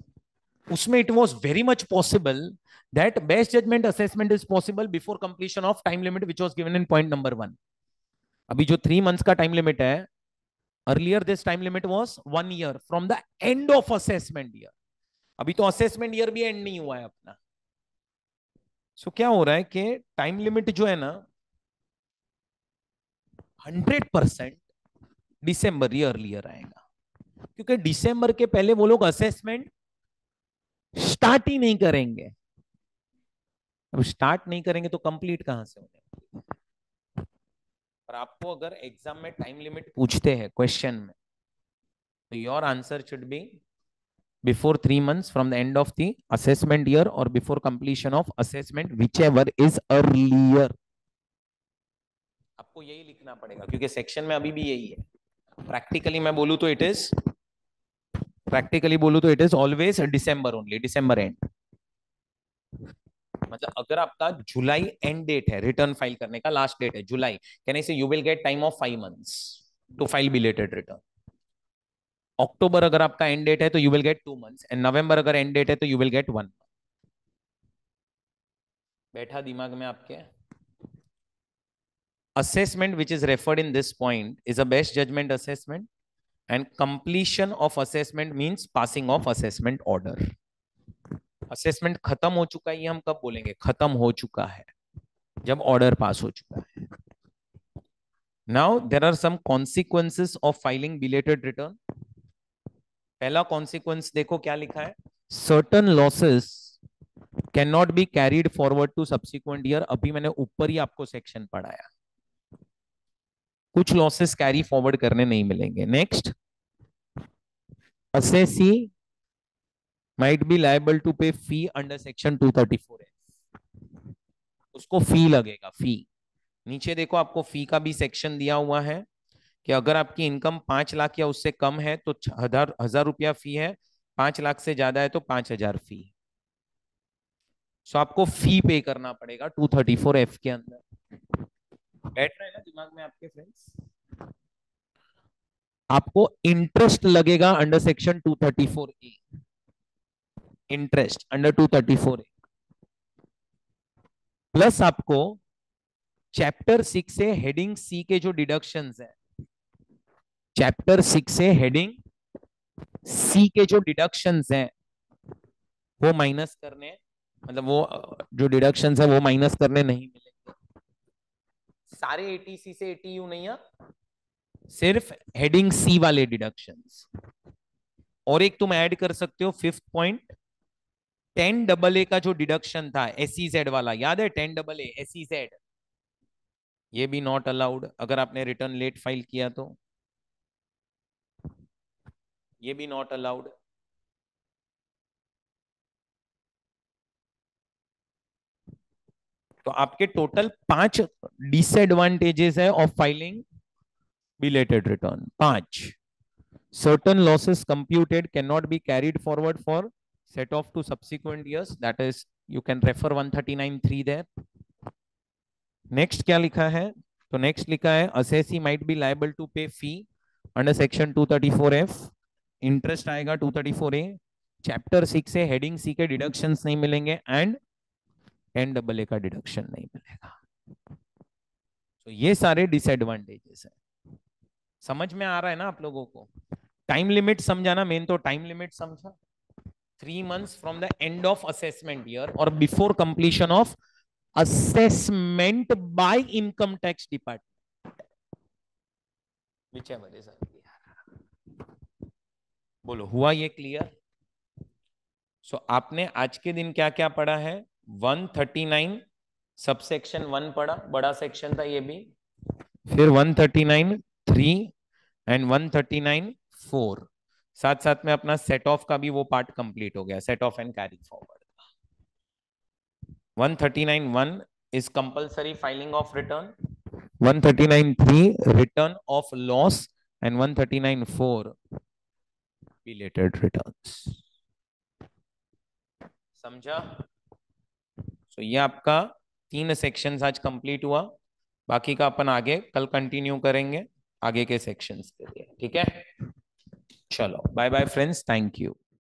उसमें it was very much possible that best judgment assessment is possible before completion of time limit which was given in point number 1। अभी जो 3 मंथ्स का टाइम लिमिट है, earlier this time limit was 1 year from the end of assessment year. अभी तो assessment year भी and नहीं हुआ है अपना। सो क्या हो रहा है कि टाइम लिमिट जो है ना 100% दिसंबर ही अर्लियर आएगा, क्योंकि दिसंबर के पहले वो लोग असेसमेंट स्टार्ट ही नहीं करेंगे। अब स्टार्ट नहीं करेंगे तो कंप्लीट कहां से होने। और आपको अगर एग्जाम में टाइम लिमिट पूछते हैं क्वेश्चन में, तो your answer should be before 3 months from the end of the assessment year और before completion of assessment whichever is earlier. आपको यही लिखना पड़ेगा, क्योंकि सेक्शन में अभी भी यही है। प्रैक्टिकली बोलू तो it is always December only, December end. मतलब अगर आपका जुलाई एंड डेट है रिटर्न फाइल करने का, लास्ट डेट है जुलाई, कहने से you will get time of 5 months to file belated return. अक्टूबर अगर आपका एंड डेट है तो you will get 2 months, and नवंबर अगर एंड डेट है तो यू विल गेट 1 मंथ। बैठा दिमाग में आपके? assessment which is referred in this point is a best judgment assessment, and completion of assessment means passing of assessment order. assessment खत्म हो चुका है, ये हम कब बोलेंगे? खत्म हो चुका है जब ऑर्डर पास हो चुका है। now there are some consequences of filing belated return. पहला consequence देखो क्या लिखा है, certain losses cannot be carried forward to subsequent year। अभी मैंने ऊपर ही आपको सेक्शन पढ़ाया, कुछ लॉसेस कैरी फॉरवर्ड करने नहीं मिलेंगे। Next, assessee might be liable to pay fee under section 234 उसको फी लगेगा, फी। नीचे देखो आपको फी का भी सेक्शन दिया हुआ है कि अगर आपकी इनकम 5 लाख या उससे कम है तो 1000 रुपया फी है, 5 लाख से ज्यादा है तो 5000 फी। सो आपको फी पे करना पड़ेगा 234F के अंदर। बैठ रहा है ना दिमाग में आपके फ्रेंड्स? आपको इंटरेस्ट लगेगा under section 234A, interest under 234A, plus आपको चैप्टर 6 से हेडिंग सी के जो डिडक्शंस है, चैप्टर 6 से हेडिंग सी के जो डिडक्शंस हैं वो माइनस करने, मतलब वो जो डिडक्शंस है वो माइनस करने नहीं मिलेंगे। सारे एटीसी से एटीयू नहीं है, सिर्फ हेडिंग सी वाले डिडक्शंस। और एक तुम ऐड कर सकते हो 5th पॉइंट, 10AA का जो डिडक्शन था एसईजेड वाला, याद है 10AA एसईजेड, ये भी नॉट अलाउड अगर आपने रिटर्न लेट फाइल किया तो, ये भी नॉट अलाउड। तो आपके टोटल 5 डिसएडवांटेजेस है of filing belated return, 5। certain losses computed cannot be carried forward for set off to subsequent years, that is you can refer 139(3) there। Next क्या लिखा है, तो नेक्स्ट लिखा है assessee might be liable to pay fee under section 234F, interest आएगा 234A, chapter 6 से heading सी के deductions नहीं मिलेंगे, एंड 10AA का डिडक्शन नहीं मिलेगा। तो ये सारे डिसएडवांटेजेस है। समझ में आ रहा है ना आप लोगों को? टाइम लिमिट समझाना, मेन तो टाइम लिमिट समझा, 3 months from the end of assessment year और before completion of assessment by income tax department, whichever is earlier। बोलो हुआ ये क्लियर? सो आपने आज के दिन क्या क्या पढ़ा है? 139 सबसेक्शन 1 पढ़ा, बड़ा सेक्शन था ये भी, फिर 139(3) एंड 139(4), साथ साथ में अपना सेट ऑफ का भी वो पार्ट कंप्लीट हो गया, set of and carry forward. 139(1) is compulsory filing of return, 139(3) return of loss, and 139(4) belated returns। समझा? सो ये आपका 3 सेक्शंस आज कंप्लीट हुआ, बाकी का अपन आगे कल कंटिन्यू करेंगे आगे के सेक्शंस के लिए, ठीक है? चलो bye bye friends, thank you.